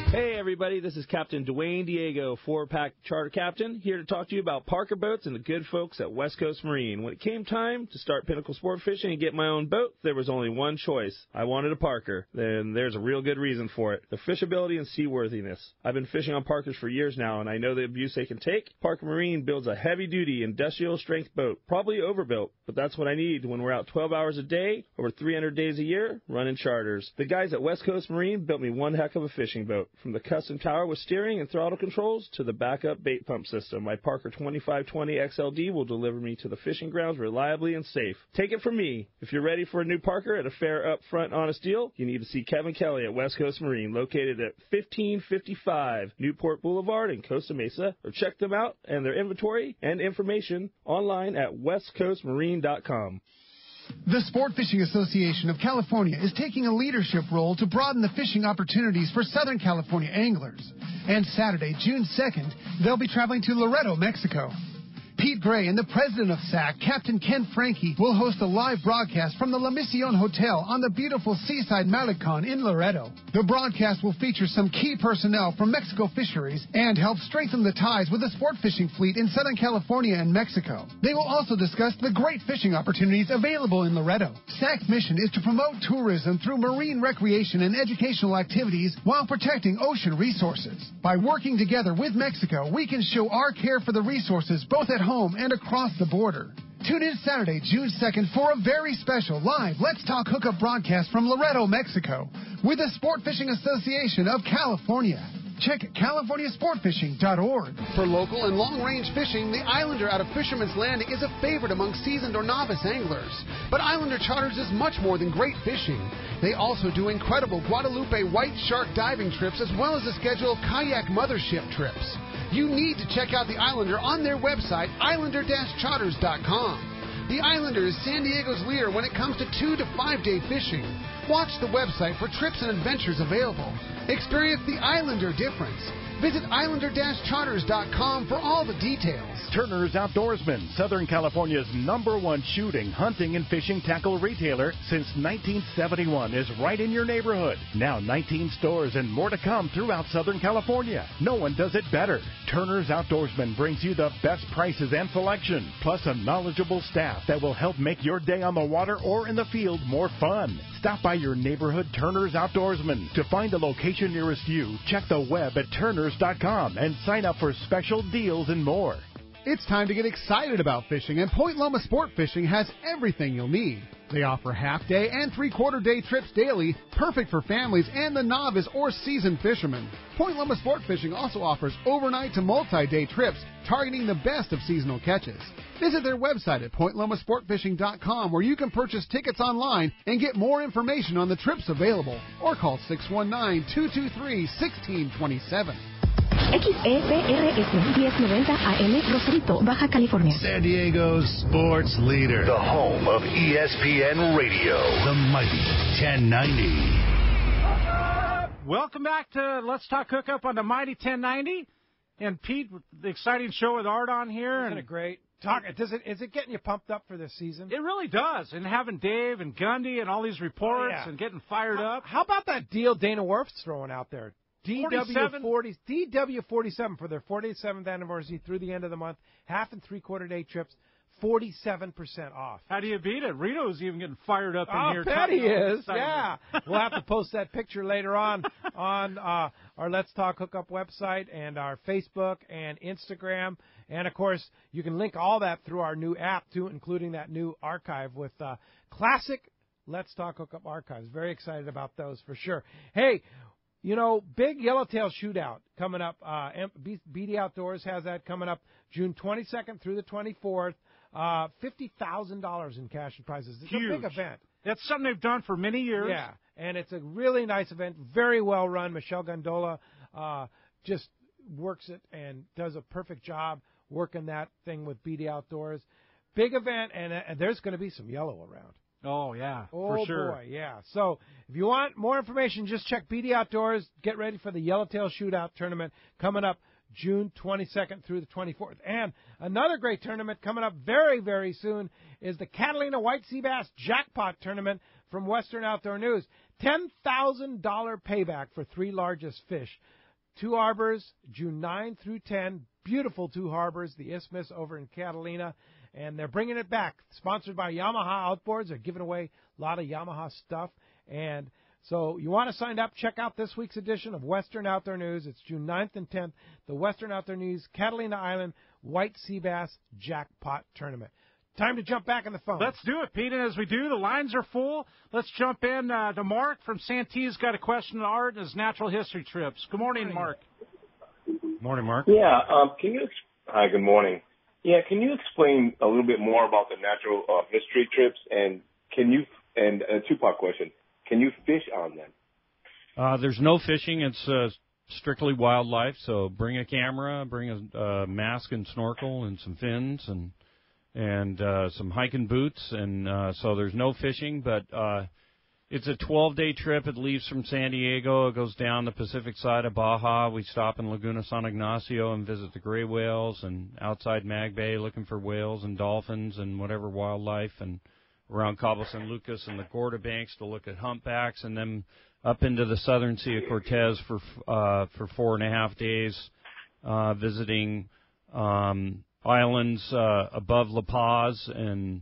S18: Hey, everybody, this is Captain Dwayne Diego, 4-pack charter captain, here to talk to you about Parker Boats and the good folks at West Coast Marine. When it came time to start Pinnacle Sport Fishing and get my own boat, there was only one choice. I wanted a Parker, and there's a real good reason for it: the fishability and seaworthiness. I've been fishing on Parkers for years now, and I know the abuse they can take. Parker Marine builds a heavy-duty, industrial-strength boat, probably overbuilt, but that's what I need when we're out 12 hours a day, over 300 days a year, running charters. The guys at West Coast Marine built me one heck of a fishing boat. From the custom tower with steering and throttle controls to the backup bait pump system, my Parker 2520 XLD will deliver me to the fishing grounds reliably and safe. Take it from me. If you're ready for a new Parker at a fair, upfront, honest deal, you need to see Kevin Kelly at West Coast Marine, located at 1555 Newport Boulevard in Costa Mesa, or check them out and their inventory and information online at westcoastmarine.com.
S2: The Sport Fishing Association of California is taking a leadership role to broaden the fishing opportunities for Southern California anglers. And Saturday, June 2nd, they'll be traveling to Laredo, Mexico. Pete Gray and the president of SAC, Captain Ken Frankie, will host a live broadcast from the La Misión Hotel on the beautiful seaside Malecon in Laredo. The broadcast will feature some key personnel from Mexico Fisheries and help strengthen the ties with the sport fishing fleet in Southern California and Mexico. They will also discuss the great fishing opportunities available in Laredo. SAC's mission is to promote tourism through marine recreation and educational activities while protecting ocean resources. By working together with Mexico, we can show our care for the resources both at home and across the border. Tune in Saturday, June 2nd for a very special live Let's Talk Hookup broadcast from Laredo, Mexico with the Sport Fishing Association of California. Check CaliforniaSportFishing.org. For local and long-range fishing, the Islander out of Fisherman's Landing is a favorite among seasoned or novice anglers. But Islander Charters is much more than great fishing. They also do incredible Guadalupe white shark diving trips as well as a schedule of kayak mothership trips. You need to check out the Islander on their website, islander-charters.com. The Islander is San Diego's leader when it comes to 2 to 5 day fishing. Watch the website for trips and adventures available. Experience the Islander difference. Visit islander-charters.com for all the details.
S7: Turner's Outdoorsman, Southern California's #1 shooting, hunting, and fishing tackle retailer since 1971, is right in your neighborhood. Now 19 stores and more to come throughout Southern California. No one does it better. Turner's Outdoorsman brings you the best prices and selection, plus a knowledgeable staff that will help make your day on the water or in the field more fun. Stop by your neighborhood Turner's Outdoorsman. To find a location nearest you, check the web at turners.com and sign up for special deals and more.
S2: It's time to get excited about fishing, and Point Loma Sport Fishing has everything you'll need. They offer half-day and three-quarter-day trips daily, perfect for families and the novice or seasoned fishermen. Point Loma Sport Fishing also offers overnight to multi-day trips, targeting the best of seasonal catches. Visit their website at pointlomasportfishing.com, where you can purchase tickets online and get more information on the trips available, or call 619-223-1627.
S20: XEPRS 1090 AM, Rosarito, Baja California.
S21: San Diego's sports leader. The home of ESPN Radio. The mighty 1090.
S10: Welcome back to Let's Talk Hookup on the mighty 1090. And Pete, the exciting show with Art on here.
S6: Isn't it great? Is it getting you pumped up for this season?
S10: It really does. And having Dave and Gundy and all these reports and getting fired up.
S6: How about that deal Dana Werf's throwing out there? DW47 for their 47th anniversary through the end of the month, half and three-quarter-day trips, 47% off.
S10: How do you beat it? Rito's even getting fired up in here.
S6: Oh, Petty is, yeah. We'll have to post that picture later on our Let's Talk Hookup website and our Facebook and Instagram. And, of course, you can link all that through our new app, too, including that new archive with classic Let's Talk Hookup archives. Very excited about those for sure. Hey, you know, big yellowtail shootout coming up. BD Outdoors has that coming up June 22nd through the 24th. $50,000 in cash and prizes. It's
S10: huge.
S6: A big event.
S10: That's something they've done for many years.
S6: Yeah, and it's a really nice event, very well run. Michelle Gondola just works it and does a perfect job working that thing with BD Outdoors. Big event, and there's going to be some yellow around.
S10: Oh, yeah,
S6: for
S10: sure.
S6: Oh, boy, yeah. So if you want more information, just check BD Outdoors. Get ready for the Yellowtail Shootout Tournament coming up June 22nd through the 24th. And another great tournament coming up very, very soon is the Catalina White Sea Bass Jackpot Tournament from Western Outdoor News. $10,000 payback for 3 largest fish. 2 harbors, June 9 through 10. Beautiful 2 harbors, the Isthmus over in Catalina. And they're bringing it back. Sponsored by Yamaha Outboards. They're giving away a lot of Yamaha stuff. And so you want to sign up, check out this week's edition of Western Outdoor News. It's June 9th and 10th, the Western Outdoor News Catalina Island White Sea Bass Jackpot Tournament. Time to jump back on the phone.
S10: Let's do it, Pete. And as we do, the lines are full. Let's jump in to Mark from Santee's got a question on Art and his natural history trips. Good morning, Mark.
S11: Morning, Mark.
S19: Yeah, hi, good morning. Yeah, can you explain a little bit more about the natural history trips, and a 2-part question. Can you fish on them?
S11: There's no fishing. It's strictly wildlife. So bring a camera, bring a mask and snorkel and some fins and some hiking boots. And so there's no fishing, but it's a 12-day trip. It leaves from San Diego. It goes down the Pacific side of Baja. We stop in Laguna San Ignacio and visit the gray whales, and outside Mag Bay looking for whales and dolphins and whatever wildlife, and around Cabo San Lucas and the Gorda Banks to look at humpbacks, and then up into the southern Sea of Cortez for 4.5 days, visiting islands above La Paz, and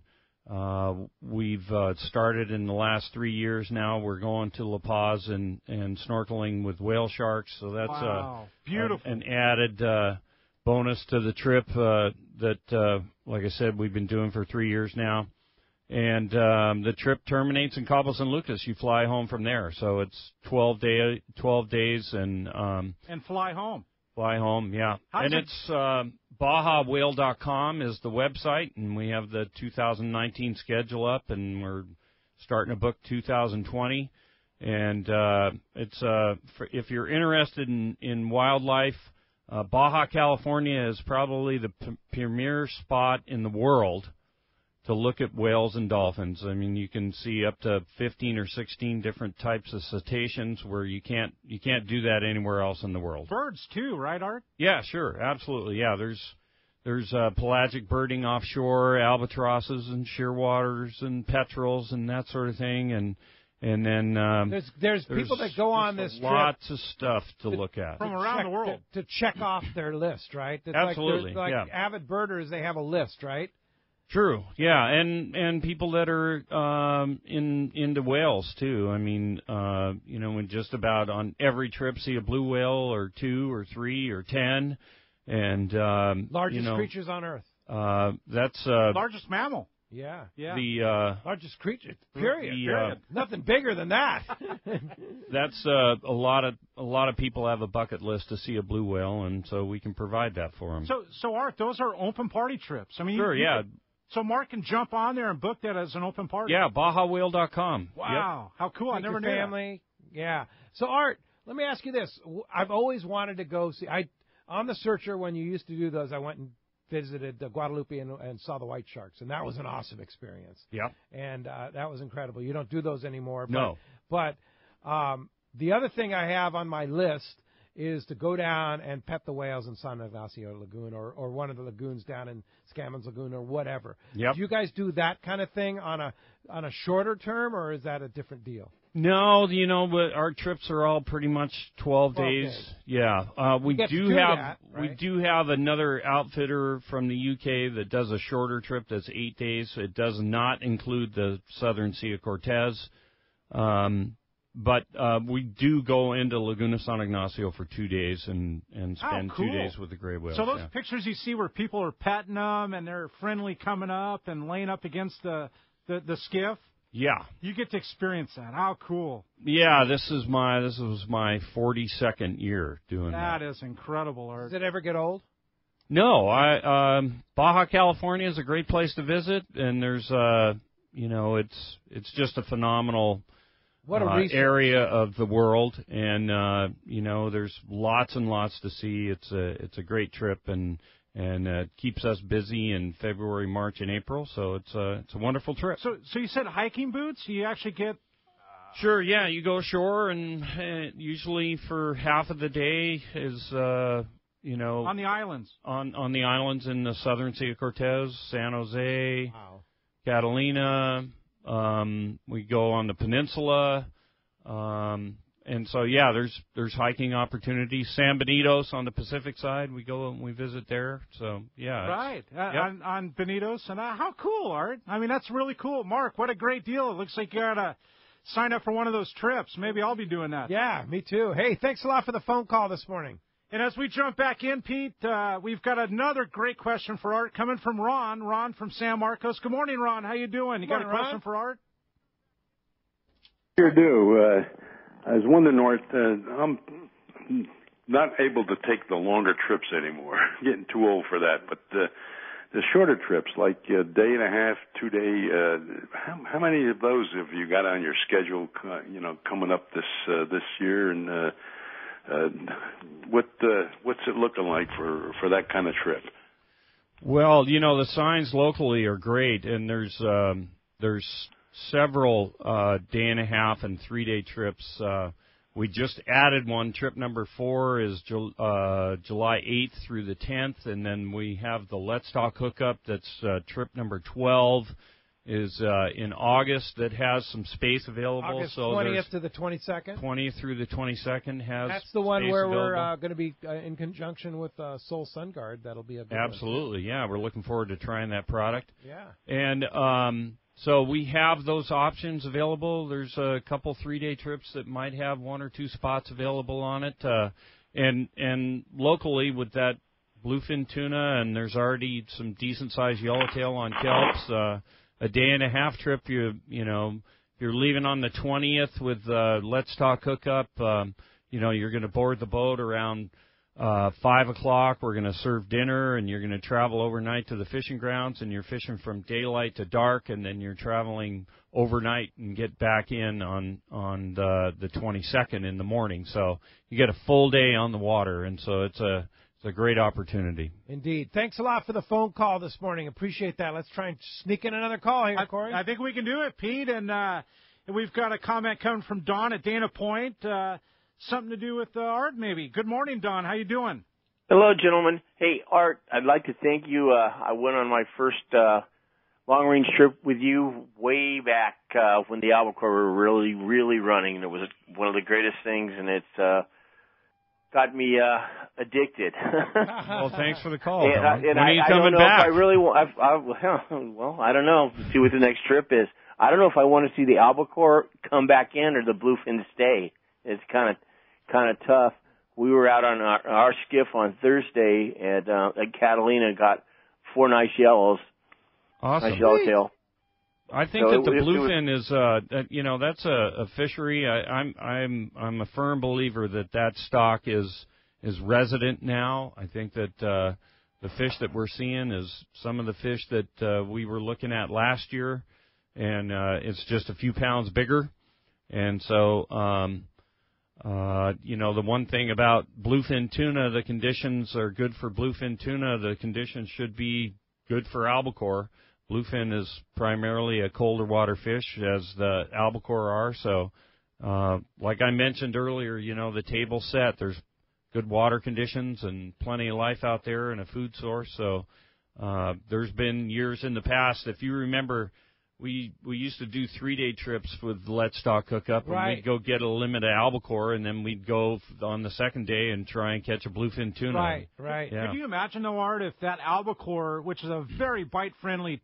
S11: we've started in the last 3 years now. We're going to La Paz and snorkeling with whale sharks, so that's
S10: beautiful.
S11: An added bonus to the trip that, like I said, we've been doing for 3 years now. And the trip terminates in Cabo San Lucas. You fly home from there, so it's 12 days, and
S10: fly home.
S11: Fly home, yeah. It's BajaWhale.com is the website, and we have the 2019 schedule up, and we're starting to book 2020. And it's if you're interested in wildlife, Baja California is probably the premier spot in the world to look at whales and dolphins. I mean, you can see up to 15 or 16 different types of cetaceans where you can't do that anywhere else in the world.
S10: Birds too, right, Art?
S11: Yeah, sure, absolutely. Yeah, there's pelagic birding offshore, albatrosses and shearwaters and petrels and that sort of thing, and then
S6: there's people that go on this trip.
S11: Lots of stuff to look at
S10: from around the world
S6: to check off their list, right? It's
S11: absolutely,
S6: like avid birders, they have a list, right?
S11: True, yeah, and people that are into whales too. I mean, when just about on every trip see a blue whale or 2 or 3 or 10, and
S6: largest creatures on Earth.
S11: That's
S10: largest mammal.
S6: Yeah.
S11: The
S6: largest creature. Period. Nothing bigger than that.
S11: That's a lot of people have a bucket list to see a blue whale, and so we can provide that for them.
S10: So Art, those are open party trips. I mean,
S11: sure, yeah.
S10: So Mark can jump on there and book that as an open party.
S11: Yeah, BajaWhale.com.
S10: Wow,
S11: yep.
S10: How cool! I never knew
S6: family. That. Yeah. So Art, let me ask you this: I've always wanted to go see. On the Searcher, when you used to do those, I went and visited Guadalupe and saw the white sharks, and that was an awesome experience.
S11: Yeah.
S6: And that was incredible. You don't do those anymore.
S11: No.
S6: But the other thing I have on my list is to go down and pet the whales in San Ignacio Lagoon or one of the lagoons down in Scammons Lagoon or whatever.
S11: Yep.
S6: Do you guys do that kind of thing on a shorter term, or is that a different deal?
S11: No, but our trips are all pretty much 12 days. Yeah. We do have another outfitter from the UK that does a shorter trip that's 8 days. It does not include the southern Sea of Cortez. But we do go into Laguna San Ignacio for 2 days and spend 2 days with the gray whales.
S10: So those pictures you see where people are petting them and they're friendly coming up and laying up against the skiff.
S11: Yeah.
S10: You get to experience that. How cool.
S11: Yeah, this was my 42nd year doing that.
S10: That is incredible, Art.
S6: Does it ever get old?
S11: No, Baja California is a great place to visit, and there's it's just a phenomenal area of the world, and there's lots and lots to see. It's a great trip, and it keeps us busy in February, March, and April. So it's a wonderful trip.
S10: So you said hiking boots? You actually get?
S11: Sure, yeah. You go ashore, and usually for half of the day is
S10: on the islands.
S11: On the islands in the southern Sea of Cortez, San Jose, Catalina. We go on the peninsula. And so, yeah, there's hiking opportunities. San Benitos on the Pacific side, we go and we visit there. So, yeah.
S10: Right, on Benitos. And how cool, Art? I mean, that's really cool. Mark, what a great deal. It looks like you got to sign up for one of those trips. Maybe I'll be doing that.
S6: Yeah, me too. Hey, thanks a lot for the phone call this morning.
S10: And as we jump back in, Pete, we've got another great question for Art coming from Ron. Ron from San Marcos. Good morning, Ron. How you doing? You got a question for Art?
S1: Sure do. I was wondering, Art, I'm not able to take the longer trips anymore. Getting too old for that. But the shorter trips, like a day and a half, 2 day, how many of those have you got on your schedule? Coming up this year, and what's it looking like for that kind of trip?
S11: Well, the signs locally are great, and there's several day and a half and 3 day trips. We just added one. Trip number 4 is July 8th through the 10th, and then we have the Let's Talk Hookup. That's trip number 12 is in August. That has some space available.
S6: August 20th to the 22nd.
S11: 20th through the 22nd has.
S6: That's the one where
S11: available.
S6: We're going to be in conjunction with Soul Sun Guard. That'll be a big
S11: Absolutely, yeah. We're looking forward to trying that product.
S6: Yeah.
S11: And so we have those options available. There's a couple 3 day trips that might have 1 or 2 spots available on it. And locally with that bluefin tuna, and there's already some decent sized yellowtail on kelps. A day and a half trip, if you're leaving on the 20th with Let's Talk Hookup, you're going to board the boat around 5 o'clock. We're going to serve dinner, and you're going to travel overnight to the fishing grounds, and you're fishing from daylight to dark, and then you're traveling overnight and get back in on the 22nd in the morning. So you get a full day on the water, and so it's a great opportunity.
S6: Indeed. Thanks a lot for the phone call this morning. Appreciate that. Let's try and sneak in another call here, Corey.
S10: I think we can do it, Pete. And we've got a comment coming from Don at Dana Point. Something to do with Art, maybe. Good morning, Don. How you doing?
S22: Hello, gentlemen. Hey, Art, I'd like to thank you. I went on my first long-range trip with you way back when the albacore were really, really running. It was one of the greatest things, and it's got me addicted.
S11: Well, thanks for the call.
S22: And
S11: when are you
S22: I
S11: coming
S22: don't know
S11: back?
S22: if I really want. Well, I don't know. See what the next trip is. I don't know if I want to see the albacore come back in or the bluefin stay. It's kind of tough. We were out on our skiff on Thursday at Catalina, got 4 nice yellows.
S11: Awesome.
S22: Nice yellowtail.
S11: I think that the bluefin is, that's a fishery. I'm a firm believer that stock is resident now. I think that the fish that we're seeing is some of the fish that we were looking at last year, and it's just a few pounds bigger. And so, the one thing about bluefin tuna, the conditions are good for bluefin tuna. The conditions should be good for albacore. Bluefin is primarily a colder water fish, as the albacore are. So, like I mentioned earlier, the table's set. There's good water conditions and plenty of life out there and a food source. So, there's been years in the past, if you remember, we used to do 3 day trips with Let's Talk Hookup, and we'd go get a limit of albacore, and then we'd go on the second day and try and catch a bluefin tuna.
S10: Right.
S11: Yeah.
S10: Could you imagine, though, Art, if that albacore, which is a very bite-friendly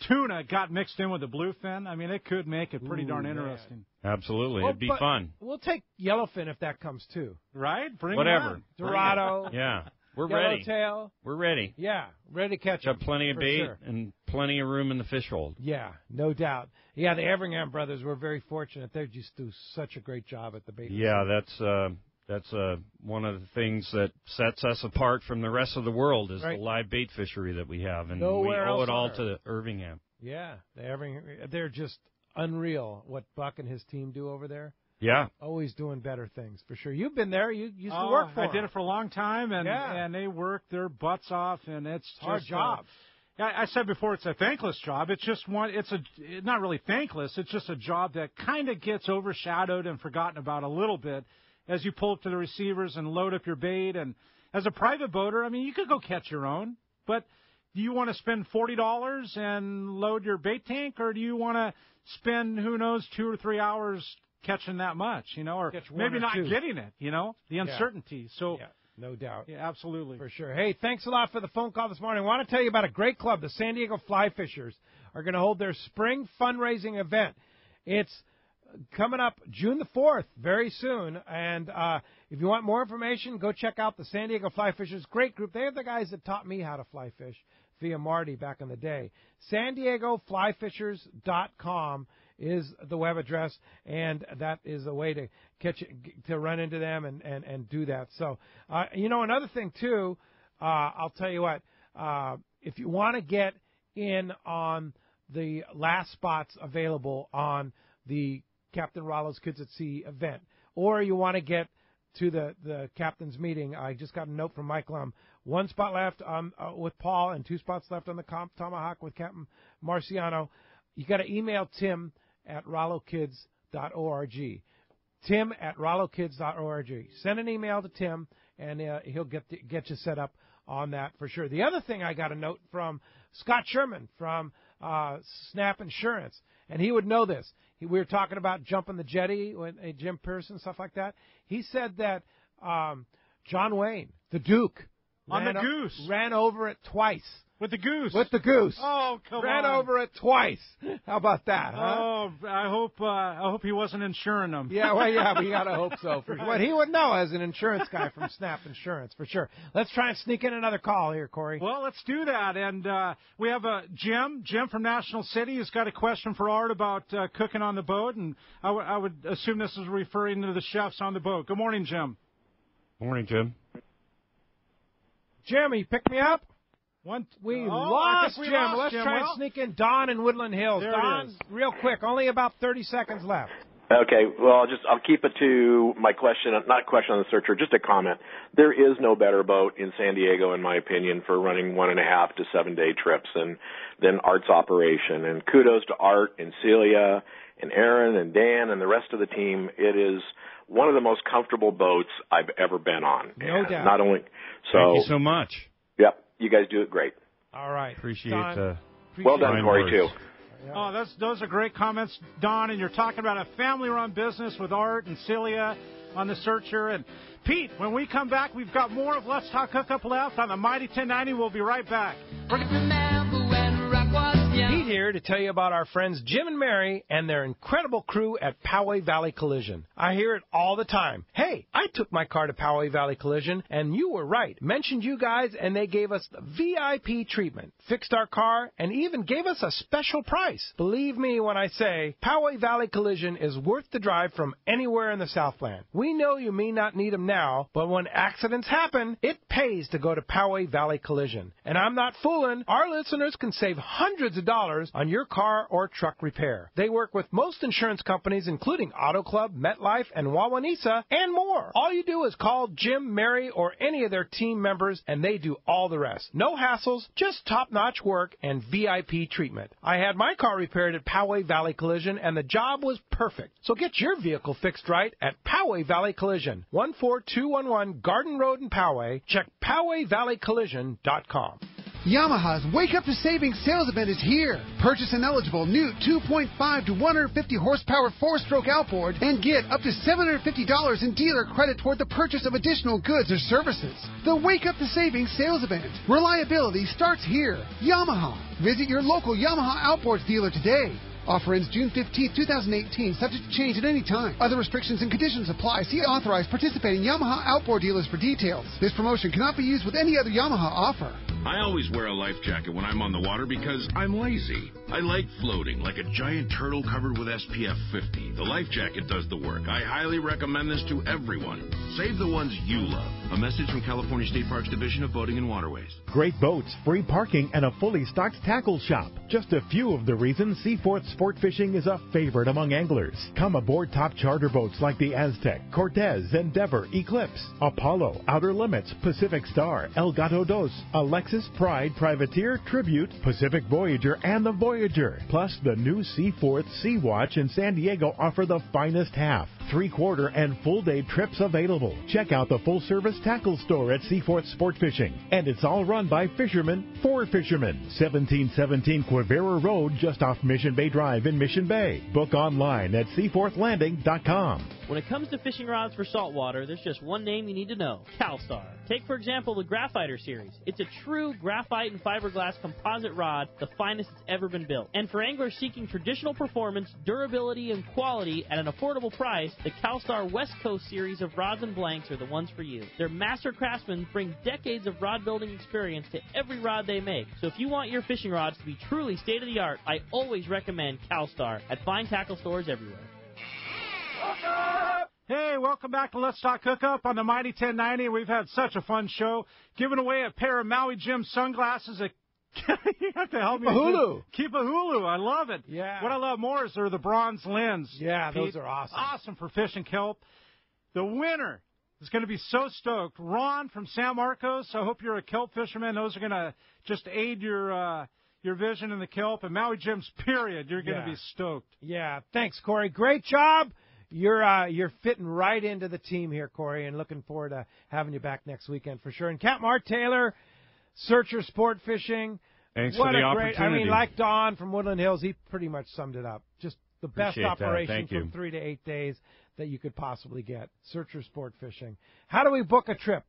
S10: tuna, got mixed in with the bluefin? I mean, it could make it pretty darn interesting.
S11: Absolutely.
S6: Well,
S11: It'd be
S6: but
S11: fun.
S6: We'll take yellowfin if that comes, too.
S10: Right? Bring
S11: Whatever.
S10: it on.
S6: Dorado.
S11: Yeah. We're ready.
S6: Yellowtail.
S11: We're ready.
S6: Yeah, ready to catch
S11: Got
S6: them.
S11: plenty of
S6: for
S11: bait
S6: sure.
S11: and plenty of room in the fish hold.
S6: Yeah, no doubt. Yeah, the Everingham brothers were very fortunate. They just do such a great job at the bait.
S11: Yeah, that's one of the things that sets us apart from the rest of the world is the live bait fishery that we have, and
S6: Nowhere
S11: we owe
S6: else
S11: it all
S6: on
S11: to Irvingham.
S6: Yeah, they're just unreal what Buck and his team do over there.
S11: Yeah.
S6: Always doing better things, for sure. You've been there. You used to work for them.
S10: I did it for a long time, and they work their butts off, and it's
S6: hard
S10: just
S6: job.
S10: I said before, it's a thankless job. It's just it's not really thankless. It's just a job that kind of gets overshadowed and forgotten about a little bit as you pull up to the receivers and load up your bait. And as a private boater, I mean, you could go catch your own, but do you want to spend $40 and load your bait tank, or do you want to spend, who knows, 2 or 3 hours catching that much, or maybe not getting it, the uncertainty. So,
S6: yeah, no doubt.
S10: Yeah, absolutely.
S6: For sure. Hey, thanks a lot for the phone call this morning. I want to tell you about a great club. The San Diego Fly Fishers are going to hold their spring fundraising event. It's coming up June the 4th, very soon. And if you want more information, go check out the San Diego Fly Fishers. Great group. They are the guys that taught me how to fly fish via Marty back in the day. SanDiegoFlyFishers.com is the web address, and that is a way to run into them and do that. So, another thing, too, I'll tell you what, if you want to get in on the last spots available on the Captain Rollo's Kids at Sea event, or you want to get to the captain's meeting, I just got a note from Mike Lum. 1 spot left with Paul and 2 spots left on the Tomahawk with Captain Marciano. You got to email Tim at RolloKids.org. Tim at RolloKids.org. Send an email to Tim, and he'll get you set up on that for sure. The other thing, I got a note from Scott Sherman from Snap Insurance, and he would know this. We were talking about jumping the jetty with Jim Pearson, stuff like that. He said that John Wayne, the Duke, ran over it twice.
S10: With the goose.
S6: With the goose.
S10: Oh, come
S6: Ran
S10: on.
S6: over it twice. How about that, huh?
S10: Oh, I hope he wasn't insuring them.
S6: Yeah, well, yeah, we got to hope so. For what he would know as an insurance guy from Snap Insurance, for sure. Let's try and sneak in another call here, Corey.
S10: Well, let's do that. And we have Jim from National City has got a question for Art about cooking on the boat, and I would assume this is referring to the chefs on the boat. Good morning, Jim.
S11: Morning, Jim.
S6: Jim, you pick me up? We lost Jim. Let's try and sneak in Don in Woodland Hills. Don, real quick, only about 30 seconds left.
S4: Okay, well, I'll keep it to my question, not a question on the Searcher, just a comment. There is no better boat in San Diego, in my opinion, for running 1.5 to 7 day trips than Art's operation. And kudos to Art and Celia and Aaron and Dan and the rest of the team. It is one of the most comfortable boats I've ever been on.
S6: No doubt.
S4: Not only
S11: Thank you so much.
S4: Yep, you guys do it great.
S6: All right.
S11: Appreciate
S4: well done, Corey, too.
S10: Oh, those are great comments, Don. And you're talking about a family-run business with Art and Celia on the Searcher. And Pete, when we come back, we've got more of Let's Talk Hookup left on the Mighty 1090. We'll be right back.
S6: Pete here to tell you about our friends Jim and Mary and their incredible crew at Poway Valley Collision. I hear it all the time. Hey, I took my car to Poway Valley Collision, and you were right. Mentioned you guys, and they gave us the VIP treatment, fixed our car, and even gave us a special price. Believe me when I say Poway Valley Collision is worth the drive from anywhere in the Southland. We know you may not need them now, but when accidents happen, it pays to go to Poway Valley Collision. And I'm not fooling. Our listeners can save hundreds of dollars on your car or truck repair. They work with most insurance companies, including Auto Club, MetLife, and Wawanesa, and more. All you do is call Jim, Mary, or any of their team members, and they do all the rest. No hassles, just top-notch work and VIP treatment. I had my car repaired at Poway Valley Collision, and the job was perfect. So get your vehicle fixed right at Poway Valley Collision, 14211 Garden Road in Poway. Check PowayValleyCollision.com.
S2: Yamaha's Wake Up to Savings sales event is here. Purchase an eligible new 2.5 to 150 horsepower 4-stroke outboard and get up to $750 in dealer credit toward the purchase of additional goods or services. The Wake Up to Savings sales event. Reliability starts here. Yamaha. Visit your local Yamaha Outboards dealer today. Offer ends June 15, 2018, subject to change at any time. Other restrictions and conditions apply. See authorized participating Yamaha Outboard dealers for details. This promotion cannot be used with any other Yamaha offer.
S8: I always wear a life jacket when I'm on the water because I'm lazy. I like floating like a giant turtle covered with SPF 50. The life jacket does the work. I highly recommend this to everyone. Save the ones you love. A message from California State Parks Division of Boating and Waterways.
S23: Great boats, free parking, and a fully stocked tackle shop. Just a few of the reasons Seaforth Sport Fishing is a favorite among anglers. Come aboard top charter boats like the Aztec, Cortez, Endeavor, Eclipse, Apollo, Outer Limits, Pacific Star, El Gato Dos, Alexis, Pride, Privateer, Tribute, Pacific Voyager, and the Voyager. Plus, the new Seaforth Sea Watch in San Diego offer the finest half. 3/4, and full-day trips available. Check out the full-service tackle store at Seaforth Sport Fishing. And it's all run by fishermen for fishermen. 1717 Quivira Road, just off Mission Bay Drive in Mission Bay. Book online at seaforthlanding.com.
S5: When it comes to fishing rods for saltwater, there's just one name you need to know, CalStar. Take, for example, the Graphiter series. It's a true graphite and fiberglass composite rod, the finest it's ever been built. And for anglers seeking traditional performance, durability, and quality at an affordable price, the CalStar West Coast series of rods and blanks are the ones for you. Their master craftsmen bring decades of rod building experience to every rod they make. So if you want your fishing rods to be truly state-of-the-art, I always recommend CalStar at fine tackle stores everywhere.
S10: Hey, welcome back to Let's Talk Hookup on the Mighty 1090. We've had such a fun show. Giving away a pair of Maui Jim sunglasses. You have to help me. Keep a hulu. I love it.
S6: Yeah.
S10: What I love more is they're the bronze lens.
S6: Yeah,
S10: Pete.
S6: those are awesome.
S10: Awesome for fishing kelp. The winner is going to be so stoked. Ron from San Marcos. I hope you're a kelp fisherman. Those are going to just aid your vision in the kelp. And Maui Jim's, period. You're going to be stoked.
S6: Yeah. Thanks, Corey. Great job. You're fitting right into the team here, Corey, and looking forward to having you back next weekend for sure. And Captain Art Taylor, Searcher Sport Fishing.
S11: Thanks
S6: what
S11: for the
S6: a great,
S11: opportunity.
S6: I mean, like Don from Woodland Hills, he pretty much summed it up. Just the best
S11: Appreciate
S6: operation
S11: that. Thank you.
S6: from 3 to 8 days that you could possibly get. Searcher Sport Fishing. How do we book a trip?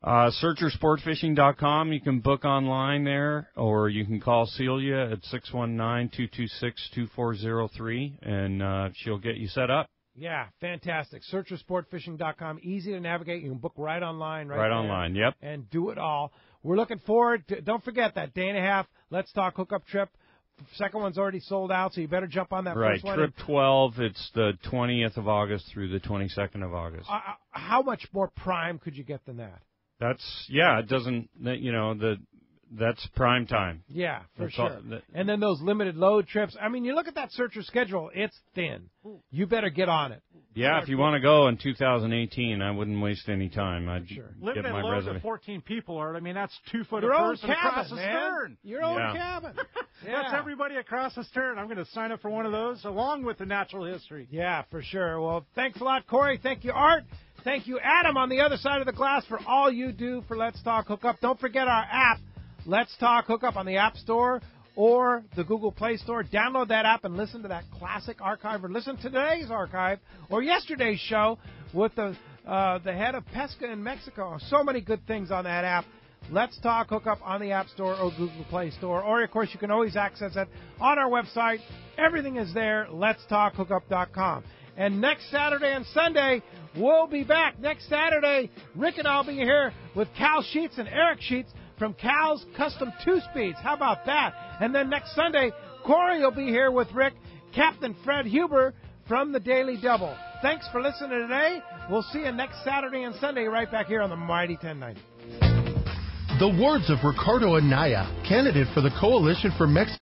S11: SearcherSportFishing.com. You can book online there, or you can call Celia at 619-226-2403, and she'll get you set up.
S6: Yeah, fantastic. SearcherSportFishing.com. Easy to navigate. You can book right online.
S11: Right online, yep.
S6: And do it all. We're looking forward to, don't forget that day and a half Let's Talk Hookup trip. Second one's already sold out, so you better jump on that first one.
S11: Right, trip 12, it's the 20th of August through the 22nd of August.
S6: How much more prime could you get than that?
S11: It doesn't, that's prime time.
S6: Yeah, for sure. And then those limited load trips. I mean, you look at that Searcher schedule, it's thin. You better get on it.
S11: Yeah, if you want to go in 2018, I wouldn't waste any time. I'd get
S10: Limited
S11: my
S10: load
S11: resume.
S10: to 14 people, Art. I mean, that's 2 foot
S6: Your
S10: a
S6: own
S10: person
S6: cabin,
S10: across the
S6: man.
S10: stern.
S6: Your own cabin.
S10: That's everybody across the stern. I'm going to sign up for one of those, along with the natural history.
S6: Yeah, for sure. Well, thanks a lot, Corey. Thank you, Art. Thank you, Adam, on the other side of the glass for all you do for Let's Talk Hookup. Don't forget our app, Let's Talk Hookup, on the App Store or the Google Play Store. Download that app and listen to that classic archive, or listen to today's archive or yesterday's show with the head of Pesca in Mexico. So many good things on that app. Let's Talk Hookup on the App Store or Google Play Store. Or, of course, you can always access it on our website. Everything is there, letstalkhookup.com. And next Saturday and Sunday, we'll be back. Next Saturday, Rick and I will be here with Cal Sheets and Eric Sheets from Cal's Custom 2-Speeds. How about that? And then next Sunday, Corey will be here with Rick, Captain Fred Huber from the Daily Double. Thanks for listening today. We'll see you next Saturday and Sunday right back here on the Mighty 1090.
S9: The words of Ricardo Anaya, candidate for the Coalition for Mexico.